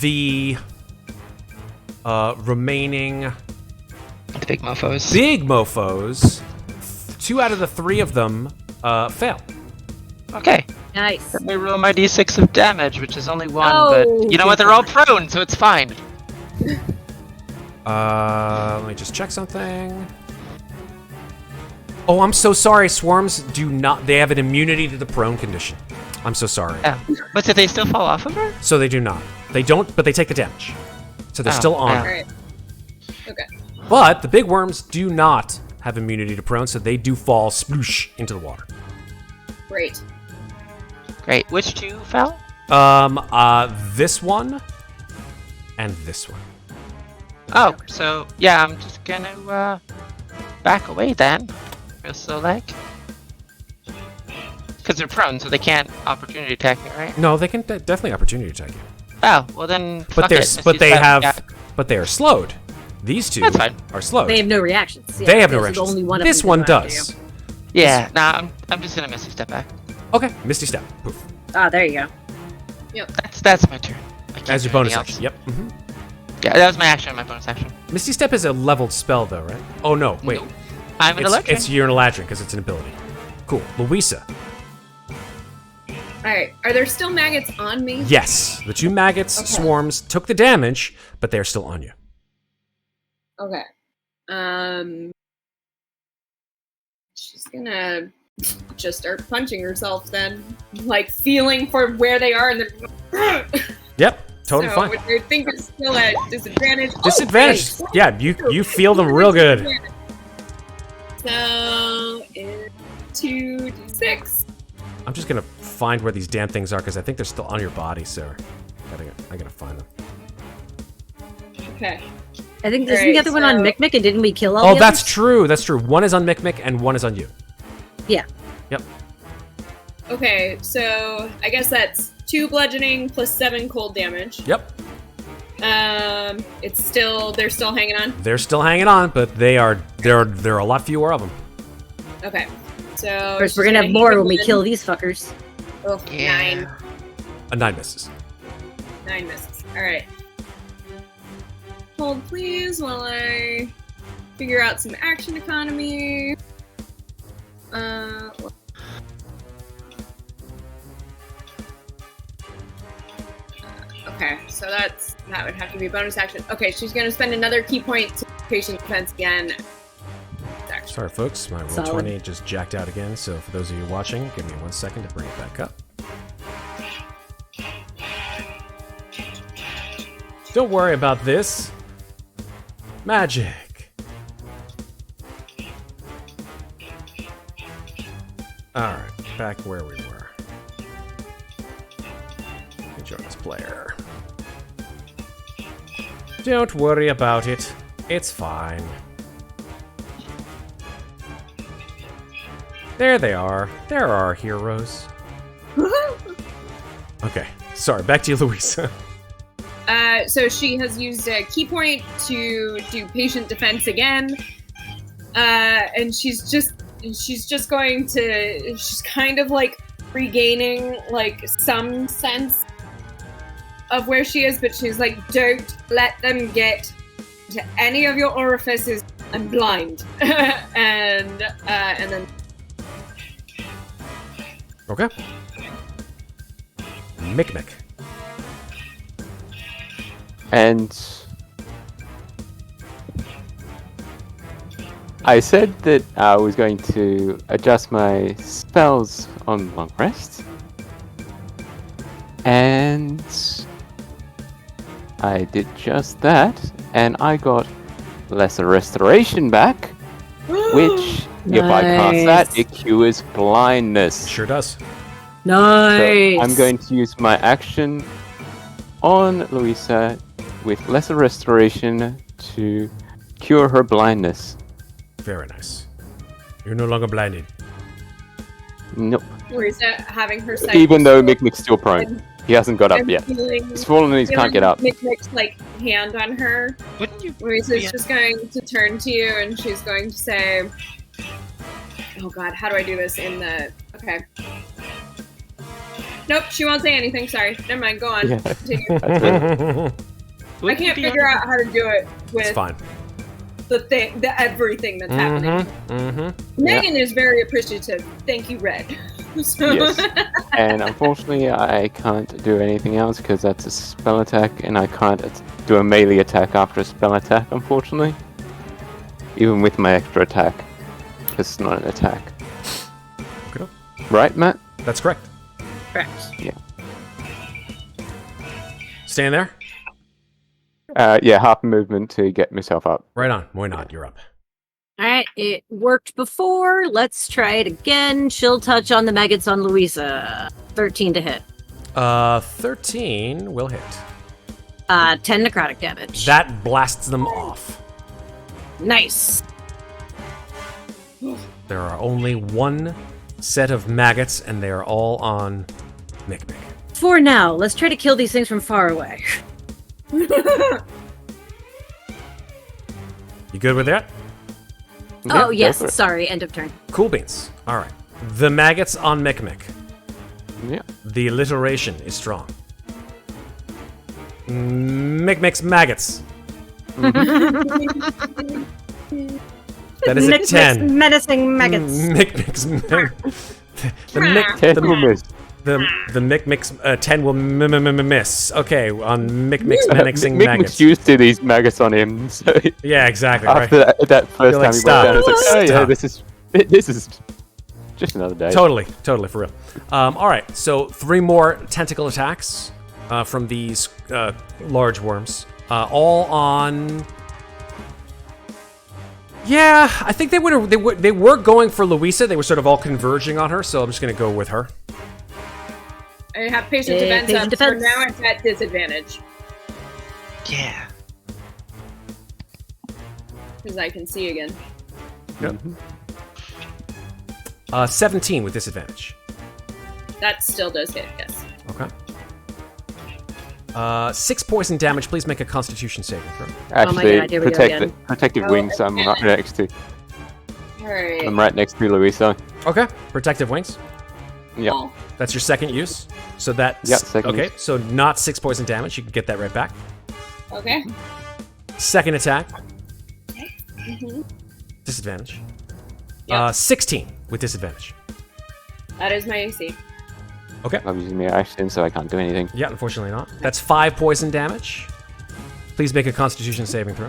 The remaining The big mofos. big mofos, 2 out of the 3 of them fail. Okay. Nice. Let me roll my d6 of damage, which is only 1, Oh, but you know what? They're all prone, so it's fine. Let me just check something. Oh, I'm so sorry. Swarms do not. They have an immunity to the prone condition. I'm so sorry. Yeah. But did they still fall off of her? So they do not. They don't, but they take the damage. So they're Oh, still on. yeah. Alright. Okay. But the big worms do not have immunity to prone, so they do fall sploosh into the water. Great. Great. Which 2 fell? This one and this one. Oh, so yeah, I'm just gonna back away then. Real slow leg. Because they're prone, so they can't opportunity attack me, right? No, they can definitely opportunity attack you. Oh, well then. But fuck they're it. but they have Yeah, but they are slowed. These two That's fine. are slowed. They have no reactions. Yeah, They have no those are the reactions. only one of This them one that go after does. you. Yeah, nah, I'm just gonna Misty Step back. Okay, Misty Step. Poof. Ah, there you go. That's my turn. I can't As do your bonus anything action. else. Yep. Yeah, that was my action, my bonus action. Misty Step is a leveled spell, though, right? Oh no, wait. Nope. I'm an Electrum. You're an Eladrin because it's an ability. Cool. Louisa. Alright, are there still maggots on me? Yes, the two maggots Okay. swarms took the damage, but they're still on you. Okay. She's gonna just start punching herself then. Like, feeling for where they are and then... Yep, totally so, fine. With her finger still at disadvantage. Disadvantage. Oh, Yeah, you feel them real good. So, it's 2d6. I'm just gonna find where these damn things are because I think they're still on your body, so I gotta find them. Okay. I think isn't Alright, the other one on so- Mikmick, and didn't we kill all Oh, the that's others? true. That's true. One is on Mikmick and one is on you. Yeah. Yep. Okay, so I guess that's 2 bludgeoning plus 7 cold damage. Yep. They're still hanging on. They're still hanging on, but there are a lot fewer of them. Okay, so Of course, she's we're gonna have hit more him when we with kill these fuckers. Oh, Yeah. 9 misses. 9 misses. All right. Hold, please, while I figure out some action economy. Okay, so that would have to be bonus action. Okay, she's gonna spend another key point to patient defense again. Action. Sorry, folks. My roll Solid. 20 just jacked out again. So for those of you watching, give me 1 second to bring it back up. Don't worry about this. Magic. Alright, back where we were. Enjoy this player. Don't worry about it. It's fine. There they are. There are our heroes. Okay, sorry, back to you, Louisa. So she has used a key point to do patient defense again, and she's kind of like regaining like some sense of where she is, but she's like, don't let them get to any of your orifices. I'm blind, and then Okay. Mikmick. And I said that I was going to adjust my spells on long rest. And I did just that, and I got Lesser Restoration back, which, if I cast that, it cures blindness. Sure does. Nice. So I'm going to use my action on Louisa with Lesser Restoration to cure her blindness. Very nice. You're no longer blinded. Nope. Louisa having her sight. Even though Mikmick's still prone. He hasn't got up yet. He's fallen and he can't get up. Mikmick's like hand on her. Wouldn't you? Louisa's Yeah. just going to turn to you and she's going to say, "Oh God, how do I do this in the?" Okay. Nope, she won't say anything. Sorry. Never mind. Go on. Yeah. Continue. That's right. I Wouldn't can't you be figure on- out how to do it It's with fine. the everything that's happening. Megan is very appreciative. Thank you, Red. So- Yes. And unfortunately, I can't do anything else because that's a spell attack, and I can't do a melee attack after a spell attack, unfortunately. Even with my extra attack, because it's not an attack. Okay. Right, Matt? That's correct. Correct. Staying there? Yeah, half movement to get myself up. Right on. Why not? You're up. All right, it worked before. Let's try it again. Chill touch on the maggots on Louisa. 13 to hit. 13 will hit. 10 necrotic damage. That blasts them off. Nice. There are only 1 set of maggots, and they are all on Mikmick. For now, let's try to kill these things from far away. You good with that? Oh, go yes. for it. Sorry. End of turn. Cool beans. All right. The maggots on Mikmick. Yeah. The alliteration is strong. Mikmick's maggots. That is a 10. Menacing maggots. Mikmick's the Mikmick's 10 will miss. Okay, on Mikmick's menacing Mikmick's maggots. used to these maggots on him, so Yeah, exactly. after Right. that first You're time like, he went down, it's like, stop. oh yeah, Stop. this is just another day. Totally, for real. All right, so 3 more tentacle attacks from these large worms, all on. Yeah, I think they were going for Louisa. They were sort of all converging on her, so I'm just gonna go with her. I have patient defense patient up, so defense. now it's at disadvantage. Yeah. Because I can see again. Yep. 17 with disadvantage. That still does hit, yes. Okay. 6 poison damage. Please make a Constitution saving throw. Actually, God, here we go again. protective Oh, wings. I'm right next to. Alright. I'm right next to Louisa. Okay. Protective wings. Yeah. Oh, That's your second use. So that's Yep, second okay. use. So not 6 poison damage. You can get that right back. okay. Second attack. Mhm. Disadvantage. Yep. 16 with disadvantage. That is my AC. Okay. I'm using my action, so I can't do anything. Yeah, unfortunately not. That's 5 poison damage. Please make a Constitution saving throw.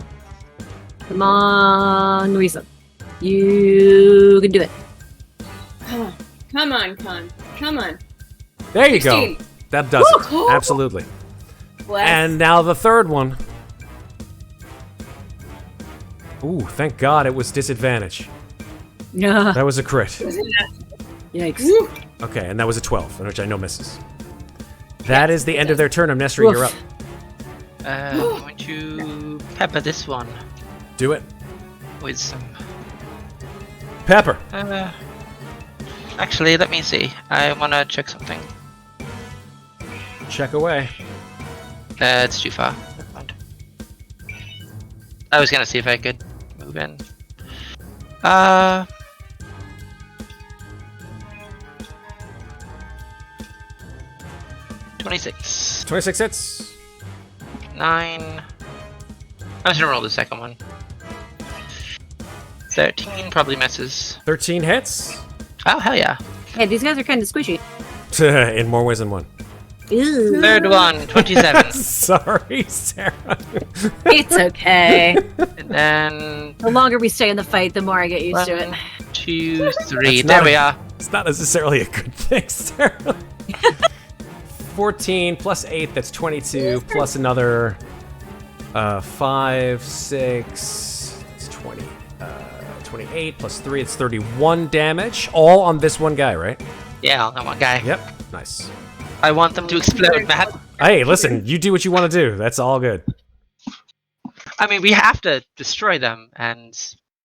Come on, Louisa. You can do it. Come on. Come on, Con. Come on. There you 16. go. That does it. Woo! Absolutely. Bless. And now the third one. Ooh, thank God it was disadvantage. Yeah. That was a crit. Yikes. Woo! Okay, and that was a 12, which I know misses. That is the end of their turn. Amnestria, you're up. I'm going to pepper this one Do it. with some. Pepper. Actually, let me see. I want to check something. Check away. It's too far. Never mind. I was gonna see if I could move in. 26. 26 hits. 9. I'm just gonna roll the second one. 13 probably misses. 13 hits. Oh, hell yeah. Hey, these guys are kind of squishy. In more ways than one. Ew. Third one, 27. Sorry, Sarah. It's okay. And then The longer we stay in the fight, the more I get used to it. 1, 2, 3. That's There not we a- are. It's not necessarily a good thing, Sarah. 14 plus 8, that's 22, plus another 5, 6, it's 20. 28 plus 3, it's 31 damage. All on this one guy, right? Yeah, on that one guy. Yep. Nice. I want them to explode, Matt. Hey, listen, you do what you want to do. That's all good. I mean, we have to destroy them, and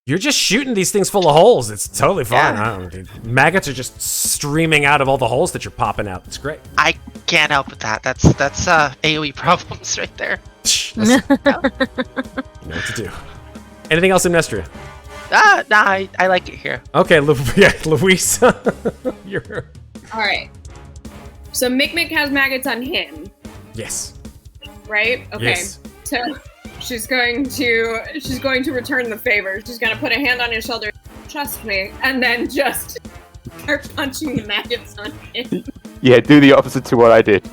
You're just shooting these things full of holes. It's totally fine. Yeah. I don't know, dude. Maggots are just streaming out of all the holes that you're popping out. It's great. I can't help with that. That's AoE problems right there. Listen, you know what to do. Anything else in Amnestria? Nah, I like it here. Okay, Louisa. You're... Alright. So Mikmick has maggots on him, Yes. right? Okay. Yes. So she's going to return the favor. She's gonna put a hand on his shoulder, trust me, and then just start punching the maggots on him. Yeah, do the opposite to what I did.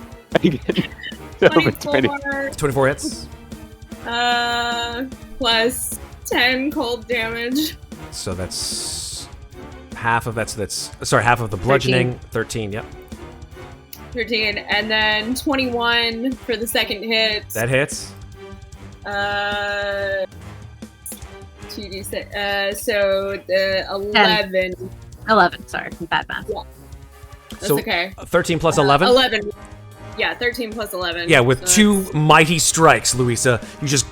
Over 20. 24 hits. Plus 10 cold damage. So that's half of half of the bludgeoning. 13, yep. 13, and then 21 for the second hit. That hits. 2d6. So the 11. 11, sorry. Bad math. That's So, okay. 13 plus 11? 11. Yeah, 13 plus 11. Yeah, with So two that's- mighty strikes, Louisa, you just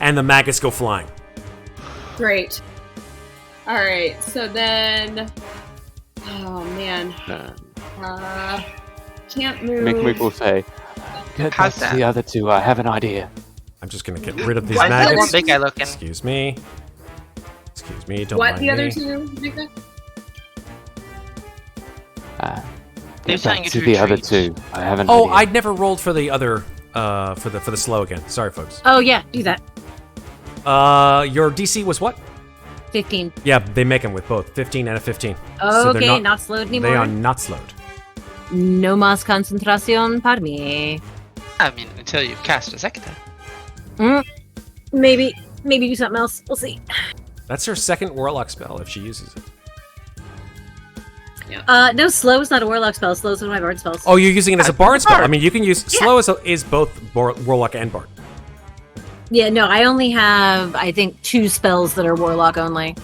and the maggots go flying. Great. Alright, so then Oh man. Um, Can't move. Mikmick will say, "Get back How's to that? the other two. I have an idea." I'm just gonna get rid of these Why is that one maggots. big guy looking? Excuse me. Excuse me. Don't What mind the me. other two, Mika? They're Get telling back you to to the other retreat. two. I have an Oh, idea. I'd never rolled for the other for the slow again. Sorry, folks. Oh yeah, do that. Your DC was what? 15. Yeah, they make them with both 15 and a 15. So they're Okay, not slowed anymore. They are not slowed. No más concentración para mí. I mean, until you cast a second time. Maybe do something else. We'll see. That's her second warlock spell if she uses it. No, slow is not a warlock spell. Slow is one of my bard spells. Oh, you're using it as a bard spell. bard. I mean, you can use slow is both warlock and bard. Yeah, no, I only have, I think, 2 spells that are warlock only.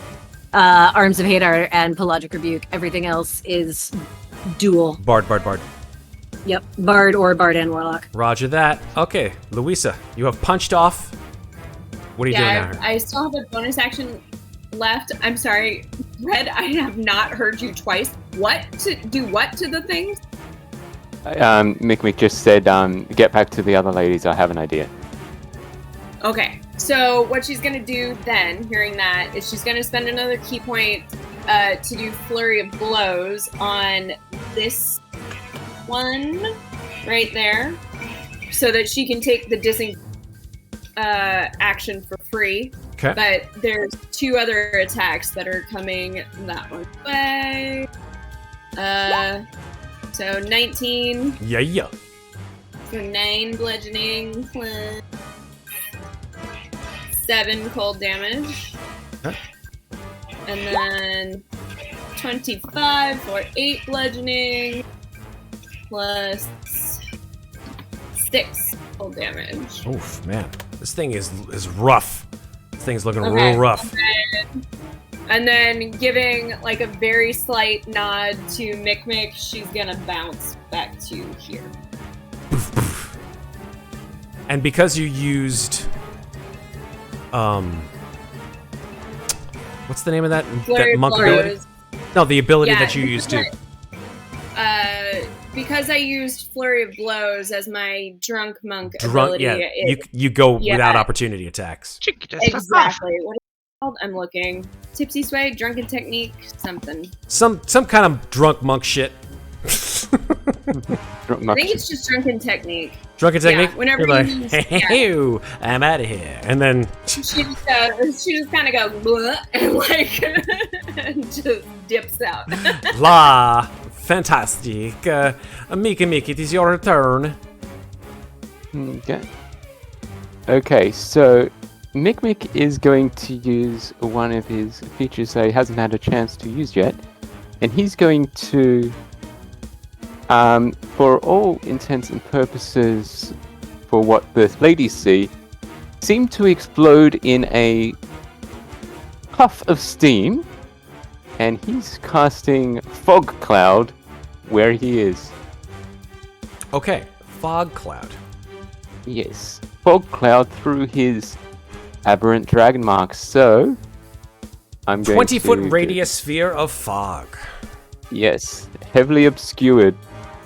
Arms of Hadar and Pelagic Rebuke. Everything else is dual. Bard. Yep, bard or bard and warlock. Roger that. Okay, Louisa, you have punched off. What are you doing now? I still have a bonus action left. I'm sorry, Red, I have not heard you twice. What to do what to the things? Mikmick just said, "Get back to the other ladies. I have an idea." Okay, so what she's gonna do then, hearing that, is she's gonna spend another key point to do Flurry of Blows on this one right there, so that she can take the dissing action for free. Okay. But there's 2 other attacks that are coming that one way. So 19 Yeah. for 9 bludgeoning plus 7 cold damage. Okay. And then 25 for 8 bludgeoning plus 6 cold damage. Oof, man. This thing is rough. This thing's looking Okay. real rough. And then giving like a very slight nod to Mikmick, she's gonna bounce back to here. And because you used what's the name of that Flurry of monk ability? Blows. No, the ability Yeah, that you used too. Because I used Flurry of Blows as my drunk monk ability. Yeah, you go yeah. without opportunity attacks. Exactly. What is it called? I'm looking. Tipsy Sway, Drunken Technique, something. Some kind of drunk monk shit. I think it's just Drunken Technique. Drunken technique. Yeah, whenever You're like, you use- hey, I'm out of here, and then She just kind of goes blah, and like and just dips out. la fantastic. Mikmick, it is your turn. Okay, so Mikmick is going to use one of his features that he hasn't had a chance to use yet, and he's going to, for all intents and purposes, for what the ladies see, seem to explode in a puff of steam, and he's casting Fog Cloud where he is. Okay, fog cloud. Yes, Fog Cloud through his aberrant dragon mark. So I'm going 20-foot to radius sphere of fog. Yes, heavily obscured.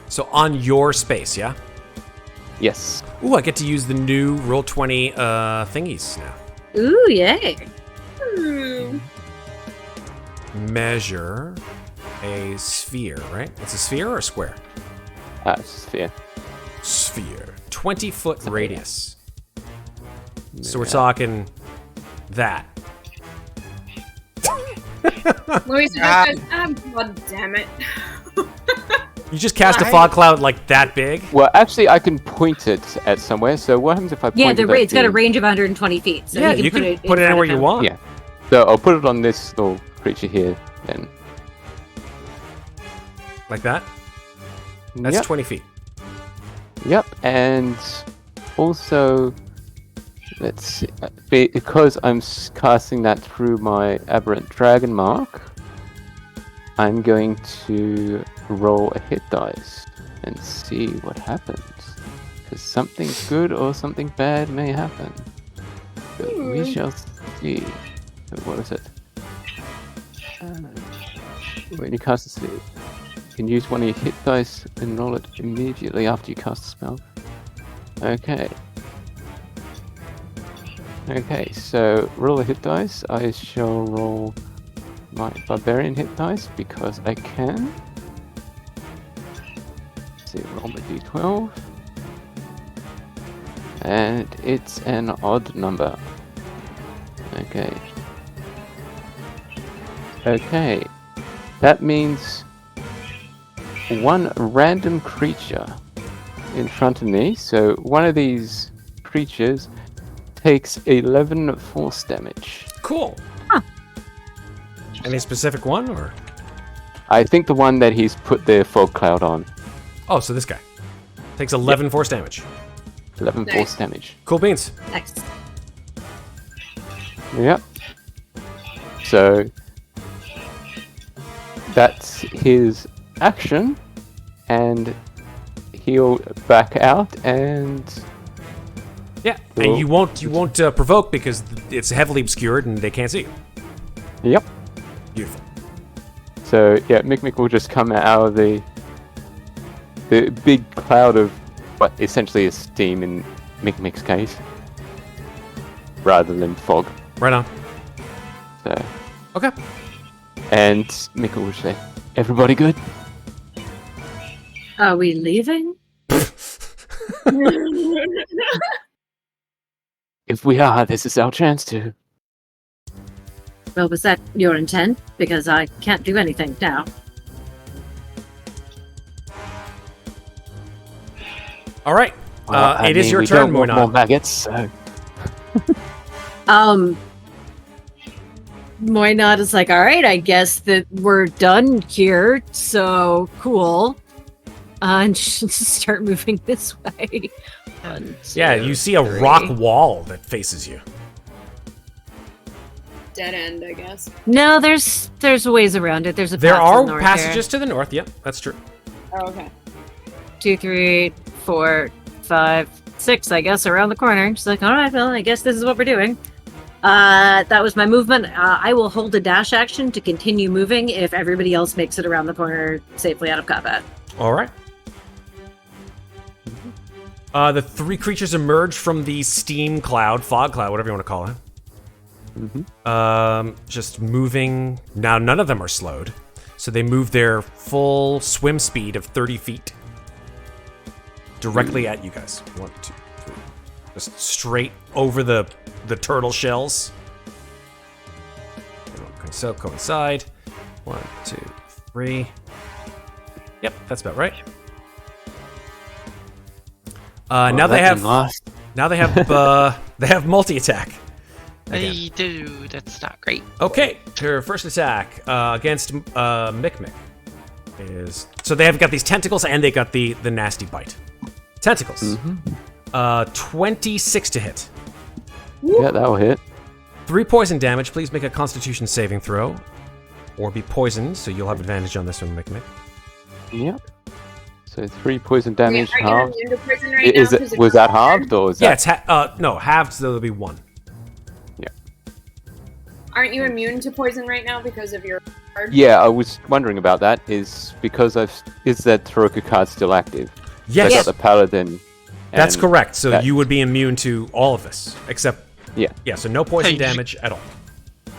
So on your space, yeah. Yes. Ooh, I get to use the new Roll20 thingies now. Ooh, yay. Measure a sphere, right? It's a sphere or a square? Sphere. Sphere. 20-foot radius. So we're talking that. Louisa just goes, God damn it. You just cast a fog cloud like that big? Well, actually, I can point it at somewhere. So what happens if I point Yeah, it at it's got a the- range of 120 feet. So Yeah, you can put it in anywhere front you of want. Yeah. So I'll put it on this little creature here, then. Like that? That's Yep. 20 feet. Yep, and also, let's see, because I'm casting that through my aberrant dragon mark, I'm going to roll a hit dice and see what happens. Because something good or something bad may happen. But we shall see. So what is it? When you cast a spell, you can use one of your hit dice and roll it immediately after you cast the spell. Okay. Okay, so roll a hit dice. I shall roll my barbarian hit dice because I can. Let's see, roll my d12. And it's an odd number. Okay. Okay. That means one random creature in front of me. So one of these creatures takes 11 force damage. Cool. Huh. Any specific one, or? I think the one that he's put the fog cloud on. Oh, so this guy takes 11 force damage. 11 Nice. force damage. Cool beans. Next. Yep. So that's his action, and he'll back out and Yeah, Cool. and you won't provoke because it's heavily obscured and they can't see you. yep. Beautiful. So yeah, Mikmick will just come out of the big cloud of what essentially is steam in Mikmick's case, rather than fog. Right on. So, Okay. and Mikmick will say, "Everybody good?" Are we leaving? If we are, this is our chance to. Well, was that your intent? Because I can't do anything now. All right. I It is mean, your we turn, don't want more Moinot. maggots. So. Moinot is like, all right, I guess that we're done here, so cool. And she'll just start moving this way. One, Yeah, two, you see a three. rock wall that faces you. Dead end, I guess. No, there's ways around it. There's a There path to are the north passages to the north. Yep, that's true. Oh, okay. There. 2, 3, 4, 5, 6, I guess, around the corner. She's like, all right, well, I guess this is what we're doing. That was my movement. I will hold a dash action to continue moving if everybody else makes it around the corner safely out of combat. All right. The three creatures emerge from the steam cloud, fog cloud, whatever you want to call it. Just moving. Now, none of them are slowed. So they move their full swim speed of 30 feet directly at you guys. 1, 2, 3. Just straight over the turtle shells. Okay, so coincide. 1, 2, 3. Yep, that's about right. Now they have they have multi-attack. They do. That's not great. Okay, her first attack against Mikmick is so they have got these tentacles and they got the nasty bite. Tentacles. 26 to hit. Yeah, that'll hit. 3 poison damage. Please make a Constitution saving throw, or be poisoned. So you'll have advantage on this one, Mikmick. Yep. So 3 poison damage. Are you Halved. immune to poison right now? Is 'Cause it if was you're that halved or is Yeah, that? it's no halved. So there'll be 1. Aren't you immune to poison right now because of your card? Yeah, I was wondering about that. Is because is that Taroka card still active? Yes, I got the paladin. that's and correct. So that- you would be immune to all of this, except Yeah. So no poison Hey, damage at all.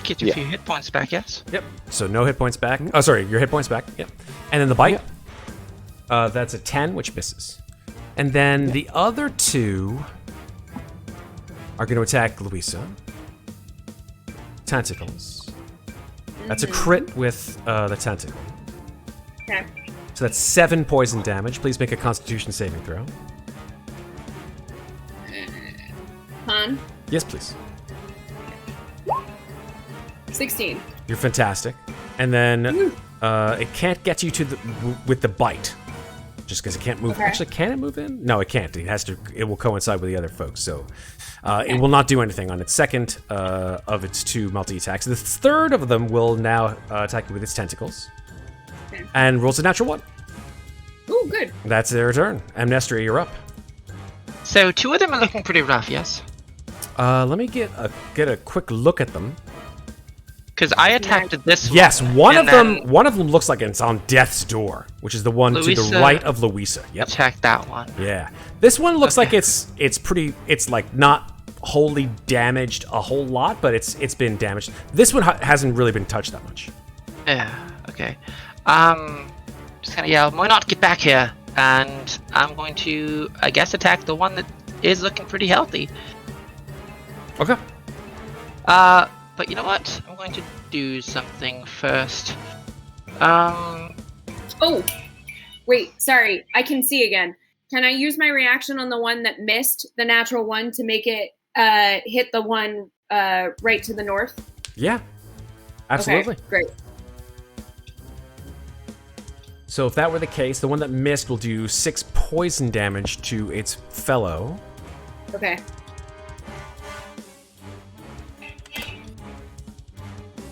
Get your Yeah. few hit points back, yes? Yep. So no hit points back. Oh, sorry, your hit points back. Yep. And then the bite. That's a 10, which misses. And then the other 2 are going to attack Louisa. Tentacles. That's a crit with the tentacle. Okay. So that's 7 poison damage. Please make a Constitution saving throw. Con? Yes, please. 16. You're fantastic. And then it can't get you to with the bite, just because it can't move. Okay. Actually, can it move in? No, it can't. It has to. It will coincide with the other folks. So it will not do anything on its second of its 2 multi attacks. The third of them will now attack you with its tentacles, Okay. and rolls a natural 1. Ooh, good. That's their turn. Amnestria, you're up. So 2 of them are looking pretty rough, yes? Let me get a quick look at them. Because I attacked this one. Yes, one of and them looks like it's on death's door, which is the one to the Louisa right of Louisa. Yep. Attacked that one. Yeah. This one looks Okay. like it's like not wholly damaged a whole lot, but it's been damaged. This one hasn't really been touched that much. Yeah. Okay. Just gonna yell, "Why not get back here?" And I'm going to, I guess, attack the one that is looking pretty healthy. Okay. But you know what? I'm going to do something first. Oh, wait, sorry. I can see again. Can I use my reaction on the one that missed the natural one to make it hit the one right to the north? Yeah. Absolutely. Okay, great. So if that were the case, the one that missed will do 6 poison damage to its fellow. Okay.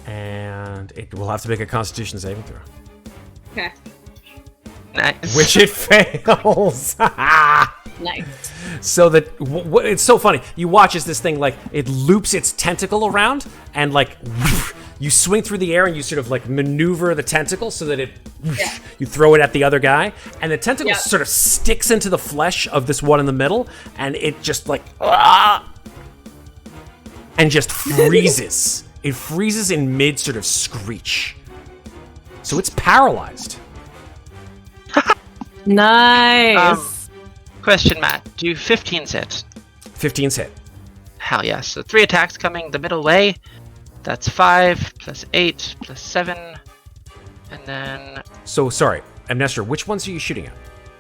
And it will have to make a Constitution saving throw. Okay. Nice. Which it fails. Nice. So that it's so funny. You watch as this thing, like, it loops its tentacle around, and like you swing through the air and you sort of like maneuver the tentacle so that you throw it at the other guy, and the tentacle sort of sticks into the flesh of this one in the middle, and it just like and just freezes. It freezes in mid sort of screech. So it's paralyzed. Nice. Question, Matt. Do 15s hit? 15's hit. Hell yes. So 3 attacks coming the middle way. That's 5 plus 8 plus 7. And then So sorry, Amnestria, which ones are you shooting at?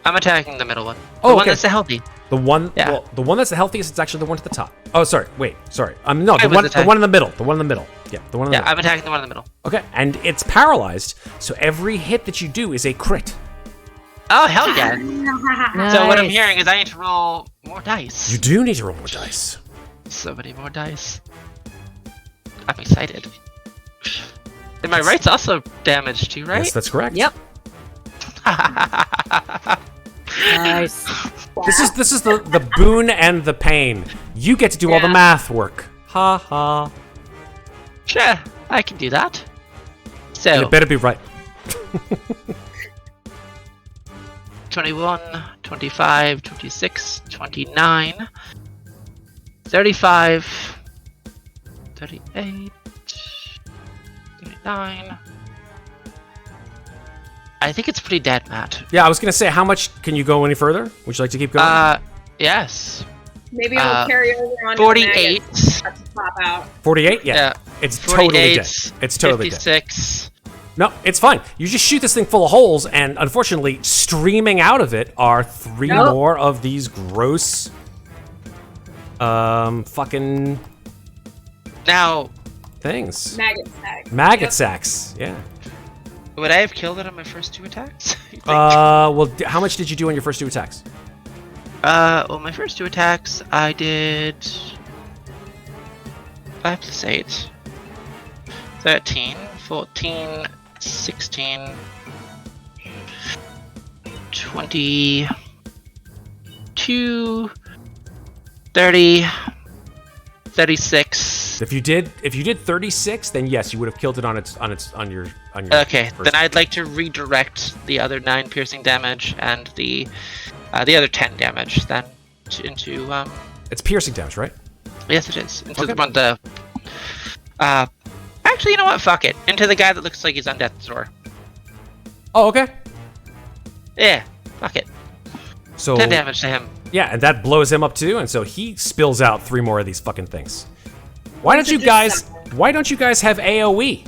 I'm attacking the middle one. The Oh, one okay. that's the healthy. The one, Yeah. well, the one that's the healthiest is actually the one to the top. Oh, sorry, wait, sorry. No, I the was one attacking- in the middle. The one in the middle. Yeah, the one in the Yeah, middle. I'm attacking the one in the middle. Okay, and it's paralyzed, so every hit that you do is a crit. Oh, hell yeah. So what I'm Nice. hearing is I need to roll more dice. You do need to roll more dice. So many more dice. I'm excited. And my right's also damaged too, right? Yes, that's correct. Yep. Nice. This is the boon and the pain. You get to do all the Yeah. math work. Ha ha. Sure, I can do that. And So, it better be right. 21, 25, 26, 29, 35, 38, 39. I think it's pretty dead, Matt. Yeah, I was gonna say, how much can you go any further? Would you like to keep going? Yes. Maybe it'll carry over on 48. to pop out. 48? Yeah. Yeah. It's totally 48, dead. It's totally dead. 56. No, it's fine. You just shoot this thing full of holes, and unfortunately, streaming out of it are 3 Nope. more of these gross, fucking Now, things. Maggot sack. Maggot sacks. Yeah. would I have killed it on my first 2 attacks? You think? Well, how much did you do on your first 2 attacks? Well, my first 2 attacks, I did 5 plus 8, 13, 14, 16, 22, 30, 36. If you did 36, then yes, you would have killed it on your. Okay, first- then I'd like to redirect the other 9 piercing damage and the other 10 damage then into It's piercing damage, right? yes, it is into Okay. the actually, you know what? Fuck it. Into the guy that looks like he's on death's door. Oh, okay. Yeah, fuck it. So 10 damage to him. yeah, and that blows him up too, and so he spills out 3 more of these fucking things. Why don't you guys have AoE?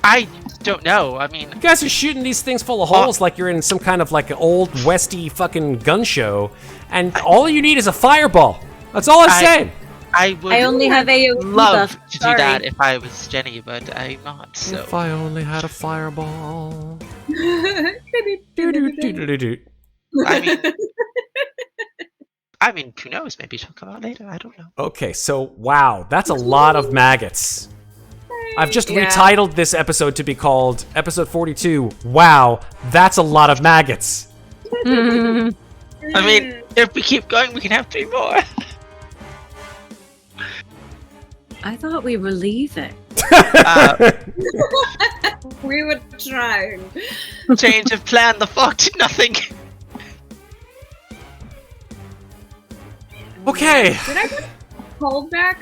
I don't know. I mean, You guys are shooting these things full of holes like you're in some kind of like an old westy fucking gun show, and all you need is a fireball. That's all I'm saying. I would I only have AoE love buff. to Sorry. do that if I was Jenny, but I'm not. So If I only had a fireball. I mean, who knows? Maybe she'll come out later. I don't know. Okay, so wow, that's a lot of maggots. I've just Yeah. retitled this episode to be called Episode 42. Wow, that's a lot of maggots. I mean, if we keep going, we can have 3 more. I thought we were leaving. We were trying. Change of plan. The fog did nothing. Okay. Did I get cold back?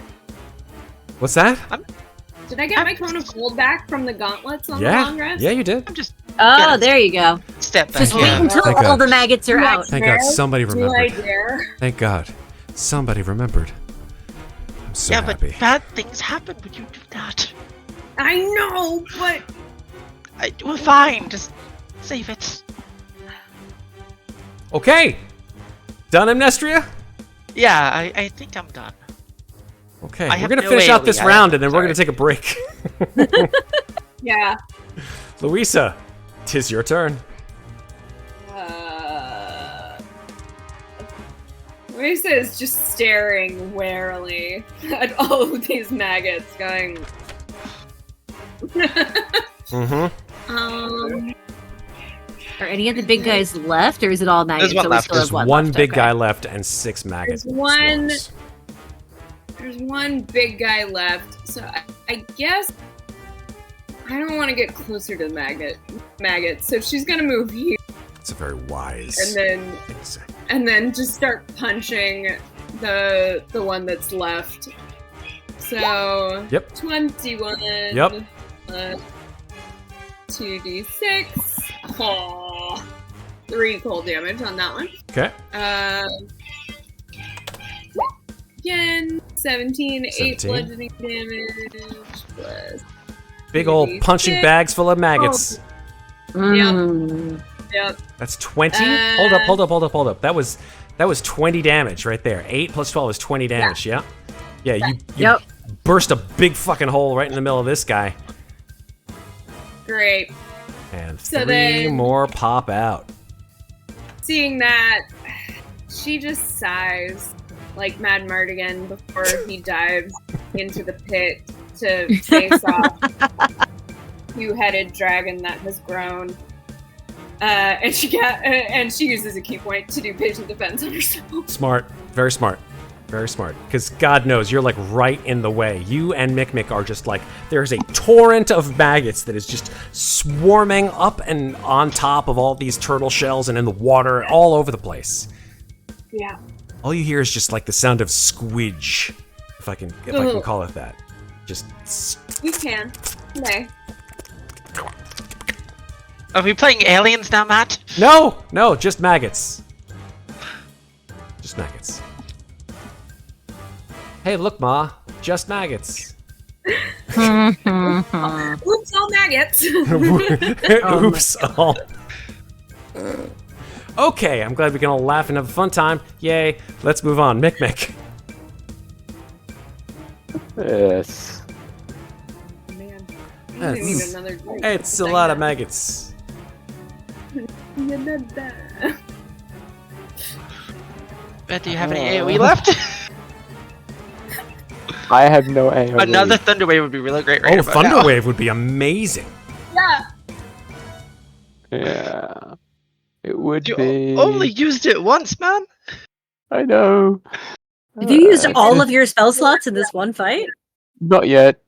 What's that? Did I get my cone of cold back from the gauntlets on the Yeah. long rest? Yeah, you did. I'm just Oh, there you go. step back. Just wait Yeah. until Thank all God. the maggots are Do I out. Thank God dare? somebody Do I remembered. dare? Thank God somebody remembered. I'm so Yeah, happy. but bad things happen when you do that. I know, but We're fine. Just save it. Okay. Done, Amnestria? Yeah, I think I'm done. Okay, I we're have gonna no finish out AoE, this I round have- and then we're sorry. gonna take a break. yeah. Louisa, 'tis your turn. Louisa is just staring warily at all of these maggots, going. Mm-hmm. Are any of the big guys left, or is it all maggots? one So we left. still There's have one, one left. big Okay. guy left and 6 maggot There's one- swarms. There's one big guy left, so I guess I don't want to get closer to the maggots. So she's gonna move here It's a very wise and then thing to say. just start punching the one that's left. So Yep. 21. Yep. 2d6. Aw. 3 cold damage on that one. Okay. Again, 17, 8 17. bludgeoning damage plus. Big old 2d6. punching bags full of maggots. Mm. Yep. That's 20? Hold up. That was 20 damage right there. 8 plus 12 is 20 damage, yeah? Yeah, you Yep. burst a big fucking hole right in the middle of this guy. Great. And So 3 then- more pop out. Seeing that, she just sighs like Mad Mardigan before he dives into the pit to face off two-headed dragon that has grown. And she uses a key point to do patient defense on herself. Smart. Very smart. Very smart. Because God knows, you're like right in the way. You and Mikmick are just like, there's a torrent of maggots that is just swarming up and on top of all these turtle shells and in the water all over the place. Yeah. All you hear is just like the sound of squidge, if I can call it that. Just You can. Okay. Are we playing aliens now, Matt? no, just maggots. Just maggots. Hey, look, Ma, just maggots. Oops, all maggots. Oops, all. Okay, I'm glad we can all laugh and have a fun time. Yay, let's move on. Mikmick. Yes. Man. I That's- need another drink. It's a lot of maggots. Bet, do you have any AoE left? I have no AoE. Another thunder wave would be really great right Oh, about now. Thunderwave would be amazing. Yeah. Yeah. It would You be. only used it once, man. I know. Have you used all of your spell slots in this one fight? Not yet.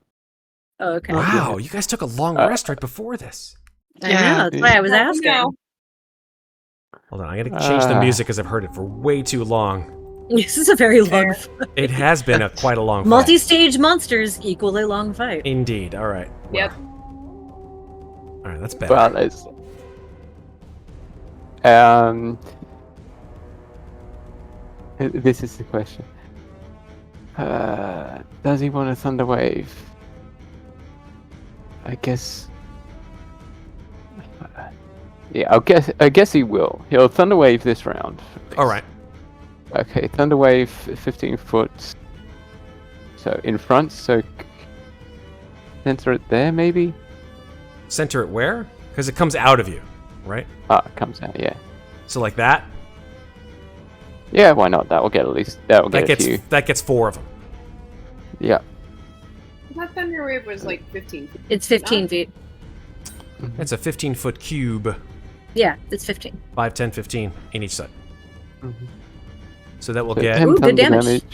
Oh, okay. Wow, you guys took a long rest right before this. I Yeah. know, that's why I was asking. No. Hold on, I gotta change the music because I've heard it for way too long. This is a very long fight. It has been quite a long fight. Multi-stage monsters equal a long fight. Indeed, alright. Yep. Alright, that's better. Well, it's. This is the question. Does he want a thunder wave? I guess. Yeah, I guess he will. He'll thunder wave this round. Alright. Okay, thunder wave, 15 foot. So in front, so center it there maybe. Center it where? Because it comes out of you, right? Ah, it comes out. Yeah. So like that? Yeah, why not? That will get at least. That will get a few. That gets 4 of them. Yeah. That thunder wave was like 15 feet. It's 15 feet. It's a 15-foot cube. Yeah, it's 15. 5, 10, 15 in each side. Mhm. So that will So get 10 Ooh, good thunder damage.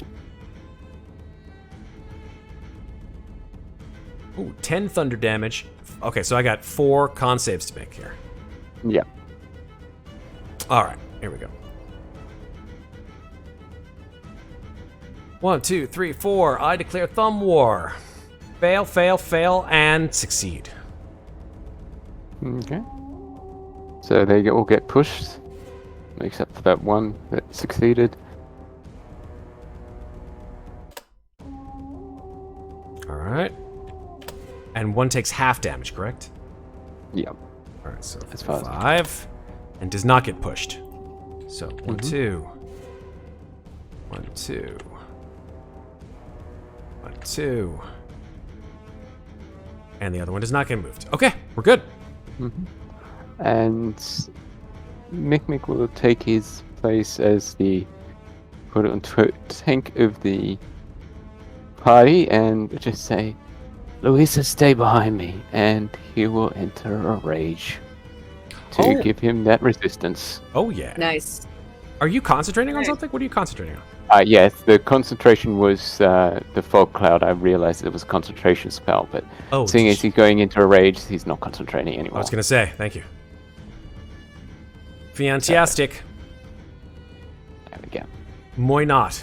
Ooh, 10 thunder damage. Okay, so I got 4 con saves to make here. Yeah. All right, here we go. 1, 2, 3, 4. I declare Thumb War. Fail, fail, fail, and succeed. Okay. So they all get pushed, except for that one that succeeded. All right. And one takes half damage, correct? Yeah. All right, so As far as- 5. And does not get pushed. So 1, 2. 1, 2. 1, 2. And the other one does not get moved. Okay, we're good. And Mikmick will take his place as the tank of the party and just say, Louisa, stay behind me, and he will enter a rage to give him that resistance. Oh, yeah. Nice. Are you concentrating on Nice. something? What are you concentrating on? Yes, the concentration was the fog cloud. I realized it was a concentration spell, but Oh, seeing as he's going into a rage, he's not concentrating I anymore. was going to say, thank you. Fantastic. There we go. Moi not.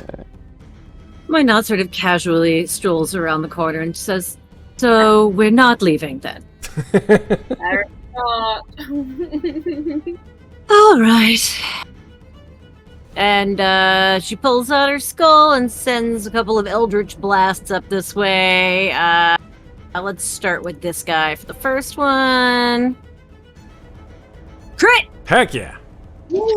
My nod sort of casually strolls around the corner and says, "So we're not leaving then." Not. All right. And she pulls out her skull and sends a couple of eldritch blasts up this way. Let's start with this guy for the first one. Crit! Heck yeah.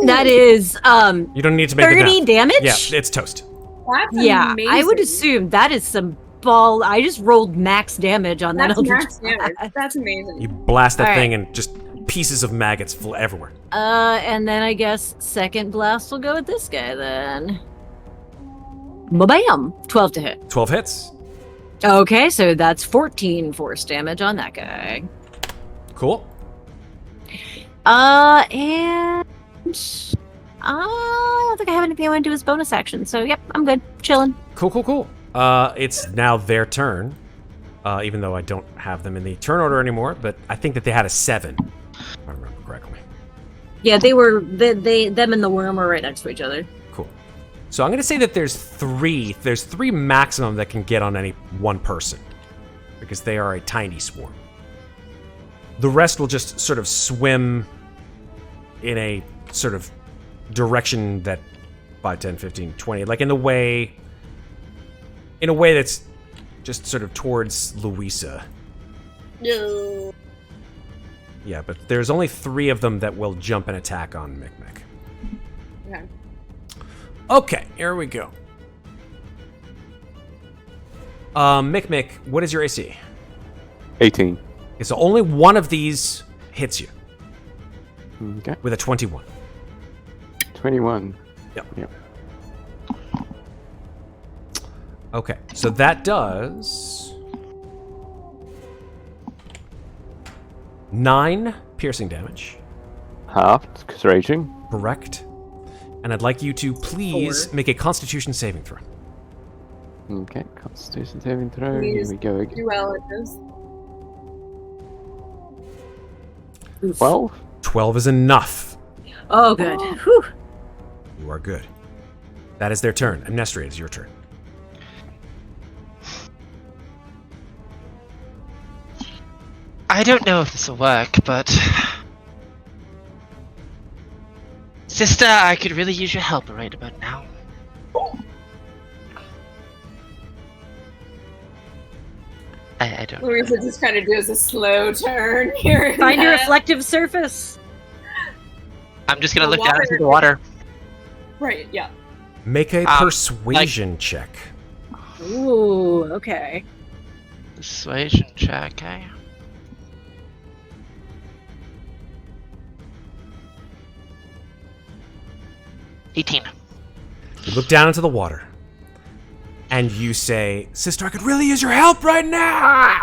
That is You don't need to make 30 the damage? Yeah, it's toast. That's Yeah, amazing. I would assume that is some ball. I just rolled max damage on that That's eldritch max damage. blast. That's amazing. You blast that All right. thing and just pieces of maggots fly everywhere. And then I guess second blast will go with this guy then. Ba-bam! 12 to hit. 12 hits. Okay, so that's 14 force damage on that guy. Cool. And I don't think I have anything I want to do as bonus action. So yep, I'm good. Chilling. Cool. It's now their turn. Even though I don't have them in the turn order anymore, but I think that they had a 7. If I remember correctly. Yeah, them and the worm were right next to each other. Cool. So I'm going to say that there's 3. There's 3 maximum that can get on any one person. Because they are a tiny swarm. The rest will just sort of swim in a sort of direction that 5, 10, 15, 20. Like in a way that's just sort of towards Louisa. No. Yeah, but there's only 3 of them that will jump and attack on Mikmick. Okay. Okay, here we go. Mikmick, what is your AC? 18. Okay, so only one of these hits you Okay. with a 21. 21. Yep. Okay, so that does 9 piercing damage. Halved, because raging. Correct. And I'd like you to please 4. make a Constitution saving throw. Okay, Constitution saving throw. Here Please we go again. do well at this. 12. 12 is enough. Oh, good. Whew. You are good. That is their turn. Amnestria, it is your turn. I don't know if this will work, but... Sister, I could really use your help right about now. I don't know. Louisa just kind of does a slow turn here. and Find a there. reflective surface. I'm just gonna The look down water. into the water. Right, yeah. Make a persuasion check. Ooh, okay. Persuasion check, okay. $18. You look down into the water. And you say, Sister, I could really use your help right now!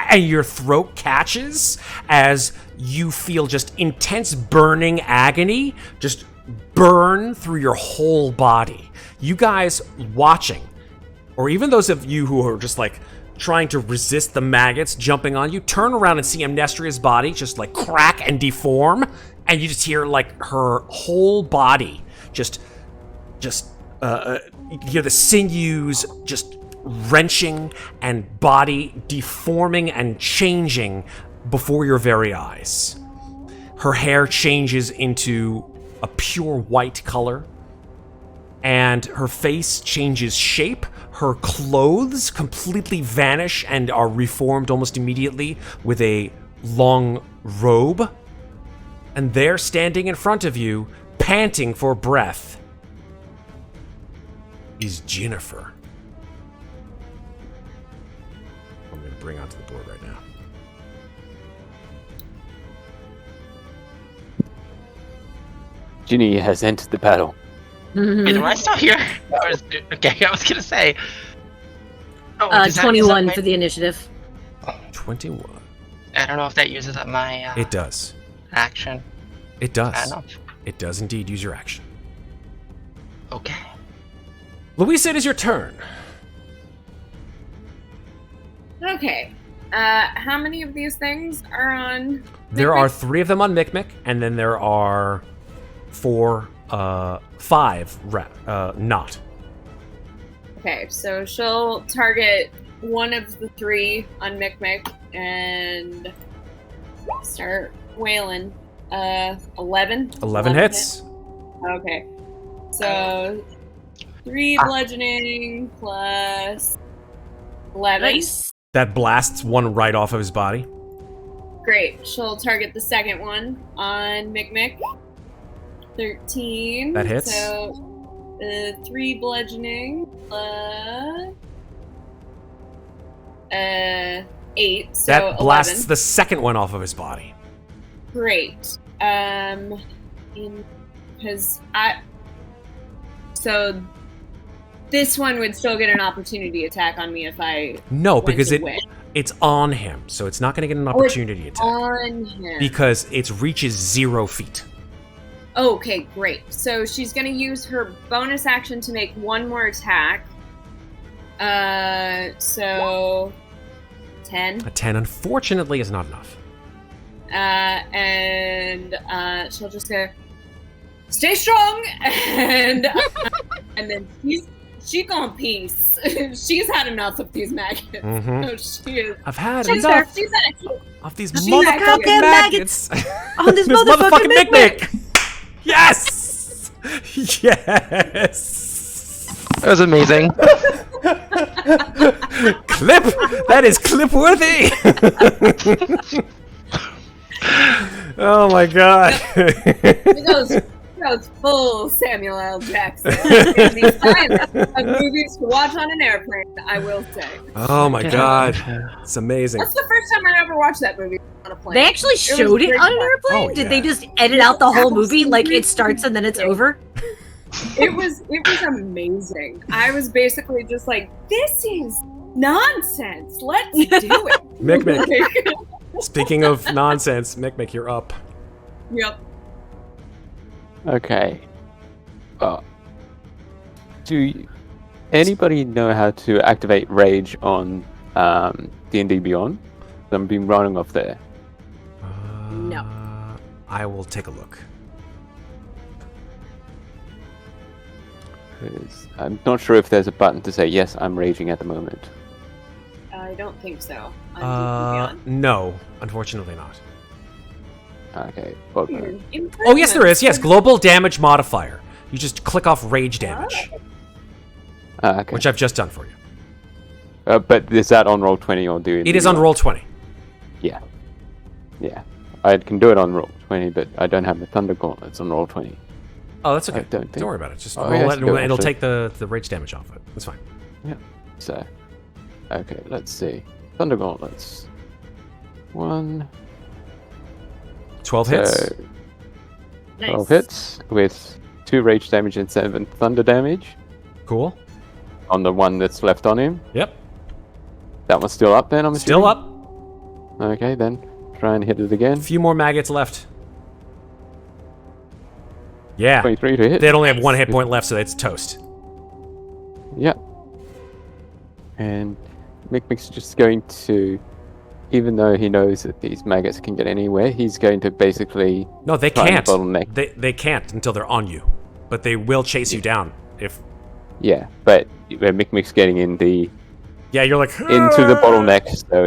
And your throat catches as you feel just intense burning agony just burn through your whole body. You guys watching, or even those of you who are just like trying to resist the maggots jumping on you. Turn around and see Amnestria's body just like crack and deform, and you just hear like her whole body just you hear the sinews just wrenching and body deforming and changing before your very eyes. Her hair changes into a pure white color, and her face changes shape. Her clothes completely vanish and are reformed almost immediately with a long robe. And there, standing in front of you, panting for breath, is Ginnifer. I'm going to bring onto the board right now. Ginny has entered the battle. Wait, am I still here? Okay, I was gonna say. Oh, does that use up 21 my- for the initiative. 21. I don't know if that uses up my It does. action. It I does. don't know. It does indeed use your action. Okay. Louisa, it is your turn. Okay. How many of these things are on? There Mikmick? are 3 of them on Mikmick, and then there are 5 not. Okay, so she'll target one of the 3 on Mikmick and start wailing. 11. 11 hits. Okay. So 3 bludgeoning plus 11. Nice. That blasts one right off of his body. Great. She'll target the second one on Mikmick. 13. That hits. So 3 bludgeoning plus 8. So That blasts 11. the second one off of his body. Great. Because so this one would still get an opportunity attack on me if I No, went because away. it's on him, so it's not going to get an it's opportunity attack. on him. Because it reaches 0 feet. Okay, great. So she's going to use her bonus action to make one more attack. So 10. A 10, unfortunately, is not enough. And she'll just go, stay strong, and and then she gone peace. She's had enough of these maggots. Mhm. So she is. I've had She's enough she's at of these She's motherfucking had maggots. On this motherfucking Mikmick! Yes! Yes! That was amazing. Clip! That is clip worthy! Oh my god. It goes full Samuel L. Jackson. In these times of movies to watch on an airplane, I will say. Oh my god. It's amazing. That's the first time I ever watched that movie on a plane. They actually was showed it great on an fun. airplane? Oh, Did they yeah. just edit out the whole movie? Like it starts and then it's over? It was amazing. I was basically just like, this is nonsense. Let's do it. Mikmick. Speaking of nonsense, Mikmick, you're up. Yep. Okay. Do anybody know how to activate Rage on D&D Beyond? I'm being running off there. No. I will take a look. 'Cause I'm not sure if there's a button to say, yes, I'm raging at the moment. I don't think so. On No, unfortunately not. Okay. Well, Oh, yes, there is. Yes, global damage modifier. You just click off rage damage, okay. which I've just done for you. But is that on Roll20 or do It is on Roll20. Yeah. Yeah. I can do it on Roll20, but I don't have the Thunder Gauntlets on Roll20. Oh, that's okay. I don't think- Don't worry about it. Just Oh, roll yeah, it, it's and good, it'll actually. take the rage damage off it. That's fine. So, okay, let's see. Thunder Gauntlets. 1. 12 hits. So, 12 hits with 2 rage damage and 7 thunder damage Cool. on the one that's left on him. Yep. That one's still up then, I'm Still assuming? up. Okay, then try and hit it again. A few more maggots left. Yeah. 23 to hit. They'd only have 1 hit point left, so it's toast. Yep. And Mikmick's just going to, even though he knows that these maggots can get anywhere, he's going to basically No, they try and can't. bottleneck. They can't until they're on you, but they will chase you down if. Yeah, but Mikmick's getting in the Yeah, you're like into the bottleneck, so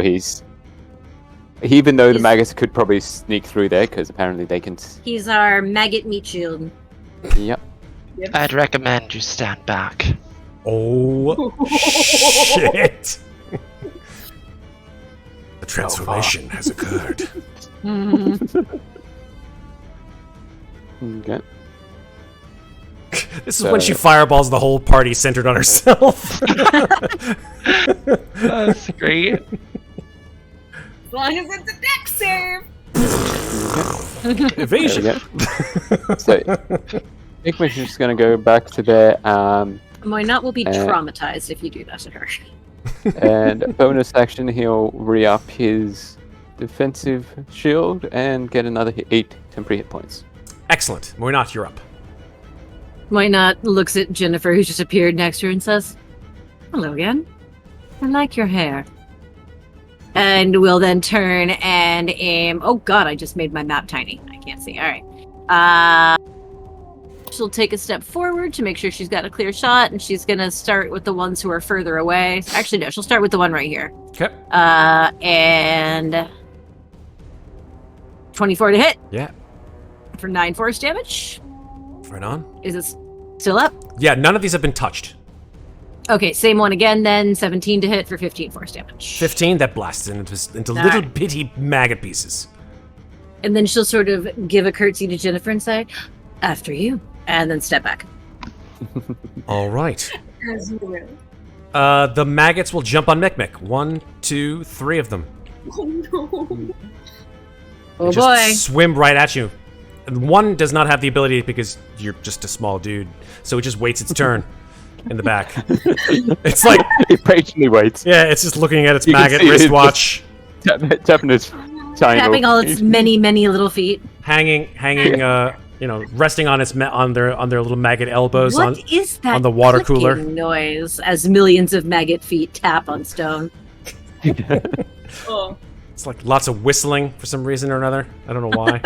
even though the maggots could probably sneak through there, because apparently they can. He's our maggot meat shield. Yep. I'd recommend you stand back. Oh shit! The transformation has occurred. Okay. This is when she fireballs the whole party centered on herself. That's great. As long as it's a deck save. Evasion. There we go. So, Mikmick's just going to go back to there, Moynat will be traumatized if you do that to her. and bonus action, he'll re-up his defensive shield and get another 8 temporary hit points. Excellent. Moynat, you're up. Moynat looks at Ginnifer, who's just appeared next to her, and says, "Hello again. I like your hair." And we'll then turn and aim. Oh god, I just made my map tiny. I can't see. Alright. She'll take a step forward to make sure she's got a clear shot, and she's gonna start with the ones who are further away. Actually, no, she'll start with the one right here. Okay. And 24 to hit. Yeah. For 9 force damage. Right on. Is it still up? Yeah, none of these have been touched. Okay, same one again then. 17 to hit for 15 force damage. 15, that blasts into All little right. bitty maggot pieces. And then she'll sort of give a curtsy to Ginnifer and say, "After you," and then step back. All right. As you will. The maggots will jump on Mikmick. 1, 2, 3 of them. Oh no. Oh They just boy. swim right at you. And one does not have the ability because you're just a small dude, so it just waits its turn in the back. It's like, It patiently waits. yeah, it's just looking at its You can maggot see it wristwatch, Tapping its Tapping all its many, many little feet. hanging, resting on its on their little maggot elbows What is that on the water clicking cooler. noise as millions of maggot feet tap on stone? Oh. It's like lots of whistling for some reason or another. I don't know why.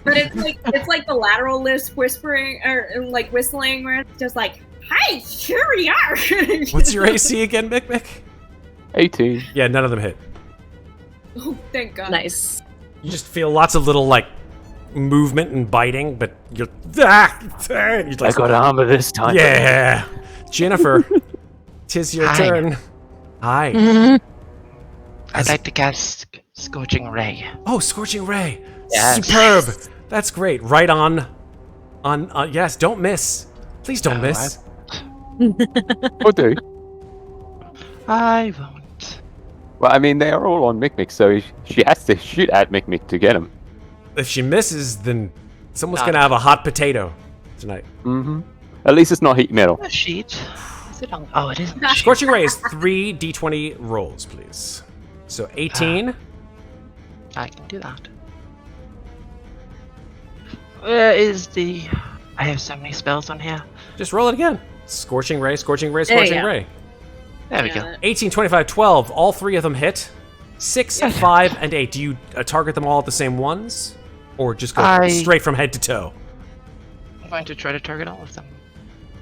But it's like the lateral lisp whispering or like whistling where it's just like, "Hi, here we are." What's your AC again, Mikmick? 18. Yeah, none of them hit. Oh, thank God. Nice. You just feel lots of little like movement and biting, but you're you're I like, got armor this time. yeah, Ginnifer, 'tis your Hi. turn. Hi. I'd like to cast Scorching Ray. Oh, Scorching Ray. Yes. Superb. That's great. Right on. Yes, don't miss. Please don't No, miss. Or do. I won't. Well, I mean, they are all on Mikmick, so she has to shoot at Mikmick to get him. If she misses, then someone's Not going to have a hot potato tonight. Mm-hmm. At least it's not heat metal. A sheet. Is it on? Oh, it is on the sheet. Scorching Ray is 3 d20 rolls, please. So 18. I can do that. Where is the... I have so many spells on here. Just roll it again. Scorching Ray, Scorching Ray, There you Scorching go. Ray. There we go. 18, 25, 12. All 3 of them hit. 6, 5, and 8. Do you target them all at the same ones? Or just go straight from head to toe? I'm going to try to target all of them.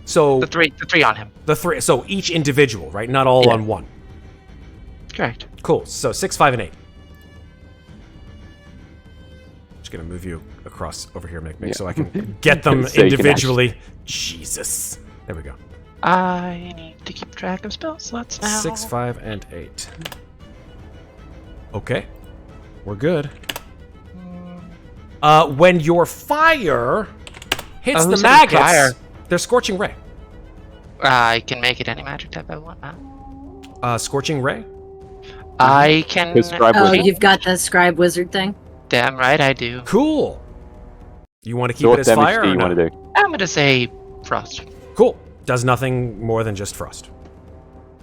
So The three on him. the 3. So each individual, right? Not all Yeah. on one. Correct. Cool. So 6, 5, and 8. Just gonna move you across over here, Mikmick, so I can get them So you can individually. Jesus. There we go. I need to keep track of spell slots now. 6, 5, and 8. Okay. We're good. When your fire hits the who's hitting maggots, fire? they're Scorching Ray. I can make it any magic type I want now. Scorching Ray? I can... Prescribe Oh, wizard. you've got the scribe wizard thing? Damn right I do. Cool. You want to keep So it what as damage fire do or you no? want to do? I'm gonna say frost. Cool. Does nothing more than just frost.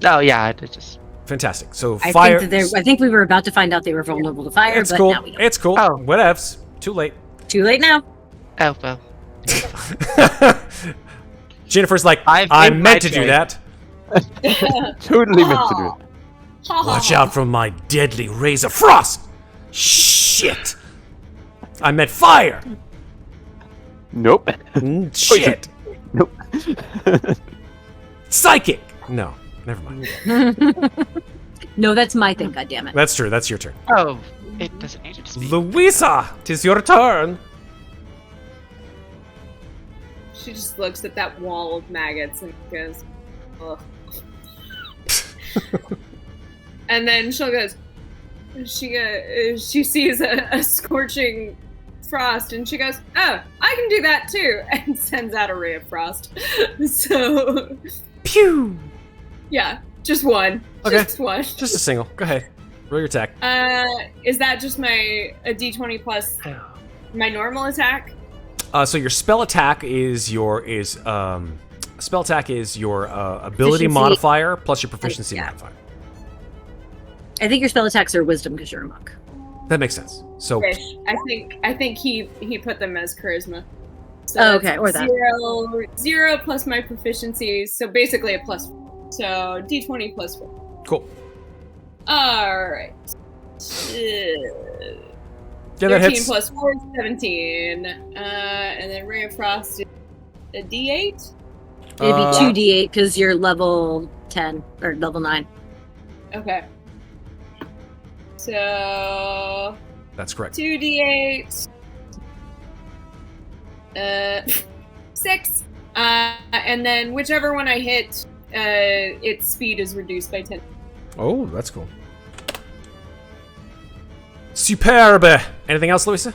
Oh yeah, it just... Fantastic. So I fire. think we were about to find out they were vulnerable to fire, It's but cool. now we don't. It's cool. Oh. Whatevs. Too late. Too late now. Oh well. Jennifer's like, I've I made my meant to do choice. that. Totally meant to do it. Watch out for my deadly rays of frost! Shit! I meant fire! Nope. Shit! Nope. Psychic! No, never mind. No, that's my thing, goddammit. That's true, that's your turn. Oh, it doesn't need to speak. Louisa, 'tis your turn! She just looks at that wall of maggots and goes, ugh. And then she sees a scorching frost and she goes, oh, I can do that too, and sends out a ray of frost. So, Pew! yeah, just one. Okay. Just one. Just a single. Go ahead. Roll your attack. Is that just a d20 plus my normal attack? So your spell attack is your ability Proficiency. modifier plus your proficiency Yeah. modifier. I think your spell attacks are wisdom because you're a monk. That makes sense. So Ish. I think he put them as charisma. So Oh, that's okay, or that. Zero plus my proficiencies, so basically a plus 4. So d20 plus 4. cool. Alright. Yeah, that 13 hits. plus 4 is 17. And then Ray of Frost is a d8? It'd Uh, be 2d8 because you're level 10 or level 9. Okay. So That's correct. 2d8. 6. And then whichever one I hit, its speed is reduced by 10. Oh, that's cool. Superbe. Anything else, Louisa?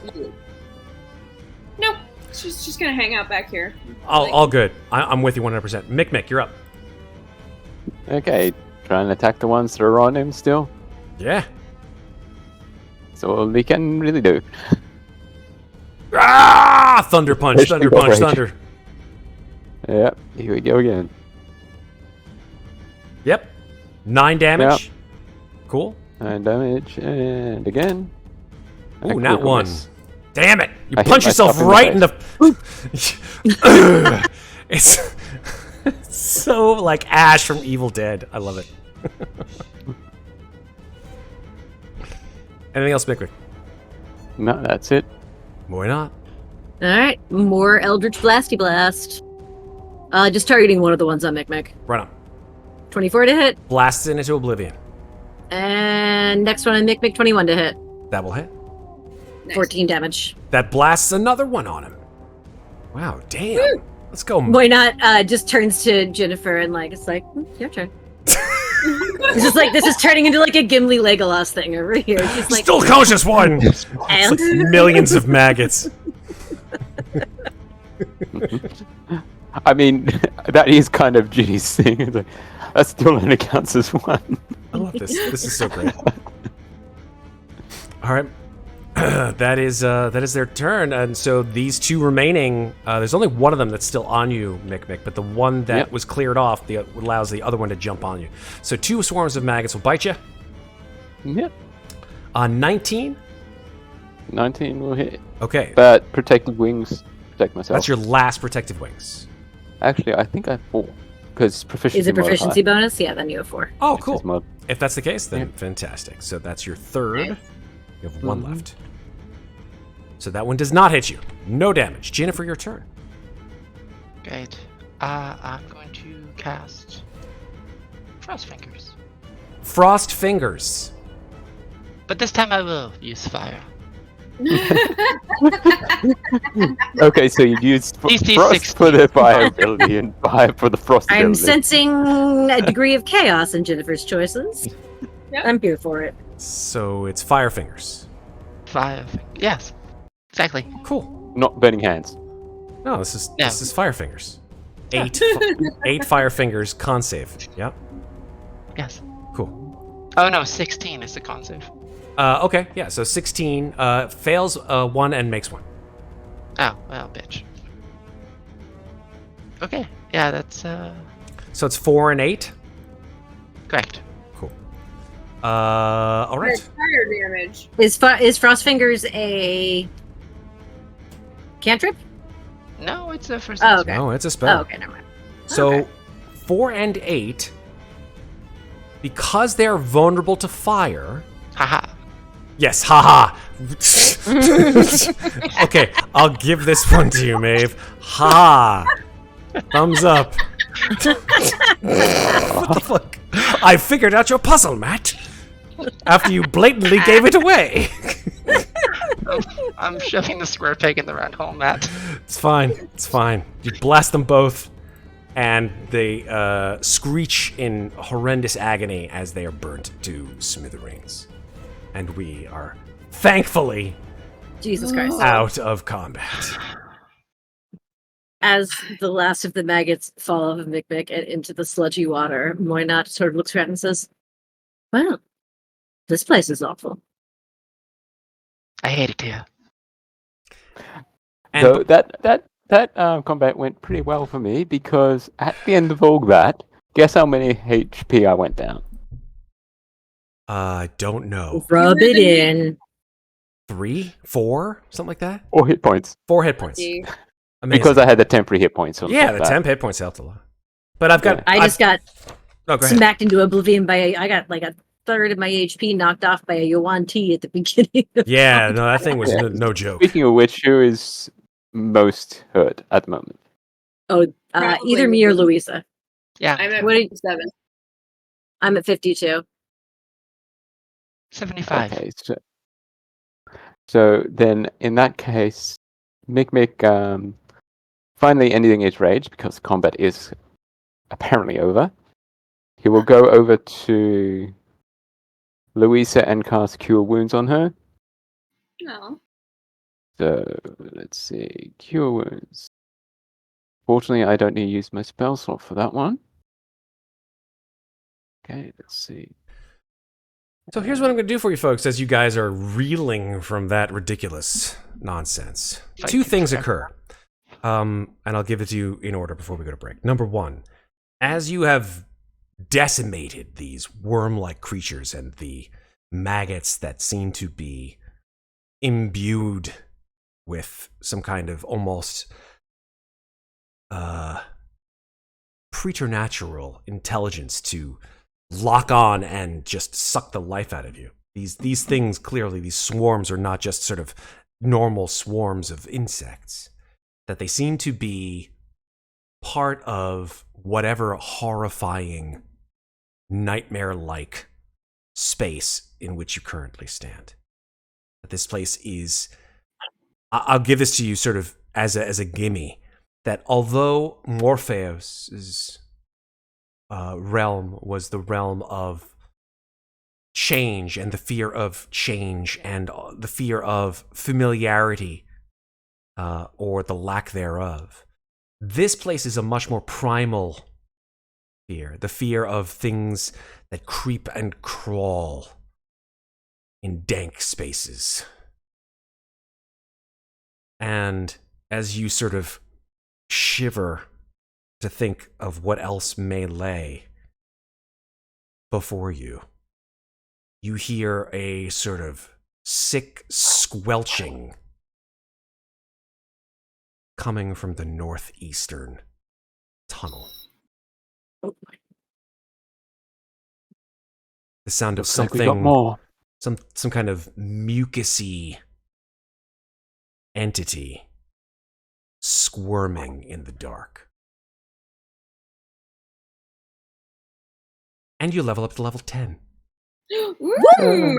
Nope. She's just gonna hang out back here. All good. I'm with you 100%. Mikmick, you're up. Okay, try and attack the ones that are on him still. Yeah. That's all we can really do. Ah! Thunder punch, There's thunder the punch, rage. thunder. Yep, here we go again. Yep. 9 damage. Cool. 9 damage, and again. Ooh, And not critical one. miss. Damn it! You I hit punch yourself myself right in in the the. It's so like Ash from Evil Dead. I love it. Anything else, Mikmick? No, that's it. Why not? Alright, more Eldritch Blasty Blast. Just targeting one of the ones on Mikmick. Right on. 24 to hit. Blasts it into oblivion. And next one on Mikmick, 21 to hit. That will hit. Nice. 14 damage. That blasts another one on him. Wow, damn. Woo. Let's go. Why not? Just turns to Ginnifer and it's like, your turn. It's just like, this is turning into like a Gimli Legolas thing over here. She's like, Still conscious one. It's and? like millions of maggots. I mean, that is kind of Ginny's thing. It's like, that still only counts as one. I love this. This is so great. All right. That is their turn, and so these two remaining. There's only one of them that's still on you, Mikmick, but the one that Yep. was cleared off allows the other one to jump on you. So 2 swarms of maggots will bite you. Yep. 19. 19 will hit. Okay, But protected wings protect myself. that's your last protective wings. Actually, I think I have 4. Because proficiency Is it proficiency modifier. bonus? Yeah, then you have 4. Oh, Which is cool. mod- If that's the case, then Yeah. fantastic. So that's your third. Nice. You have 1 Mhm. left. So that one does not hit you. No damage. Ginnifer, your turn. Great. I'm going to cast Frost Fingers. Frost fingers. But this time I will use fire. Okay, so you use DC frost 16. for the fire ability and fire for the frost I'm ability. sensing a degree of chaos in Jennifer's choices. Yep. I'm here for it. So it's fire fingers. Fire. Yes. Exactly. Cool. Not burning hands. No, this is No. this is fire fingers. 8 fire fingers con save. Yep. Yes. Cool. Oh no, 16 is the con save. Okay, yeah. So 16 fails 1 and makes 1. Oh, well, bitch. Okay. Yeah, that's So it's 4 and 8. correct. Cool. All right. Fire damage. Is Frost Fingers a cantrip? No, it's a first. Oh, okay. No, it's a spell. Oh, okay, never mind. So Okay. 4 and 8 because they are vulnerable to fire. Haha. Yes, haha. Okay, I'll give this one to you, Maeve. Ha! Thumbs up. What the fuck? I figured out your puzzle, Matt. After you blatantly gave it away. I'm shoving the square peg in the round hole, Matt. It's fine. It's fine. You blast them both, and they screech in horrendous agony as they are burnt to smithereens. And we are thankfully Jesus Christ. out of combat. As the last of the maggots fall off of Mikmick and into the sludgy water, Moynat sort of looks around and says, "Well, this place is awful." I hate it here. And So that combat went pretty well for me because at the end of all that, guess how many HP I went down? I don't know. Rub it in. 3, 4, something like that. 4 hit points 4 hit points. Gee. Amazing. because I had the temporary hit points. On yeah, top the of that. temp hit points helped a lot. But I've got. I just got Oh, go ahead. smacked into oblivion by I got like a third of my HP knocked off by a Yuan T at the beginning. Yeah, no, that thing was Yeah. no joke. Speaking of which, who is most hurt at the moment? Probably Either me or me. Louisa. Yeah, I'm at What do you- 7. I'm at 52. 75. Okay, so then in that case, Mikmick finally ending his rage because the combat is apparently over. He will go over to Louisa and cast Cure Wounds on her. No. So let's see, Cure Wounds. Fortunately, I don't need to use my spell slot for that one. Okay, let's see. So here's what I'm going to do for you folks as you guys are reeling from that ridiculous nonsense. Thank Two you, things sir. occur. And I'll give it to you in order before we go to break. Number one, as you have decimated these worm-like creatures and the maggots that seem to be imbued with some kind of almost preternatural intelligence to lock on and just suck the life out of you. These things, clearly, these swarms are not just sort of normal swarms of insects, that they seem to be part of whatever horrifying, nightmare-like space in which you currently stand. That this place is... I'll give this to you sort of as a gimme, that although Morpheus's realm was the realm of change and the fear of change and the fear of familiarity or the lack thereof, this place is a much more primal fear, the fear of things that creep and crawl in dank spaces. And as you sort of shiver to think of what else may lay before you, you hear a sort of sick squelching coming from the northeastern tunnel. Oh my. The sound of Looks like we got something, more. some kind of mucusy entity squirming in the dark. And you level up to level 10. Woo!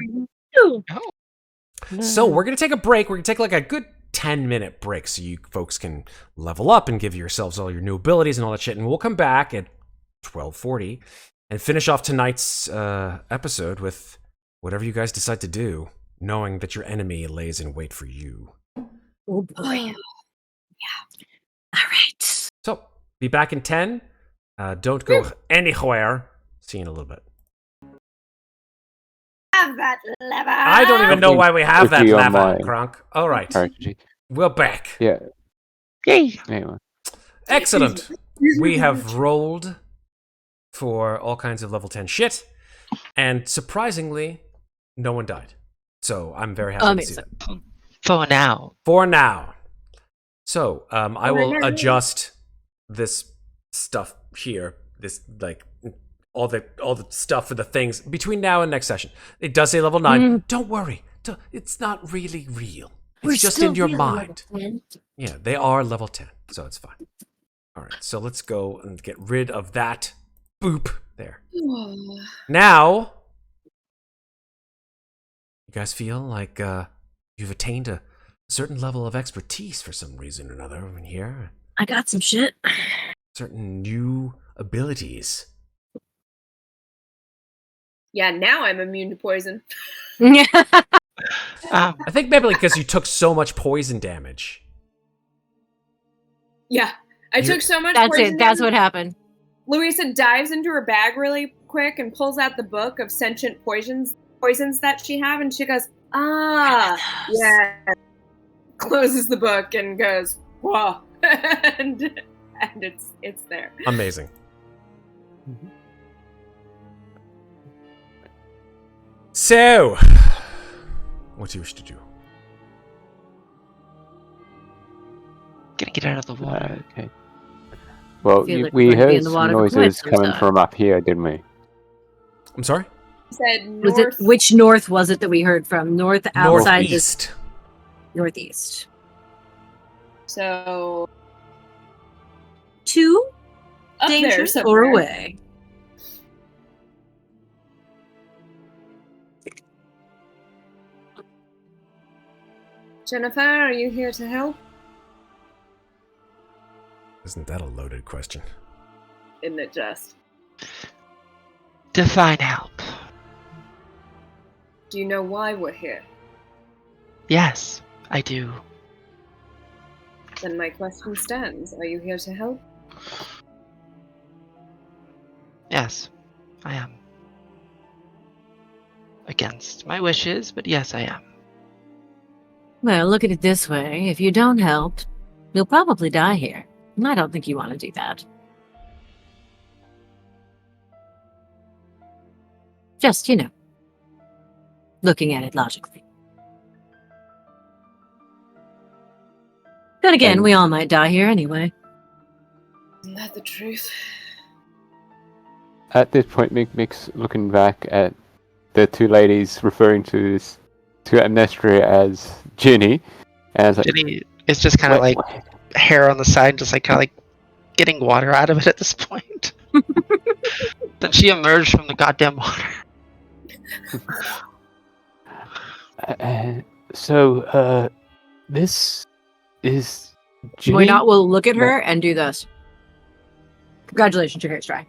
So we're going to take a break. We're going to take like a good 10-minute break so you folks can level up and give yourselves all your new abilities and all that shit. And we'll come back at 12:40 and finish off tonight's episode with whatever you guys decide to do, knowing that your enemy lays in wait for you. Oh boy. All right. So, be back in 10. Don't go anywhere. See you in a little bit. Have that lever. I don't even know why we have that Quickly on lever, my- Kronk. All right. RPG. We're back. Yeah. Yay! Anyway. Excellent. We have rolled for all kinds of level 10 shit, and surprisingly, no one died. So I'm very happy to see Amazing. that. For now. For now. So I will adjust this stuff here, this like all the stuff for the things between now and next session. It does say level 9. Don't worry. It's not really real. It's just in your mind. Yeah, they are level 10, so it's fine. All right, so let's go and get rid of that. Boop. There. Now, you guys feel like you've attained a certain level of expertise for some reason or another in here. I got some shit. Certain new abilities. Yeah, now I'm immune to poison. I think maybe because you took so much poison damage. Yeah, I took so much That's poison it. That's damage. what happened. Louisa dives into her bag really quick and pulls out the book of sentient poisons that she have, and she goes, yeah. Closes the book and goes, whoa. and it's there. Amazing. So, what do you wish to do? Gonna get out of the water. Okay. Well, Feel like we we're gonna be in heard the some water for quite noises some coming time. from up here, didn't we? I'm sorry? Said Was it north. which north was it that we heard from? North outside Northeast. northeast. So 2 up there dangers somewhere. or away. Ginnifer, are you here to help? Isn't that a loaded question? Isn't it just? Define help. Do you know why we're here? Yes, I do. Then my question stands. Are you here to help? Yes, I am. Against my wishes, but yes, I am. Well, look at it this way. If you don't help, you'll probably die here. And I don't think you want to do that. Just, looking at it logically. Then again, we all might die here anyway. Isn't that the truth? At this point, Mikmick's looking back at the two ladies referring to Amnestria as Ginny, and it's like, Ginny is just kind of like wait. hair on the side, just like kind of like getting water out of it at this point. Then she emerged from the goddamn water. So, this is Ginny? Why not? We'll look at her and do this. Congratulations, your hair's dry.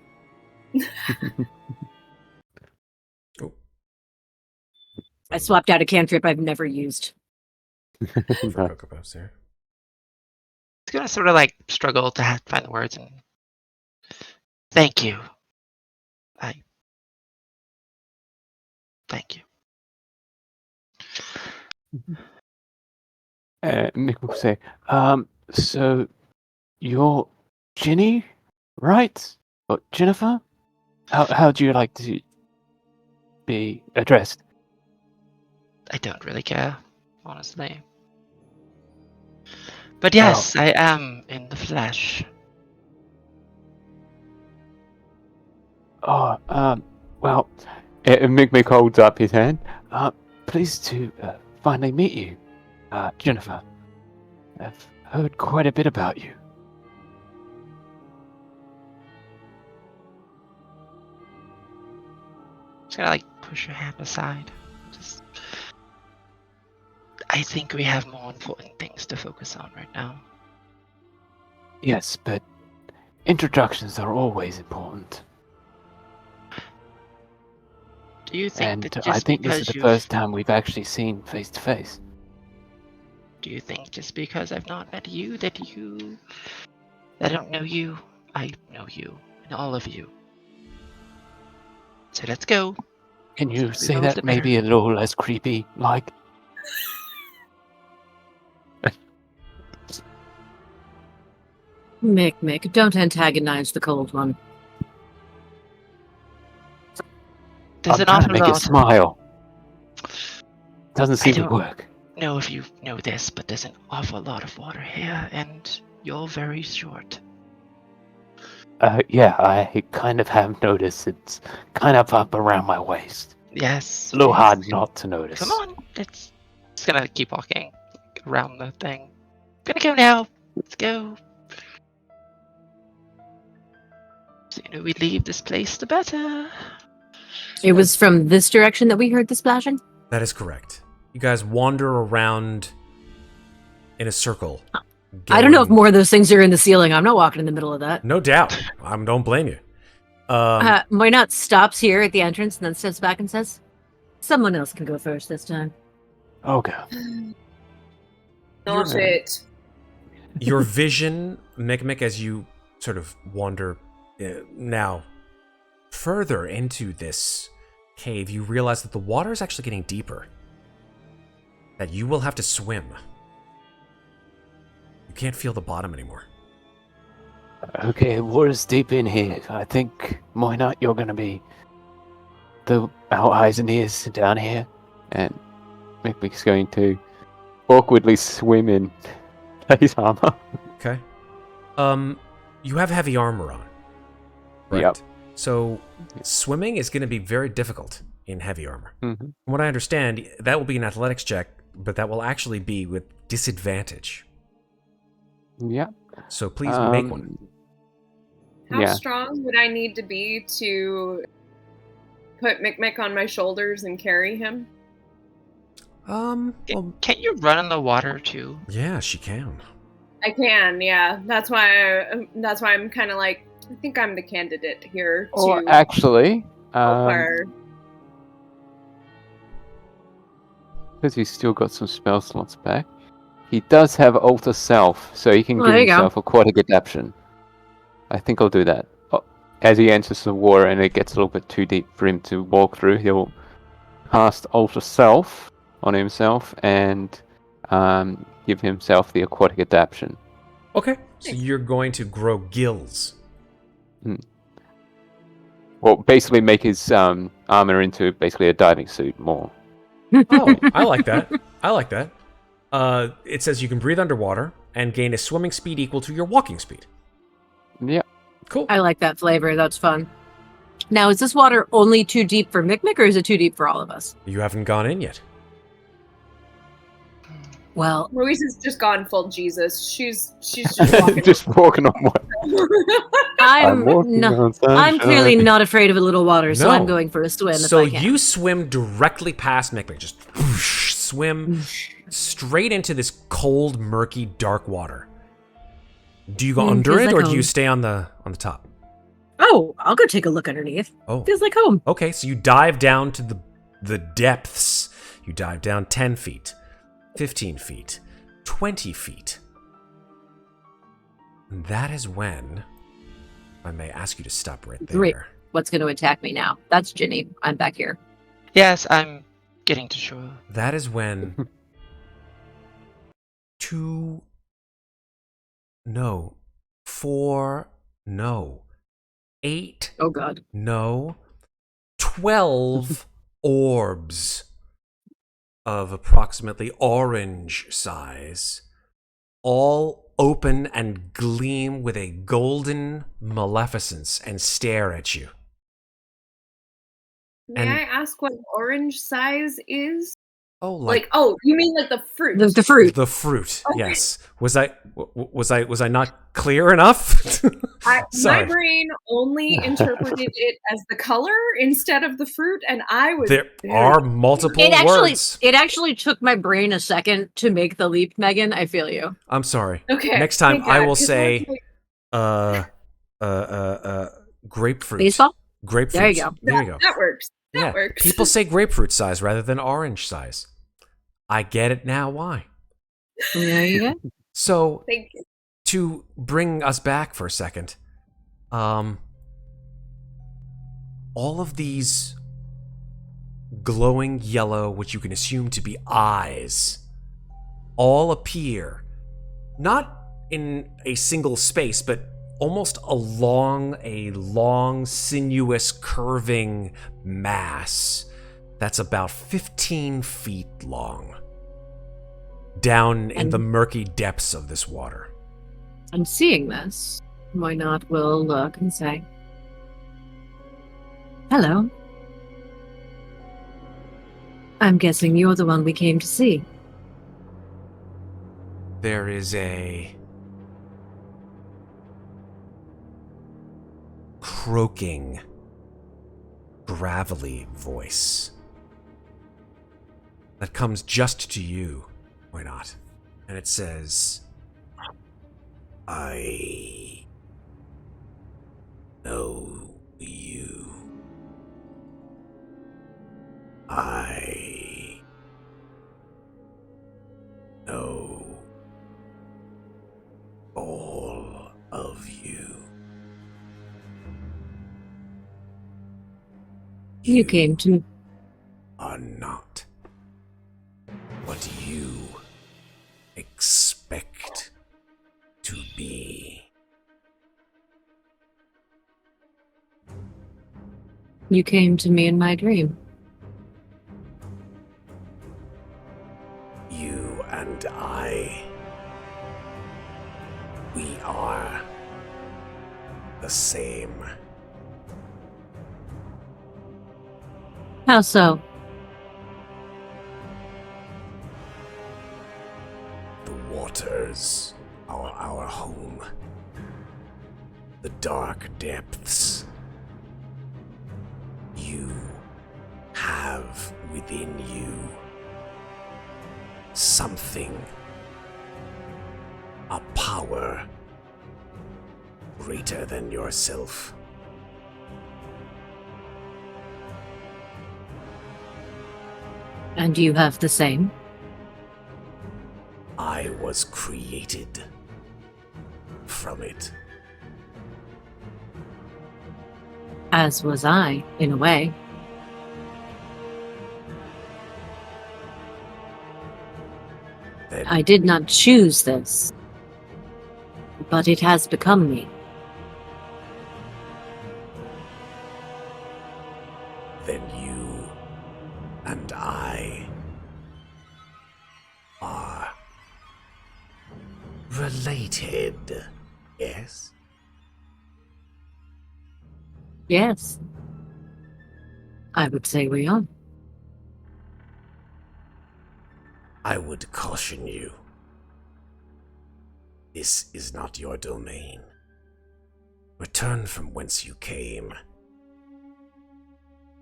I swapped out a cantrip I've never used. For Cocoa Puffs here. It's gonna sort of like struggle to find the words and thank you. Thank you. Mick will say, so you're Ginny, right? Or Ginnifer? How do you like to be addressed? I don't really care, honestly. But yes, I am in the flesh. Oh, well, Mikmick holds up his hand. Pleased to finally meet you, Ginnifer. I've heard quite a bit about you. Just gotta like push your hand aside. I think we have more important things to focus on right now. Yes, but introductions are always important. Do you think And that just I think this is because the first time we've actually seen face to face. Do you think just because I've not met you that I don't know you? I know you and all of you. So let's go. Can you We say know that the maybe a little less creepy, like? Mick, don't antagonize the cold one. There's I'm an trying to awful make it lot. smile. Doesn't seem to don't- work. Know if you know this, but there's an awful lot of water here, and you're very short. Yeah, I kind of have noticed it's kind of up around my waist. Yes. A little yes. hard not to notice. Come on. It's gonna keep walking around the thing. Gonna go now. Let's go. Sooner we leave this place, the better. It was from this direction that we heard the splashing? That is correct. You guys wander around in a circle. I don't know if going- more of those things are in the ceiling. I'm not walking in the middle of that. No doubt. I don't blame you. Moynat stops here at the entrance and then steps back and says, "Someone else can go first this time." Okay. Not it. Your vision, Mikmick, as you sort of wander now further into this cave, you realize that the water is actually getting deeper. That you will have to swim. You can't feel the bottom anymore. Okay, water's deep in here. I think, Moynat, you're gonna be our eyes and ears down here. And Mikmick's going to awkwardly swim in his armor. Okay. You have heavy armor on. Right? Yep. So swimming is going to be very difficult in heavy armor. Mm-hmm. From what I understand, that will be an athletics check, but that will actually be with disadvantage. Yeah. So please make one. How Yeah. strong would I need to be to put Mikmick on my shoulders and carry him? Well, Can't you run in the water too? yeah, she can. I can, yeah. That's why I'm kind of like, I think I'm the candidate here to Or actually, help her. because he's still got some spell slots back, he does have Alter Self, so he can Oh, give there you go. himself aquatic adaptation. I think I'll do that. As he enters the water and it gets a little bit too deep for him to walk through, he'll cast Alter Self on himself and give himself the aquatic adaptation. Okay. So you're going to grow gills. Well, basically make his armor into basically a diving suit more. Oh, I like that. I like that. It says you can breathe underwater and gain a swimming speed equal to your walking speed. Yeah. Cool. I like that flavor. That's fun. Now, is this water only too deep for Mikmick, or is it too deep for all of us? You haven't gone in yet. Well, Louisa's just gone full Jesus. She's just walking. Just walking on water. I'm walking on I'm clearly sunshine. not afraid of a little water, so No. I'm going for a swim So if I can. you swim directly past Mikmick. Just whoosh, swim straight into this cold, murky, dark water. Do you go under feels it, like or do you home. stay on the top? Oh, I'll go take a look underneath. Oh, Feels like home. okay. So you dive down to the depths. You dive down 10 feet, 15 feet, 20 feet. And that is when I may ask you to stop right there. Great. What's going to attack me now? That's Ginny. I'm back here. Yes, I'm getting to shore. That is when four, no, 8, Oh, God. no, 12 orbs of approximately orange size, all open and gleam with a golden maleficence and stare at you. May And- I ask what orange size is? Oh, Like, oh, you mean like the fruit? The fruit. the fruit. Okay. Yes. Was I not clear enough? My Sorry. brain only interpreted it as the color instead of the fruit, and I was There very are multiple words. It actually took my brain a second to make the leap, Megan. I feel you. I'm sorry. okay. Next time thank I God, will 'cause say was like, grapefruit. Baseball? Grapefruit. There you go. There you go. that works. That Yeah. works. People say grapefruit size rather than orange size. I get it now why. There you go. So Thank you. to bring us back for a second, all of these glowing yellow, which you can assume to be eyes, all appear not in a single space, but almost along a long, sinuous, curving mass that's about 15 feet long, down in And- the murky depths of this water. I'm seeing this. Why not? We'll look and say, hello. I'm guessing you're the one we came to see. There is a croaking, gravelly voice that comes just to you. Why not? And it says, I know you. I know all of you. You came to... Are not what you expect to be. You came to me in my dream. You and I, we are the same. How so? The waters are our home. The dark depths. You have within you something, a power greater than yourself. And you have the same? I was created from it. As was I, in a way. Then I did not choose this, but it has become me. then you and I are related, yes? Yes. I would say we are. I would caution you. This is not your domain. Return from whence you came.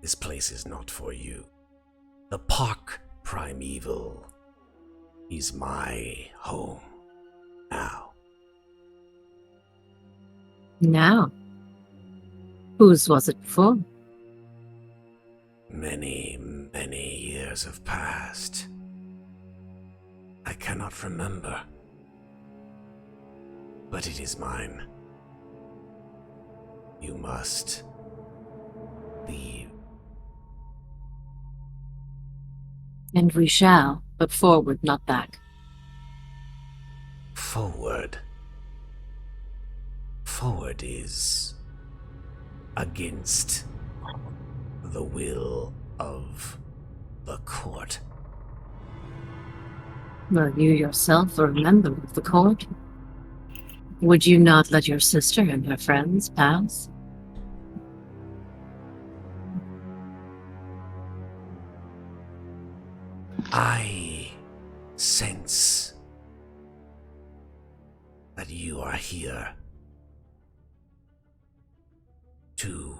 This place is not for you. The Park Primeval is my home now. Now? Whose was it before? Many, many years have passed. I cannot remember. But it is mine. You must leave. And we shall, but forward, not back. Forward. Forward is against the will of the court. Were you yourself a member of the court? Would you not let your sister and her friends pass? I sense that you are here to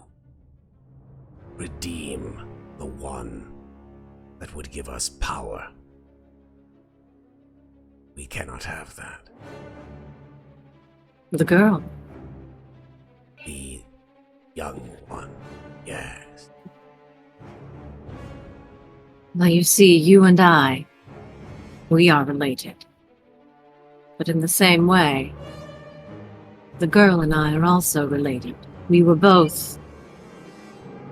redeem the one that would give us power. We cannot have that. The girl. The young one, yes. Now you see, you and I, we are related. But in the same way, the girl and I are also related. We were both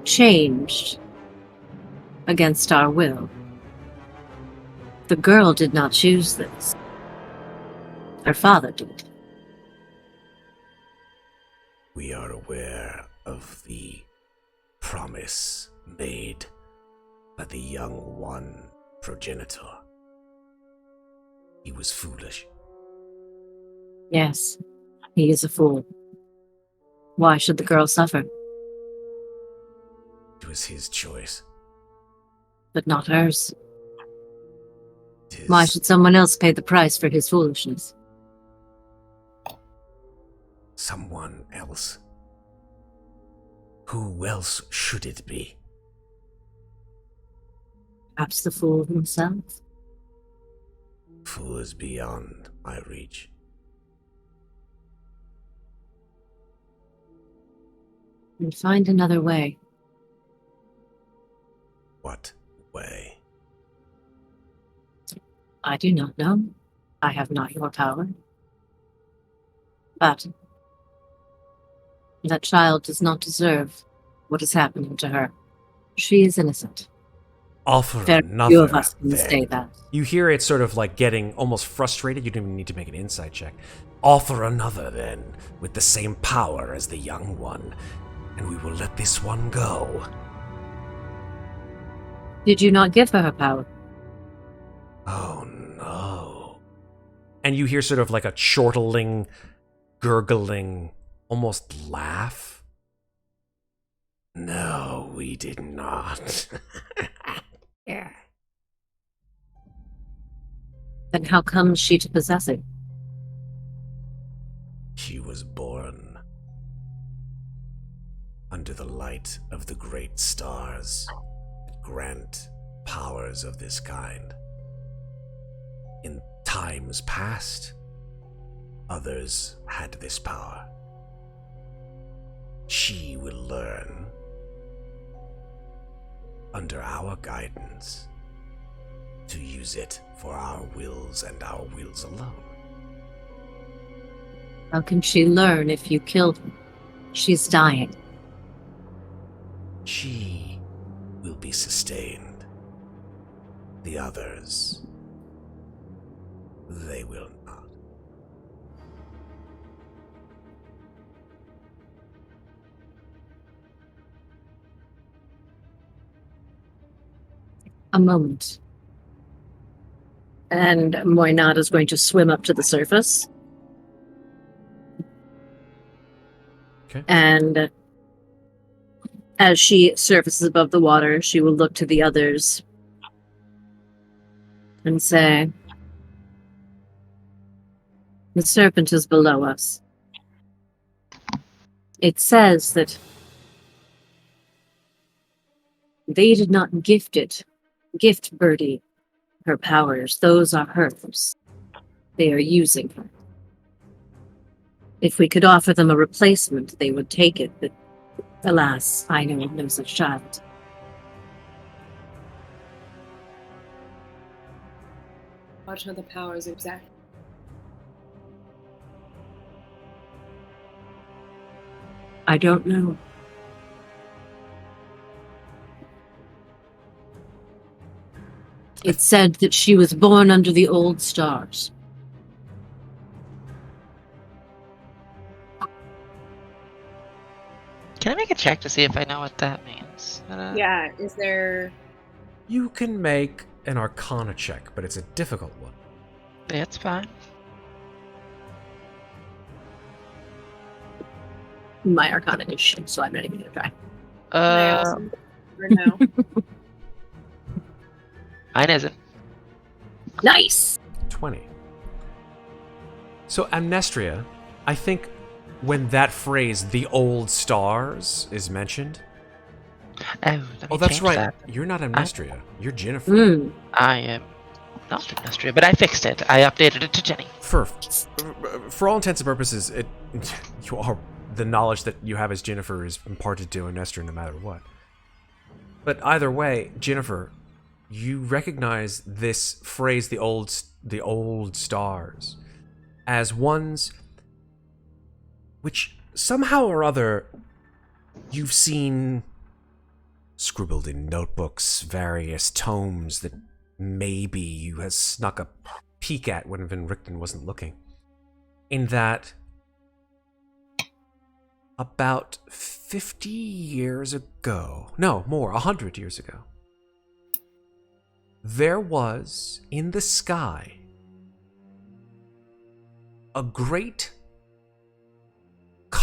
changed against our will. The girl did not choose this. Her father did. We are aware of the promise made by the young one progenitor. He was foolish. Yes, he is a fool. Why should the girl suffer? It was his choice. But not hers. It is Why should someone else pay the price for his foolishness? someone else. Who else should it be? Perhaps the fool himself? Fool is beyond my reach. And find another way. What way? I do not know. I have not your power. But that child does not deserve what is happening to her. She is innocent. Offer Very another. few of us can then. say that. You hear it sort of like getting almost frustrated. You don't even need to make an insight check. Offer another then, with the same power as the young one, and we will let this one go. Did you not give her her power? Oh no. And you hear sort of like a chortling, gurgling, almost laugh. No, we did not. Yeah. Then how comes she to possess it? She was born under the light of the great stars that grant powers of this kind. In times past, others had this power. She will learn under our guidance to use it for our wills and our wills alone. How can she learn if you killed her? She's dying. She will be sustained. The others, they will not. A moment. And Muadnhait is going to swim up to the surface. Okay. And as she surfaces above the water, she will look to the others and say, "The serpent is below us. It says that they did not gift Birdie her powers. Those are hers. They are using her. If we could offer them a replacement, they would take it, but alas, I know of no such child." What are the powers exactly? I don't know. It said that she was born under the old stars. Can I make a check to see if I know what that means? Yeah, is there... You can make an Arcana check, but it's a difficult one. That's fine. My Arcana is shit, so I'm not even gonna try. Or no? Mine isn't. Nice! 20. So Amnestria, I think when that phrase, the old stars, is mentioned... Oh, let me that's change right. that. You're not Amnestria. You're Ginnifer. Mm. I am not Amnestria, but I fixed it. I updated it to Jenny. For all intents and purposes, you are the knowledge that you have as Ginnifer is imparted to Amnestria no matter what. But either way, Ginnifer, you recognize this phrase, the old stars, as ones which somehow or other you've seen scribbled in notebooks, various tomes that maybe you has snuck a peek at when Van Richten wasn't looking. In that, about 50 years ago, no, more, 100 years ago, there was, in the sky, a great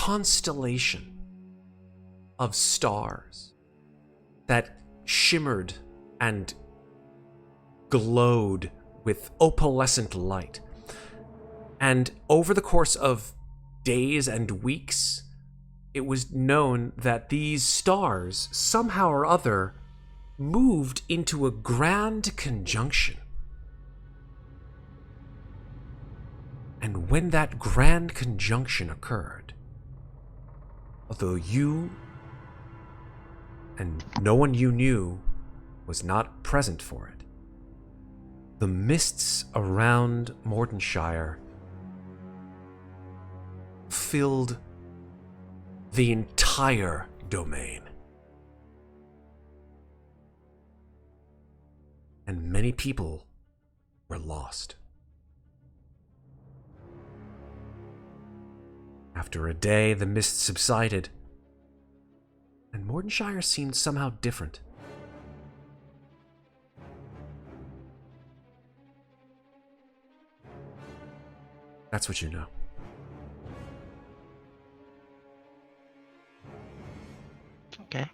constellation of stars that shimmered and glowed with opalescent light. And over the course of days and weeks, it was known that these stars, somehow or other, moved into a grand conjunction. And when that grand conjunction occurred, although you and no one you knew was not present for it, the mists around Muadnhait filled the entire domain. And many people were lost. After a day, the mist subsided, and Muadnhait seemed somehow different. That's what you know. Okay.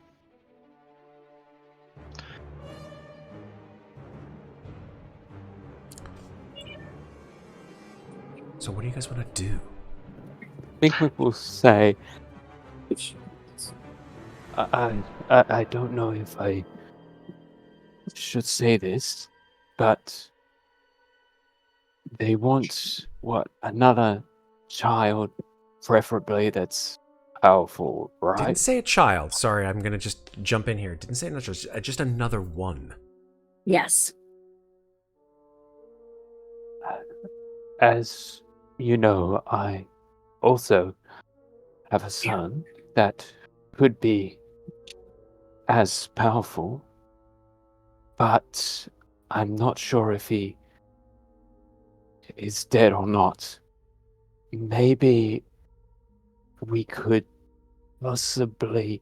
So what do you guys want to do? Mikmick will say, I don't know if I should say this, but they want, another child, preferably that's powerful, right? Didn't say a child. Sorry, I'm gonna just jump in here. Didn't say another, just another one. Yes. As you know, I also have a son that could be as powerful, but I'm not sure if he is dead or not. Maybe we could possibly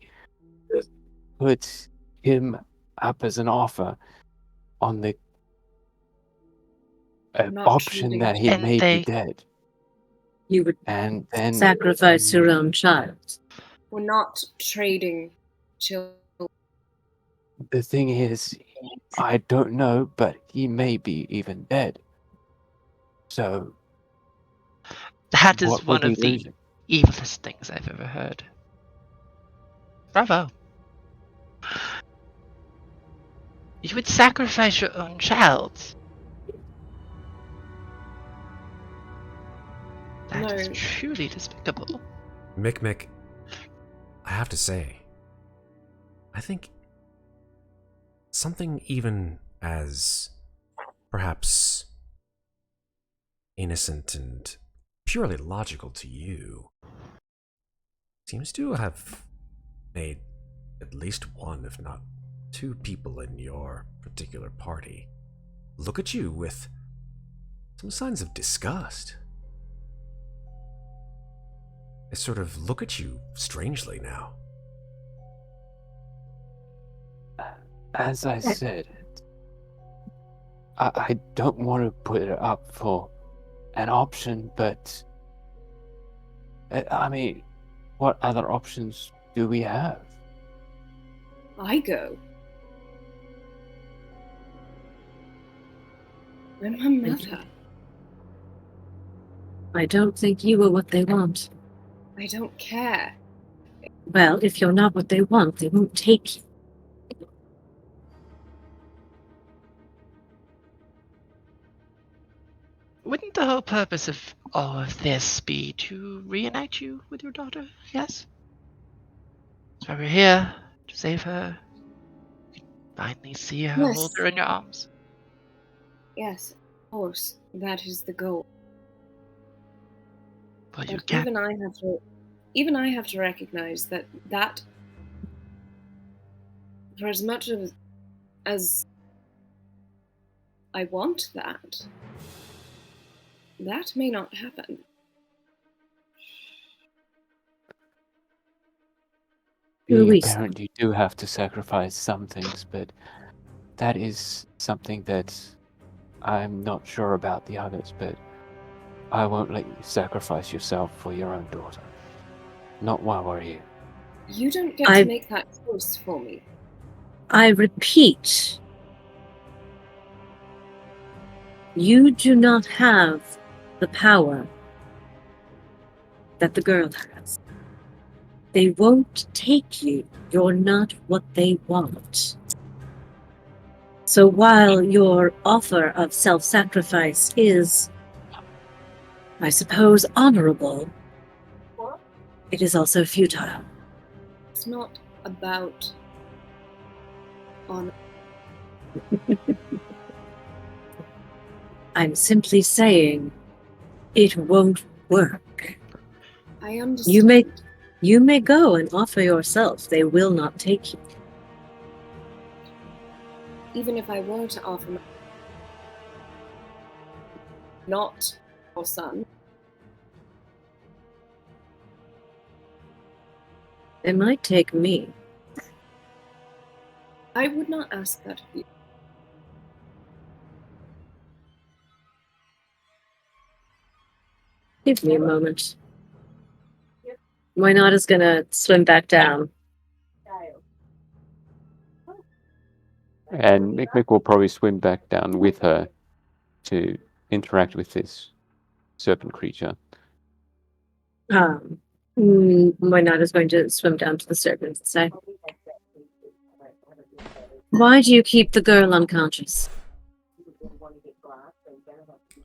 put him up as an offer on the Not option truly. that he And may they- be dead. You would And then sacrifice your own child. We're not trading children. the thing is, I don't know, but he may be even dead. So That is what one would we of the lose? evilest things I've ever heard. Bravo. You would sacrifice your own child. That is No. truly despicable. Mikmick, I have to say, I think something even as perhaps innocent and purely logical to you seems to have made at least one, if not two people in your particular party look at you with some signs of disgust. They sort of look at you strangely now. As I said, I don't want to put it up for an option, but I mean, what other options do we have? I go. I'm her mother. I don't think you are what they want. I don't care. Well, if you're not what they want, they won't take you. Wouldn't the whole purpose of all of this be to reunite you with your daughter? Yes? That's why we're here, to save her. Finally see her, Yes. hold her in your arms. Yes, of course, that is the goal. But you But can't. even I have to recognize that for as much as I want that may not happen. Being a Louisa. parent, you do have to sacrifice some things, but that is something that I'm not sure about the others, but I won't let you sacrifice yourself for your own daughter. Not while we're here. You don't get I- to make that choice for me. I repeat, you do not have the power that the girl has. They won't take you. You're not what they want. So while your offer of self-sacrifice is, I suppose, honorable, it is also futile. It's not about honor. I'm simply saying it won't work. I understand. You may go and offer yourself. They will not take you. Even if I were to offer not your son, It might take me. I would not ask that of you. Give me a moment. Wynot is gonna swim back down. And Mikmick will probably swim back down with her to interact with this serpent creature. Wynot is going to swim down to the serpent and say, "Why do you keep the girl unconscious?"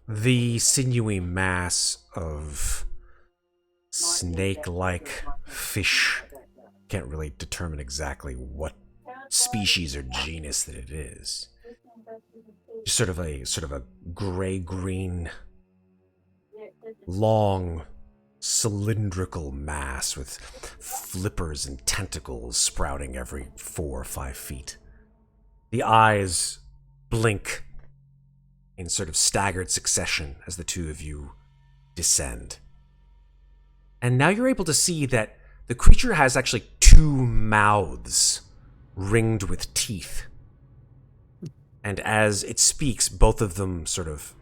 The sinewy mass of snake-like fish, can't really determine exactly what species or genus that it is. Just sort of a gray-green, long, cylindrical mass with flippers and tentacles sprouting every 4 or 5 feet. The eyes blink in sort of staggered succession as the two of you descend. And now you're able to see that the creature has actually 2 mouths ringed with teeth. And as it speaks, both of them sort of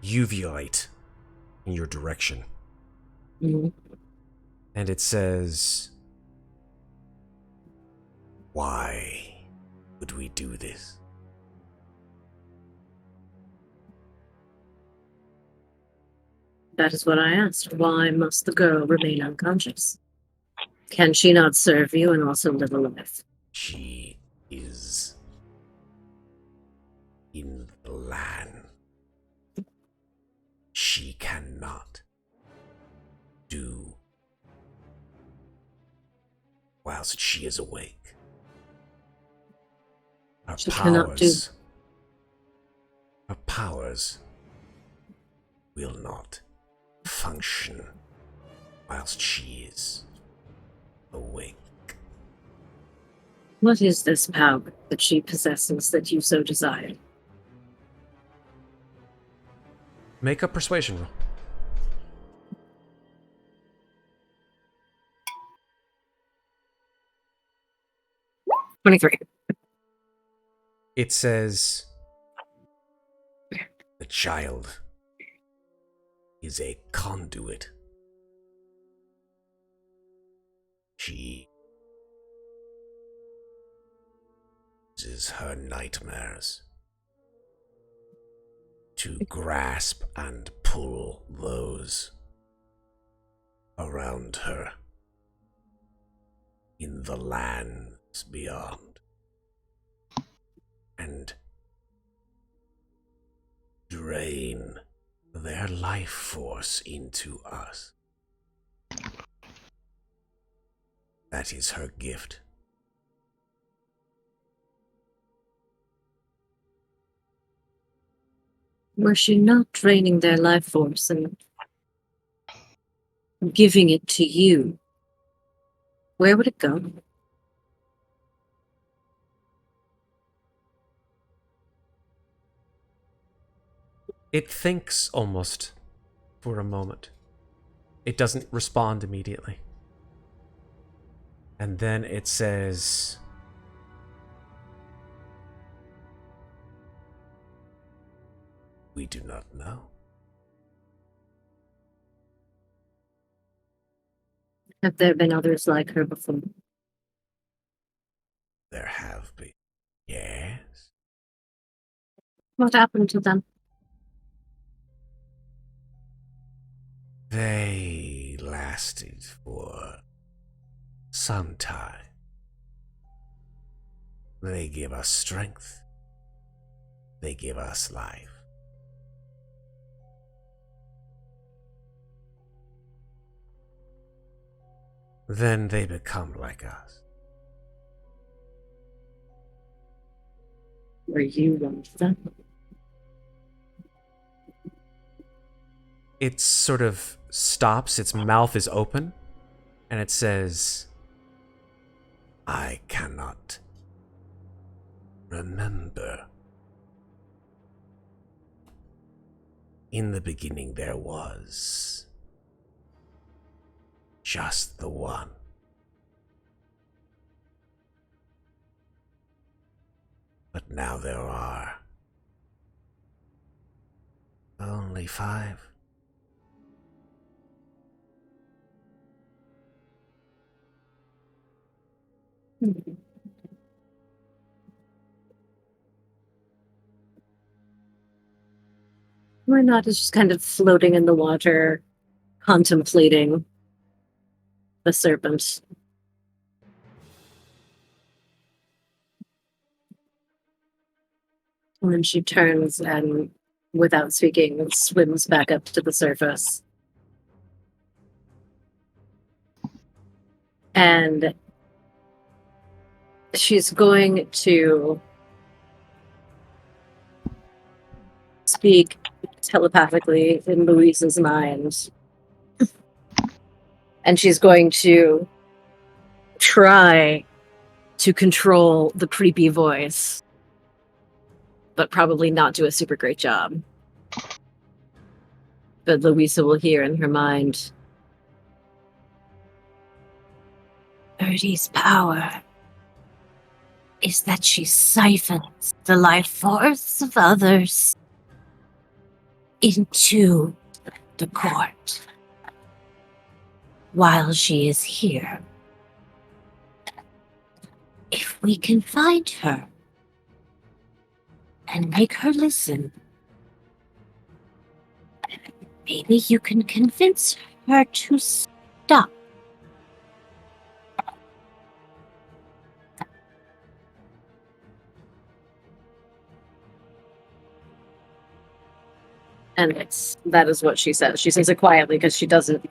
uvulate in your direction. Mhm. And it says, "Why would we do this?" That is what I asked. Why must the girl remain unconscious? Can she not serve you and also live a life? She is in the land. She cannot do whilst she is awake. Her She cannot do. her powers will not function whilst she is awake. What is this power that she possesses that you so desire? Make a persuasion roll. 23. It says, "The child is a conduit. She uses her nightmares to grasp and pull those around her in the lands beyond, and drain their life force into us. That is her gift." Were she not draining their life force and giving it to you, where would it go? It thinks almost for a moment. It doesn't respond immediately. And then it says, "We do not know." Have there been others like her before? There have been. Yes. What happened to them? They lasted for some time. They give us strength. They give us life. Then they become like us. Were you one of them? It sort of stops, its mouth is open, and it says, I cannot remember. In the beginning there was just the one. But now there are only 5. Why not? It's just kind of floating in the water, contemplating the serpent. And then she turns and, without speaking, swims back up to the surface. And she's going to speak telepathically in Louisa's mind. And she's going to try to control the creepy voice, but probably not do a super great job. But Louisa will hear in her mind, Birdie's power is that she siphons the life force of others into the court while she is here. If we can find her and make her listen, maybe you can convince her to stop. And that is what she says. She says it quietly because she doesn't.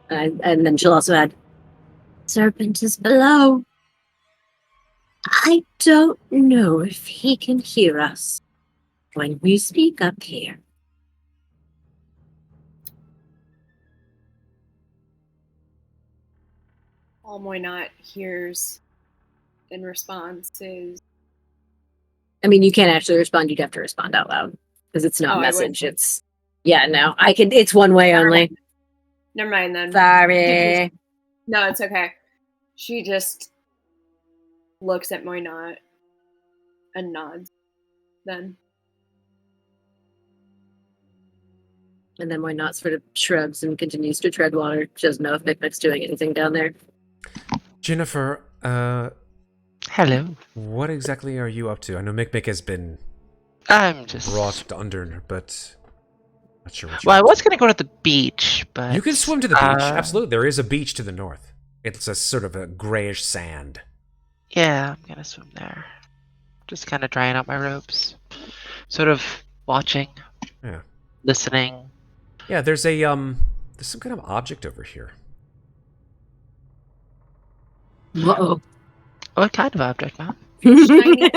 And then she'll also add, Serpent is below. I don't know if he can hear us when we speak up here. All Moynot hears in response is, I mean, you can't actually respond. You'd have to respond out loud because it's not Oh, a I message. It's, yeah, no, I can, it's one way only. never mind then. Sorry. No, it's okay. She just looks at Moynot and nods then. And then Moynot sort of shrugs and continues to tread water. She doesn't know if Mikmick's doing anything down there. Ginnifer, Hello. what exactly are you up to? I know Mikmick has been I'm just... brought under, but not sure what Well, I you're was going to go to the beach, but... You can swim to the beach. Absolutely. There is a beach to the north. It's a sort of a grayish sand. Yeah, I'm going to swim there. Just kind of drying out my robes. Sort of watching. Yeah. Listening. Yeah, there's there's some kind of object over here. Whoa. What kind of object, Matt? Shiny.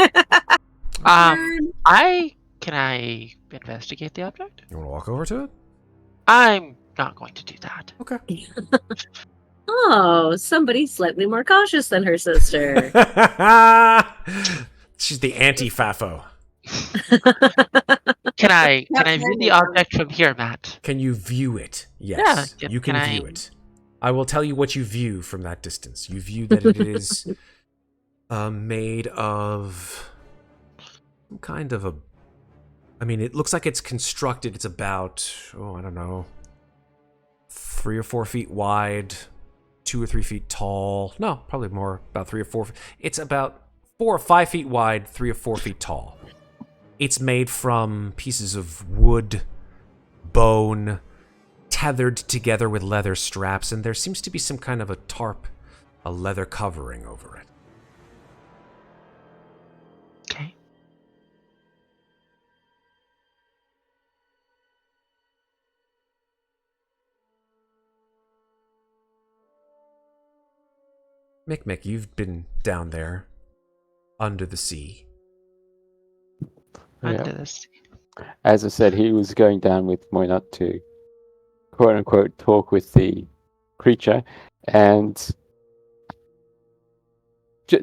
Can I investigate the object? You want to walk over to it? I'm not going to do that. Okay. Oh, somebody slightly more cautious than her sister. She's the anti-Fafo. Can I view the object from here, Matt? Can you view it? Yes, Yeah, you can can view I- it. I will tell you what you view from that distance. You view that it is made of some kind of a... I mean, it looks like it's constructed. It's about, I don't know, 3 or 4 feet wide, 2 or 3 feet tall. No, probably more, about 3 or 4. It's about 4 or 5 feet wide, 3 or 4 feet tall. It's made from pieces of wood, bone, tethered together with leather straps, and there seems to be some kind of a tarp, a leather covering over it. Okay. Mikmick, you've been down there, under the sea. Yeah. Under the sea. As I said, he was going down with Moynut to quote unquote talk with the creature, and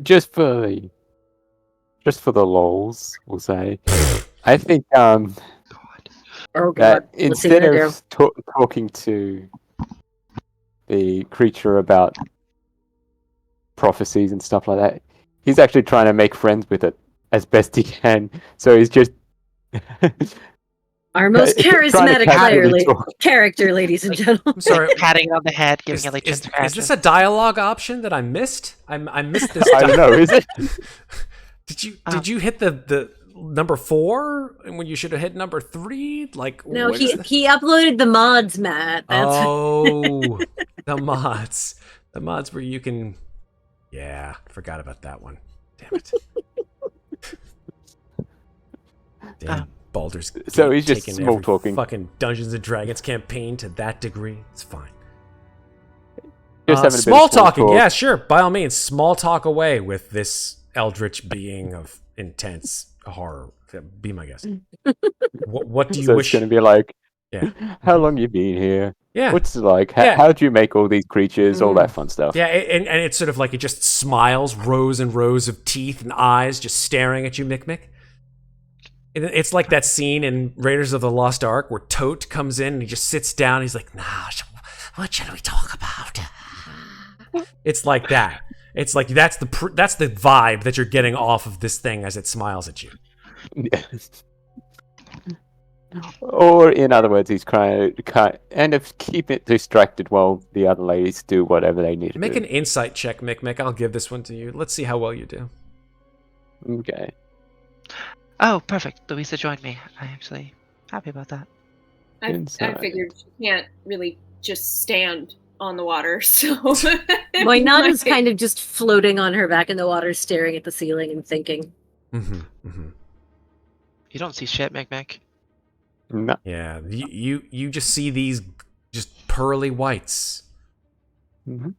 just for the lols, we'll say, I think Oh god, that what's he instead gonna of talking to the creature about prophecies and stuff like that, he's actually trying to make friends with it as best he can. So he's just Our most trying to charismatic casually player, talk. character, ladies and gentlemen. I'm sorry. Patting on the head, giving Is, a like is, chin is this scratch. a dialogue option that I missed? I missed this. I don't know, is it? Did you hit the number 4 when you should have hit number 3? Like, No, what he is the- he uploaded the mods, Matt. That's Oh, the mods. The mods where you can... Yeah, forgot about that one. Damn it. Damn, Baldur's Gate So he's just taking small every talking. fucking Dungeons and Dragons campaign to that degree. It's fine. Just having a bit of Small talking, talk. yeah, sure. By all means, small talk away with this eldritch being of intense horror. Be my guest. What do you So wish? it's going to be like, Yeah. how long you been here? Yeah. What's it like? Yeah. How do you make all these creatures? All that fun stuff. Yeah, and it's sort of like it just smiles, rows and rows of teeth and eyes just staring at you, Mikmick. It's like that scene in Raiders of the Lost Ark where Tote comes in and he just sits down. He's like, "Nah, what should we talk about?" It's like that. It's like that's the vibe that you're getting off of this thing as it smiles at you. Or in other words, he's trying to kind of keep it distracted while the other ladies do whatever they need to Make do. an insight check, Mikmick. I'll give this one to you. Let's see how well you do. Okay. Oh, perfect. Louisa joined me. I'm actually happy about that. I Inside. figured she can't really just stand on the water, so... Moynut is kind of just floating on her back in the water, staring at the ceiling and thinking. Mm-hmm. You don't see shit, Mikmick. No. Yeah, you just see these just pearly whites. Mm-hmm.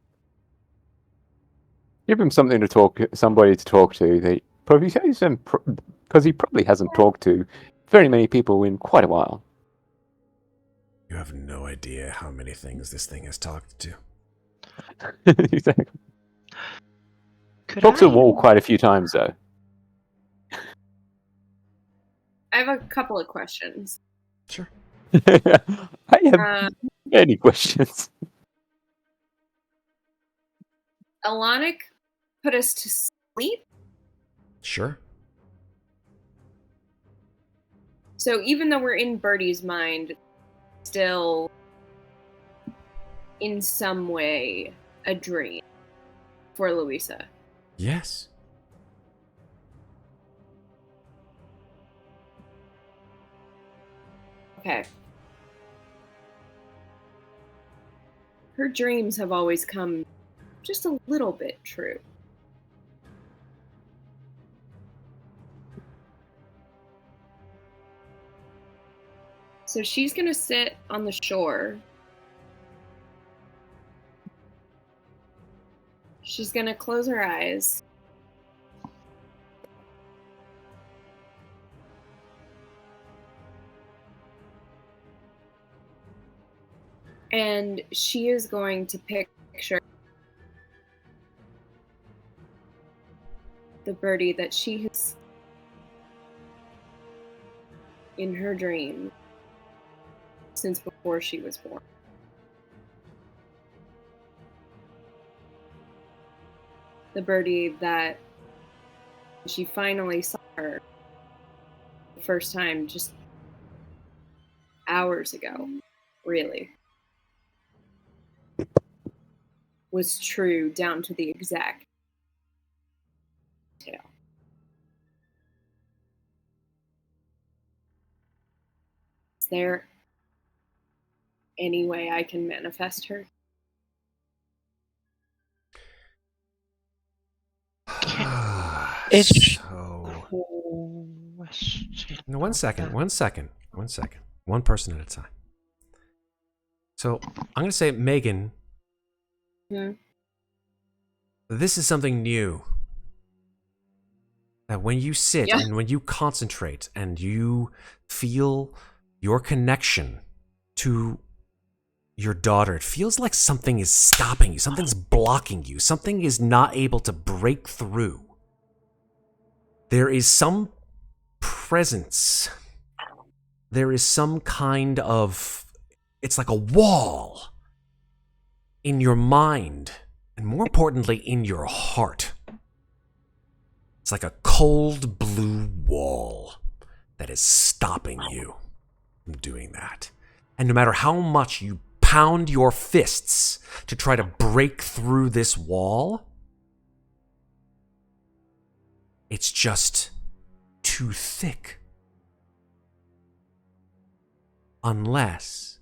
Give him somebody to talk to. They probably because he probably hasn't talked to very many people in quite a while. You have no idea how many things this thing has talked to. Exactly. Could Talked to the I- wall quite a few times though. I have a couple of questions. Sure. I have many questions. Alanic put us to sleep? Sure. So even though we're in Birdie's mind, still in some way a dream for Louisa. Yes. Okay. Her dreams have always come just a little bit true. So she's gonna sit on the shore. She's gonna close her eyes. And she is going to picture the birdie that she has in her dream since before she was born. The birdie that she finally saw her the first time just hours ago, really. was true down to the exact detail. Is there any way I can manifest her? It's So, question. one second. One person at a time. So, I'm going to say, Megan, this is something new. That when you sit and when you concentrate and you feel your connection to your daughter, it feels like something is stopping you, something's blocking you, something is not able to break through. There is some presence. There is some kind of, it's like a wall in your mind, and more importantly, in your heart. It's like a cold blue wall that is stopping you from doing that. And no matter how much you pound your fists to try to break through this wall, it's just too thick. Unless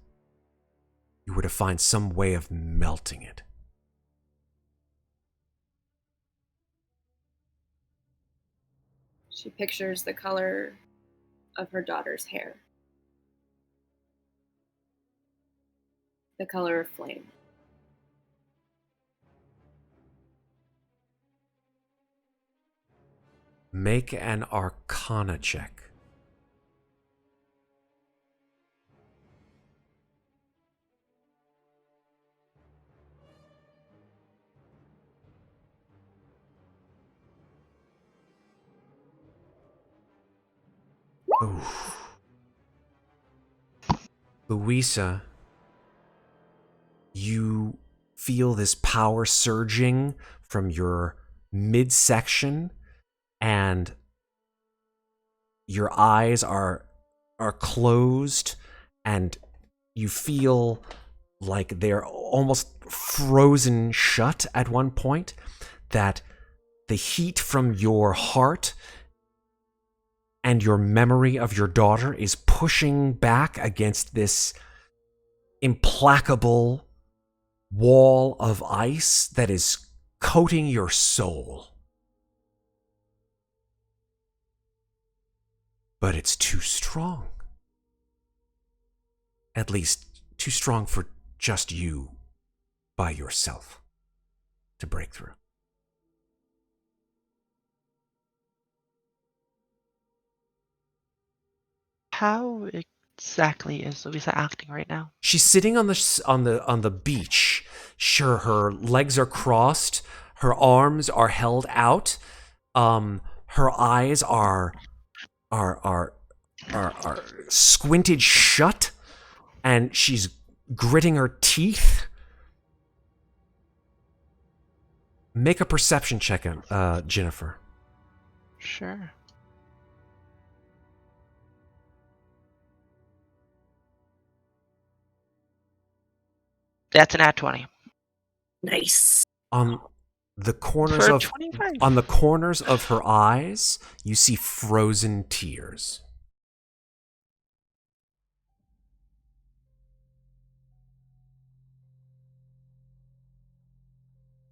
you were to find some way of melting it. She pictures the color of her daughter's hair. The color of flame. Make an Arcana check. Oof. Louisa, you feel this power surging from your midsection, and your eyes are closed, and you feel like they're almost frozen shut at one point, that the heat from your heart and your memory of your daughter is pushing back against this implacable wall of ice that is coating your soul. But it's too strong. At least, too strong for just you by yourself to break through. How exactly is Louisa acting right now? She's sitting on the beach. Sure, her legs are crossed, her arms are held out, her eyes are squinted shut, and she's gritting her teeth. Make a perception check, Ginnifer. Sure. That's an at 20. Nice. On the corners For of 25. on the corners of her eyes, you see frozen tears.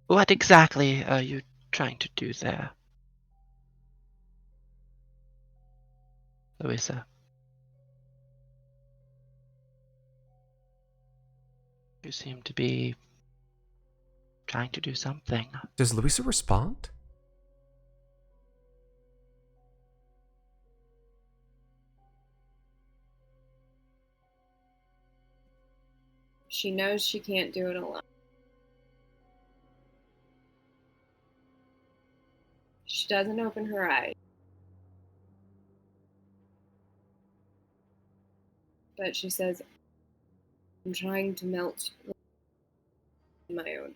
What exactly are you trying to do there, Louisa? You seem to be trying to do something. Does Louisa respond? She knows she can't do it alone. She doesn't open her eyes. But she says, I'm trying to melt my own.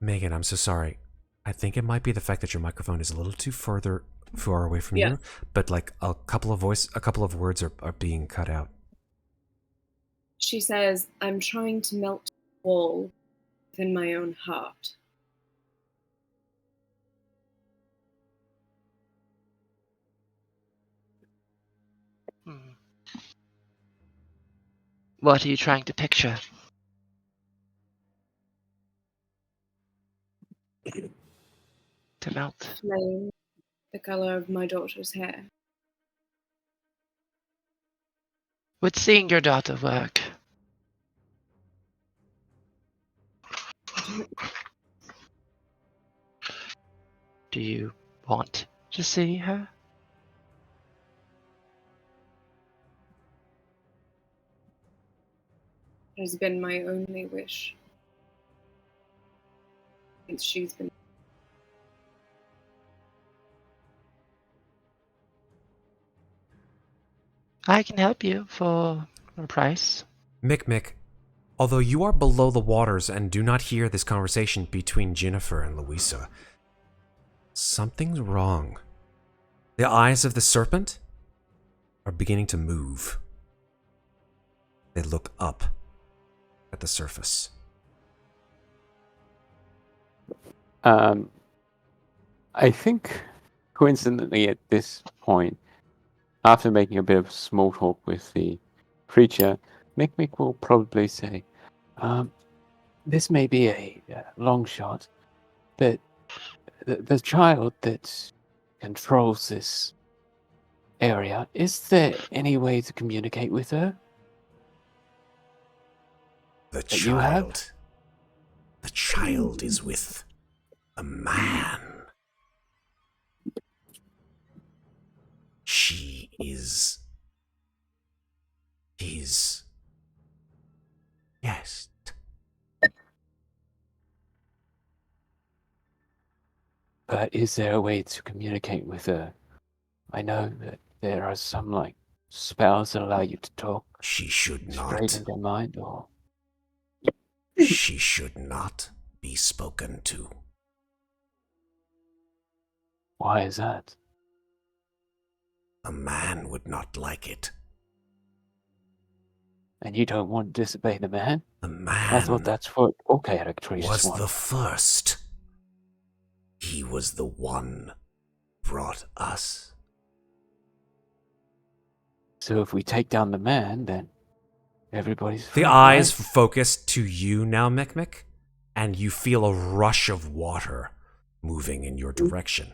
Megan, I'm so sorry. I think it might be the fact that your microphone is a little too far away from Yeah. you, but like a couple of words are being cut out. She says, I'm trying to melt the wall within my own heart. Hmm. What are you trying to picture? To melt. Flame, the color of my daughter's hair. With seeing your daughter work, do you want to see her? It has been my only wish since she's been. I can help you for a price. Mikmick, although you are below the waters and do not hear this conversation between Ginnifer and Louisa, something's wrong. The eyes of the serpent are beginning to move. They look up at the surface. I think, coincidentally, at this point, after making a bit of small talk with the creature, Mikmick will probably say, this may be a long shot, but the child that controls this area, is there any way to communicate with her? The That you have? child. The child is with a man. She is his guest. But is there a way to communicate with her? I know that there are some, spells that allow you to talk She should straight not. in their mind, or... She should not be spoken to. Why is that? A man would not like it. And you don't want to disobey the man? The I thought man that's what all chaotic creatures was want. the first. He was the one brought us. So if we take down the man, then everybody's The free, eyes right? focus to you now, Mikmick, and you feel a rush of water moving in your direction.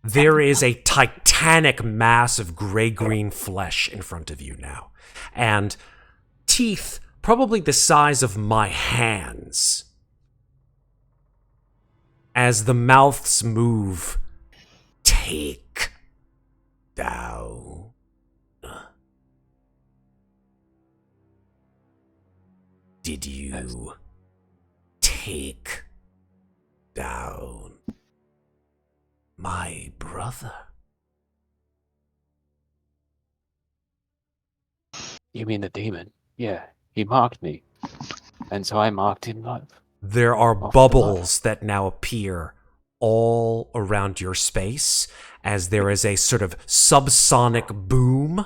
There is a titanic mass of gray-green flesh in front of you now, and teeth probably the size of my hands. As the mouths move, take down. Did you take down my brother? You mean the demon? Yeah, he marked me. And so I marked him up. There are Off the bubbles that now appear all around your space as there is a sort of subsonic boom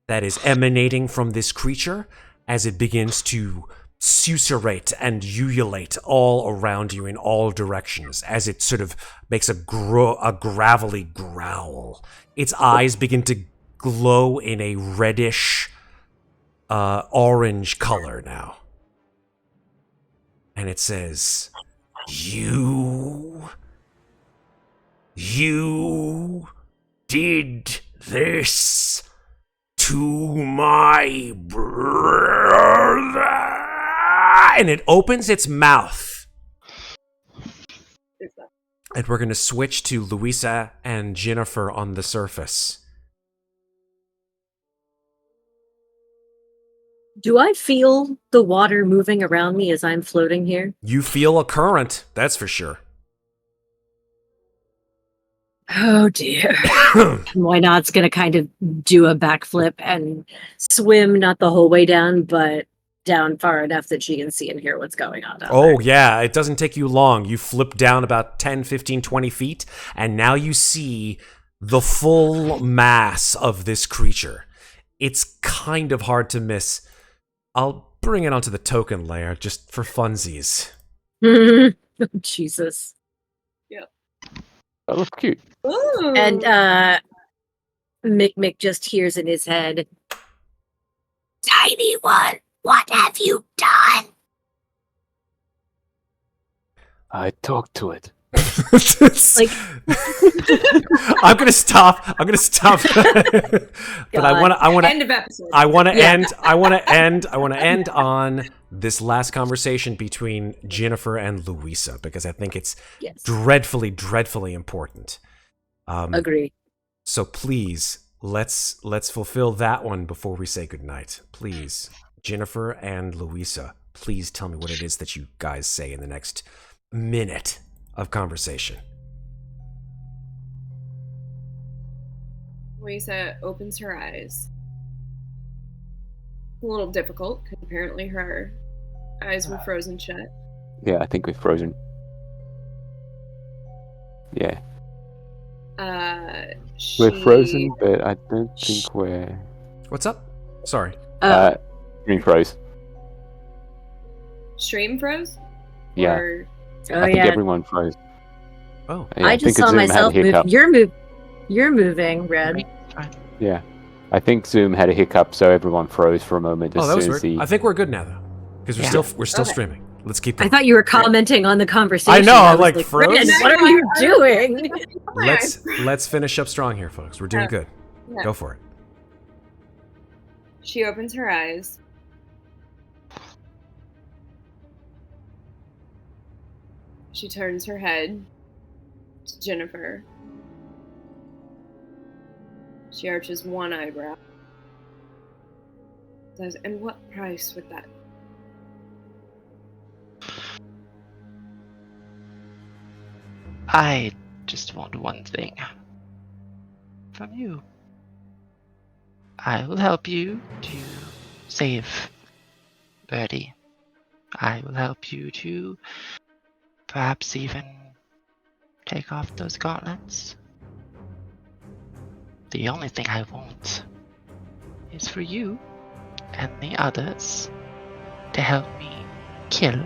that is emanating from this creature as it begins to susurrate and ululate all around you in all directions as it sort of makes a gravelly growl. Its eyes begin to glow in a reddish orange color now. And it says, You did this to my brother. And it opens its mouth. And we're going to switch to Louisa and Ginnifer on the surface. Do I feel the water moving around me as I'm floating here? You feel a current, that's for sure. Oh dear. Why not's gonna kind of do a backflip and swim not the whole way down, but down far enough that she can see and hear what's going on down there. Oh, yeah, it doesn't take you long. You flip down about 10, 15, 20 feet, and now you see the full mass of this creature. It's kind of hard to miss. I'll bring it onto the token layer just for funsies. Jesus. That looks cute. Ooh. And Mikmick just hears in his head, "Tiny one, what have you done?" I talked to it. Like, I'm gonna stop. But I want End of episode. to end on this last conversation between Ginnifer and Louisa because I think it's yes. dreadfully important. Agree. So please, let's fulfill that one before we say goodnight. Please, Ginnifer and Louisa, please tell me what it is that you guys say in the next minute of conversation. Louisa opens her eyes. A little difficult, because apparently her eyes were frozen shut. Yeah, I think we're frozen. Yeah. We're frozen, but I don't think we're... What's up? Sorry. Green froze. Stream froze? Yeah. Or... I think everyone froze. Oh. Yeah, I just think saw Zoom had a myself move. hiccup. You're moving, Red. Yeah. I think Zoom had a hiccup, so everyone froze for a moment as Oh, that was soon as weird. the... I think we're good now, though. Because we're still Okay. streaming. Let's keep I going. thought you were commenting on the conversation. I know, I'm was like, froze? "Red, what are you doing?" Let's finish up strong here, folks. We're doing good. Yeah. Go for it. She opens her eyes. She turns her head to Ginnifer. She arches one eyebrow. Says, "And what price would that?" I just want one thing from you. I will help you to save Birdie. I will help you to perhaps even take off those gauntlets. The only thing I want is for you and the others to help me kill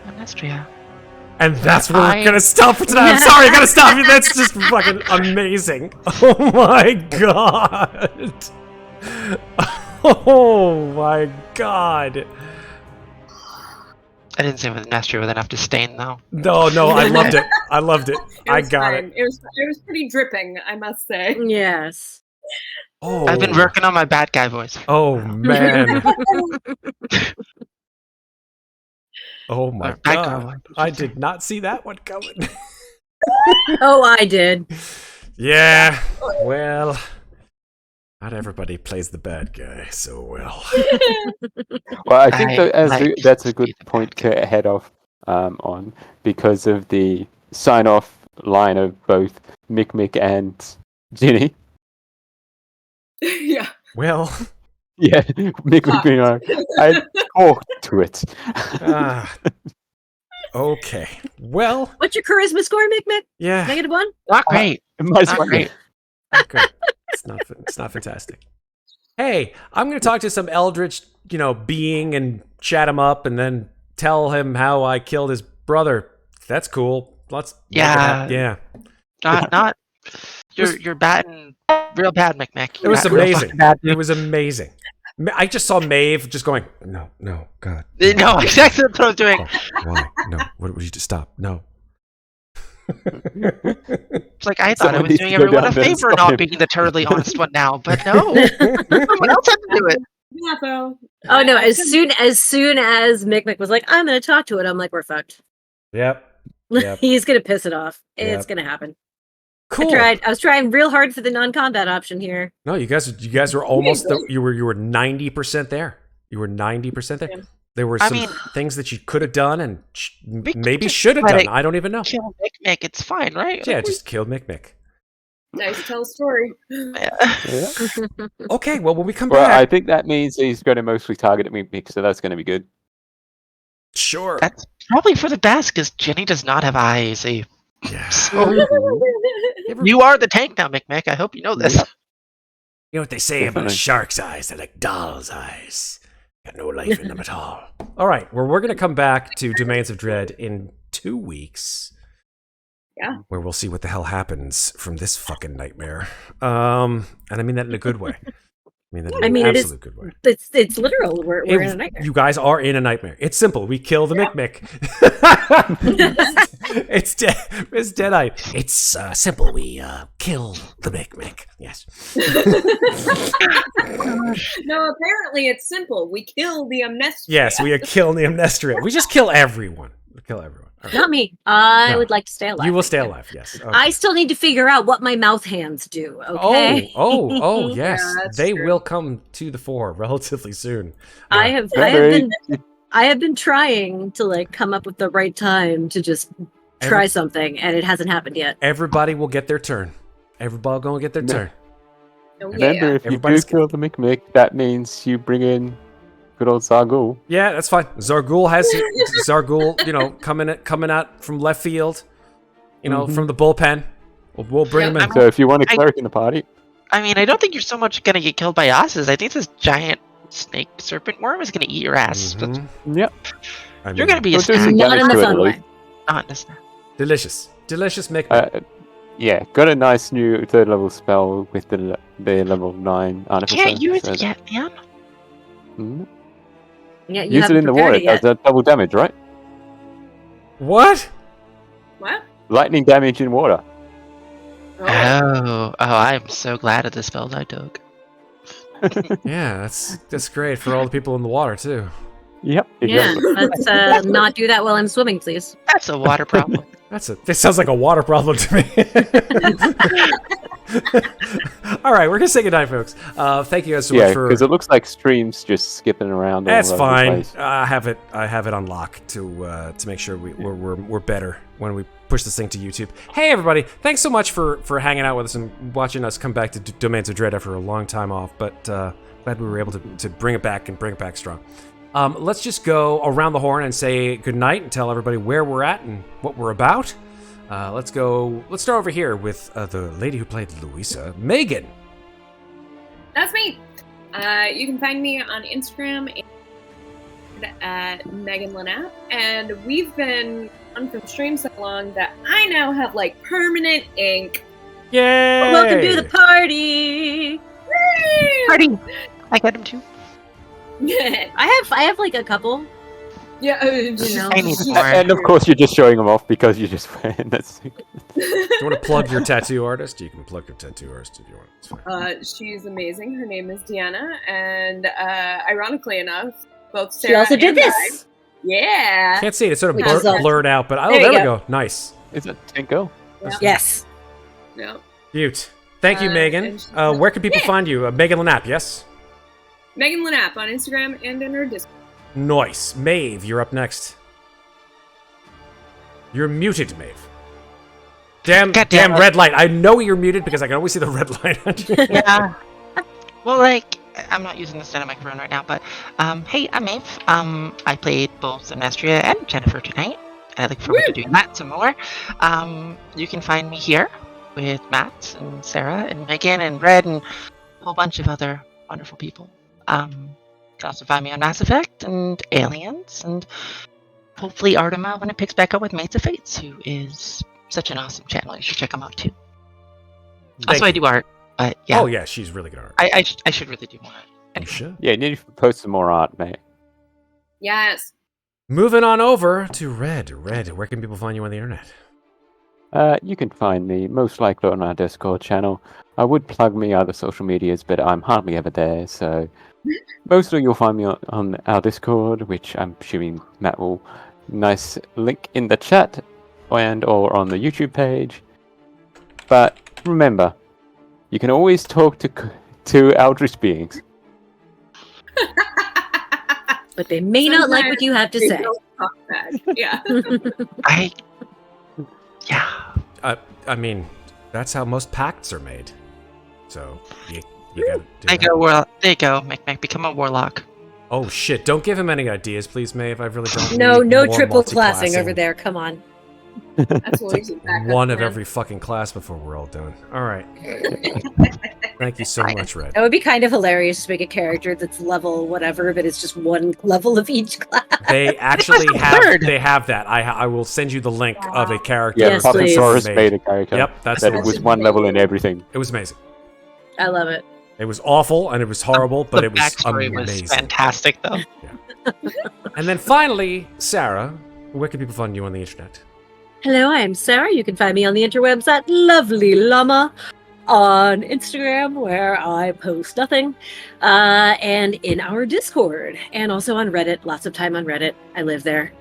Amnestria. And that's where we're gonna stop for tonight. I'm sorry, I gotta stop you. That's just fucking amazing. Oh my god. Oh my god. I didn't say with Amnestria with enough disdain, though. No, I loved it. I loved it. I got fine. It was pretty dripping, I must say. Yes. Oh. I've been working on my bad guy voice. Oh man. Oh my Bad guy god. voice. I did not see that one coming. Oh, I did. Yeah. Well, not everybody plays the bad guy so well. Well, I think that's a to good be the point to head off on because of the sign-off line of both Mikmick and Ginny. Yeah. Well, Yeah, Mikmick being like, I talked to it. okay. Well, What's your charisma score, Mikmick? yeah. -1? Not great. Might as Not well- great. Okay. It's not fantastic. Hey, I'm going to talk to some eldritch, being and chat him up and then tell him how I killed his brother. That's cool. Let's Yeah. yeah. Not. You're batting real bad, Mikmick. It was You're real amazing. fucking bad. It was amazing. I just saw Maeve just going, no, God. No, exactly what I was doing. Oh, why? No. What would you just stop? No. It's like I thought I Someone was needs doing to go everyone a down there and favor stop not him. being the totally honest one now, but no, someone else had to do it. Yeah, though. Oh no! As soon as Mikmick was like, "I'm going to talk to it," I'm like, "We're fucked." Yep. Yep. He's going to piss it off. Yep. It's going to happen. Cool. I was trying real hard for the non-combat option here. No, you guys were almost you were 90% there. You were 90% there. Yeah. There were I some mean, things that you could have done and we could maybe just should have let done. it I don't even know. Kill Mikmick, it's fine, right? Yeah, just killed Mikmick. Nice to tell a story. Yeah. Yeah. Okay, well when we come Well, I back, think that means he's going to mostly target Mikmick, so that's going to be good. sure. That's probably for the best, because Jenny does not have eyes. Yeah. You are the tank now, Mikmick. I hope you know this. Yeah. You know what they say about a Definitely. shark's eyes? They're like doll's eyes. Got no life in them at all. All right, well, we're going to come back to Domains of Dread in 2 weeks. Yeah. Where we'll see what the hell happens from this fucking nightmare. And I mean that in a good way. I mean that in an absolute good way. It's literal. We're in a nightmare. You guys are in a nightmare. It's simple. We kill the Mikmick. It's Deadite. It's simple. We kill the Mikmick. Yes. No, apparently it's simple. We kill the Amnestria. Yes, we kill the Amnestria. We just kill everyone. We kill everyone. All right. Not me. I No. would like to stay alive. You will stay alive. Yes. Okay. I still need to figure out what my mouth hands do. Okay. Oh, yes. Yeah, that's They true. will come to the fore relatively soon. I have been trying to like come up with the right time to just try something, and it hasn't happened yet. Everybody will get their turn. Everybody gonna get their No. turn. Oh, Remember, yeah. if you do Everybody's- kill the Mikmick, that means you bring in good old Zargul. Yeah, that's fine. Zargul has Zargul, coming out from left field, from the bullpen. We'll bring him in. So if you want a cleric in the party, I mean, I don't think you're so much gonna get killed by asses. I think this giant snake serpent worm is gonna eat your ass. But Mhm. yep. I mean, you're gonna be a We'll do some snack. Not in damage the to it, fun at way. least. Not in a snack. delicious Mikmick. Yeah, got a nice new third level spell with the level 9 artificer. Can't use so it yet, man. Mhm. Yeah, you Use it haven't in the prepared water. it yet. Does double damage, right? What? What? Lightning damage in water. Oh. I'm so glad of the spells I took. Yeah, that's great for all the people in the water too. Yep. Yeah, Exactly. let's not do that while I'm swimming, please. That's a water problem. This sounds like a water problem to me. All right, we're gonna say goodnight, folks. Thank you guys so Yeah, much for. because it looks like streams just skipping around. That's all over the fine. place. I have it unlocked to make sure we're better when we push this thing to YouTube. Hey everybody, thanks so much for hanging out with us and watching us come back to Domains of Dread after a long time off. But glad we were able to bring it back and bring it back strong. Let's just go around the horn and say goodnight and tell everybody where we're at and what we're about. Let's start over here with the lady who played Louisa, Megan. That's me. You can find me on Instagram at Megan Linapp, and we've been on from stream so long that I now have like permanent ink. Yay! Welcome to the party. Party! I got him too. I have like a couple. Yeah, I need more. And of course, you're just showing them off because you're just wearing that suit. Do you want to plug your tattoo artist? You can plug your tattoo artist if you want. It's fine. She's amazing. Her name is Deanna, and ironically enough, both She Sarah also did and this. Yeah. Can't see it. It's sort of Which is awesome. blurred out, but There there you we go. go. Nice. Is it Tinko? Yes. No. Cute. Thank you, Megan. and she- Where can people Yeah. find you? Megan Linapp, yes? Megan Linapp on Instagram and in her Discord. Nice. Maeve, you're up next. You're muted, Maeve. Damn Goddamn it. red light. I know you're muted because I can always see the red light on you. Yeah. Well, like, I'm not using the stand microphone right now, but hey, I'm Maeve. I played both Amnestria and Ginnifer tonight. I look forward to doing that some more. You can find me here with Matt and Sarah and Megan and Red and a whole bunch of other wonderful people. You can also find me on Mass Effect and Aliens and hopefully Artima when it picks back up with Mates of Fates, who is such an awesome channel. You should check them out too. Also, I do art, but yeah. Oh, yeah, she's really good at art. I should really do more. You should. Yeah, you need to post some more art, mate. Yes. Moving on over to Red. Red, where can people find you on the internet? You can find me most likely on our Discord channel. I would plug me other social medias, but I'm hardly ever there, so mostly you'll find me on our Discord, which I'm assuming Matt will nice link in the chat and or on the YouTube page. But remember, you can always talk to eldritch beings. But they may not like what you have to They say. don't talk back. Yeah. Yeah. I mean, that's how most pacts are made. So, you gotta do There you that. go, there you go. Mikmick, become a warlock. Oh, shit. Don't give him any ideas, please, Maeve. I really don't No need no more triple classing multi-classing. over there. Come on. That's what we should back up One of then. every fucking class before we're all done. All right. Thank you so much, Red. That would be kind of hilarious to make a character that's level whatever, but it's just one level of each class. They actually the have third. they have that. I will send you the link of a character. Yeah, Yes, please. Pottensaurus made a character. Yep, that's that the it one. was one level in everything. It was amazing. I love it. It was awful and it was horrible, but the it was backstory amazing. was fantastic, though. And then finally, Sarah, where can people find you on the internet? Hello, I am Sarah. You can find me on the interwebs at Lovely Llama, on Instagram where I post nothing, and in our Discord, and also on Reddit. Lots of time on Reddit. I live there.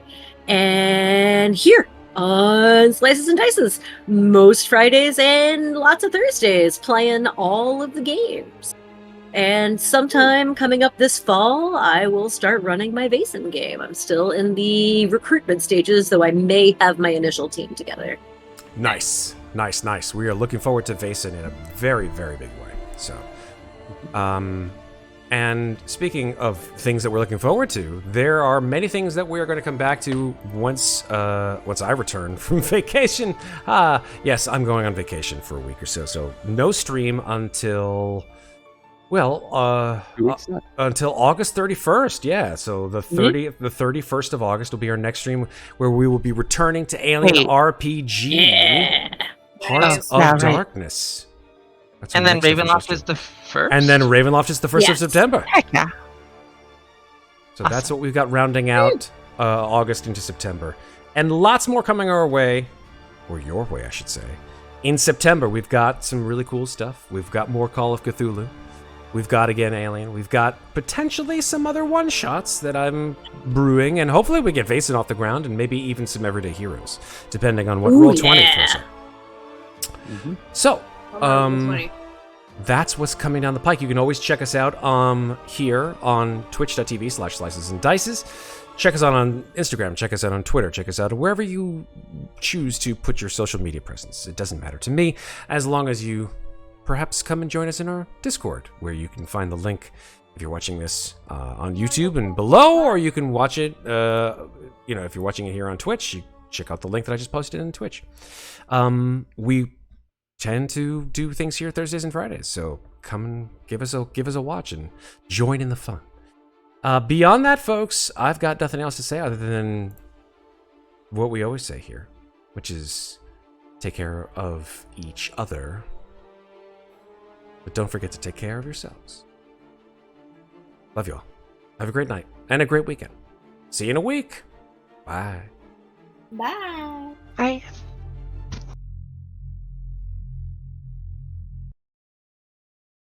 And here on Slices and Dices, most Fridays and lots of Thursdays, playing all of the games. And sometime coming up this fall, I will start running my Vaesen game. I'm still in the recruitment stages, though I may have my initial team together. Nice. We are looking forward to Vaesen in a very, very big way. So, and speaking of things that we're looking forward to, there are many things that we are going to come back to once I return from vacation. Yes, I'm going on vacation for a week or so. So no stream until. Well, 2 weeks now. until August 31st, yeah. So the 31st of August will be our next stream, where we will be returning to Alien Wait. RPG, Yeah. Heart Nice. of Yeah, right. Darkness. That's And our then next official Ravenloft stream. is the first. And then Ravenloft is the 1st of Yes. September. Heck yeah. So that's what we've got rounding out August into September. And lots more coming our way, or your way, I should say. In September, we've got some really cool stuff. We've got more Call of Cthulhu. We've got, again, Alien. We've got potentially some other one-shots that I'm brewing, and hopefully we get Vaesen off the ground, and maybe even some Everyday Heroes, depending on what Ooh, Roll20 yeah. throws up. So, Hold on, 20. that's what's coming down the pike. You can always check us out here on twitch.tv/slices and dices. Check us out on Instagram. Check us out on Twitter. Check us out wherever you choose to put your social media presence. It doesn't matter to me, as long as you perhaps come and join us in our Discord, where you can find the link if you're watching this on YouTube and below, or you can watch it, if you're watching it here on Twitch, you check out the link that I just posted in Twitch. We tend to do things here Thursdays and Fridays, so come and give us a watch and join in the fun. Beyond that, folks, I've got nothing else to say other than what we always say here, which is take care of each other, but don't forget to take care of yourselves. Love you all. Have a great night and a great weekend. See you in a week. Bye. Bye. Bye.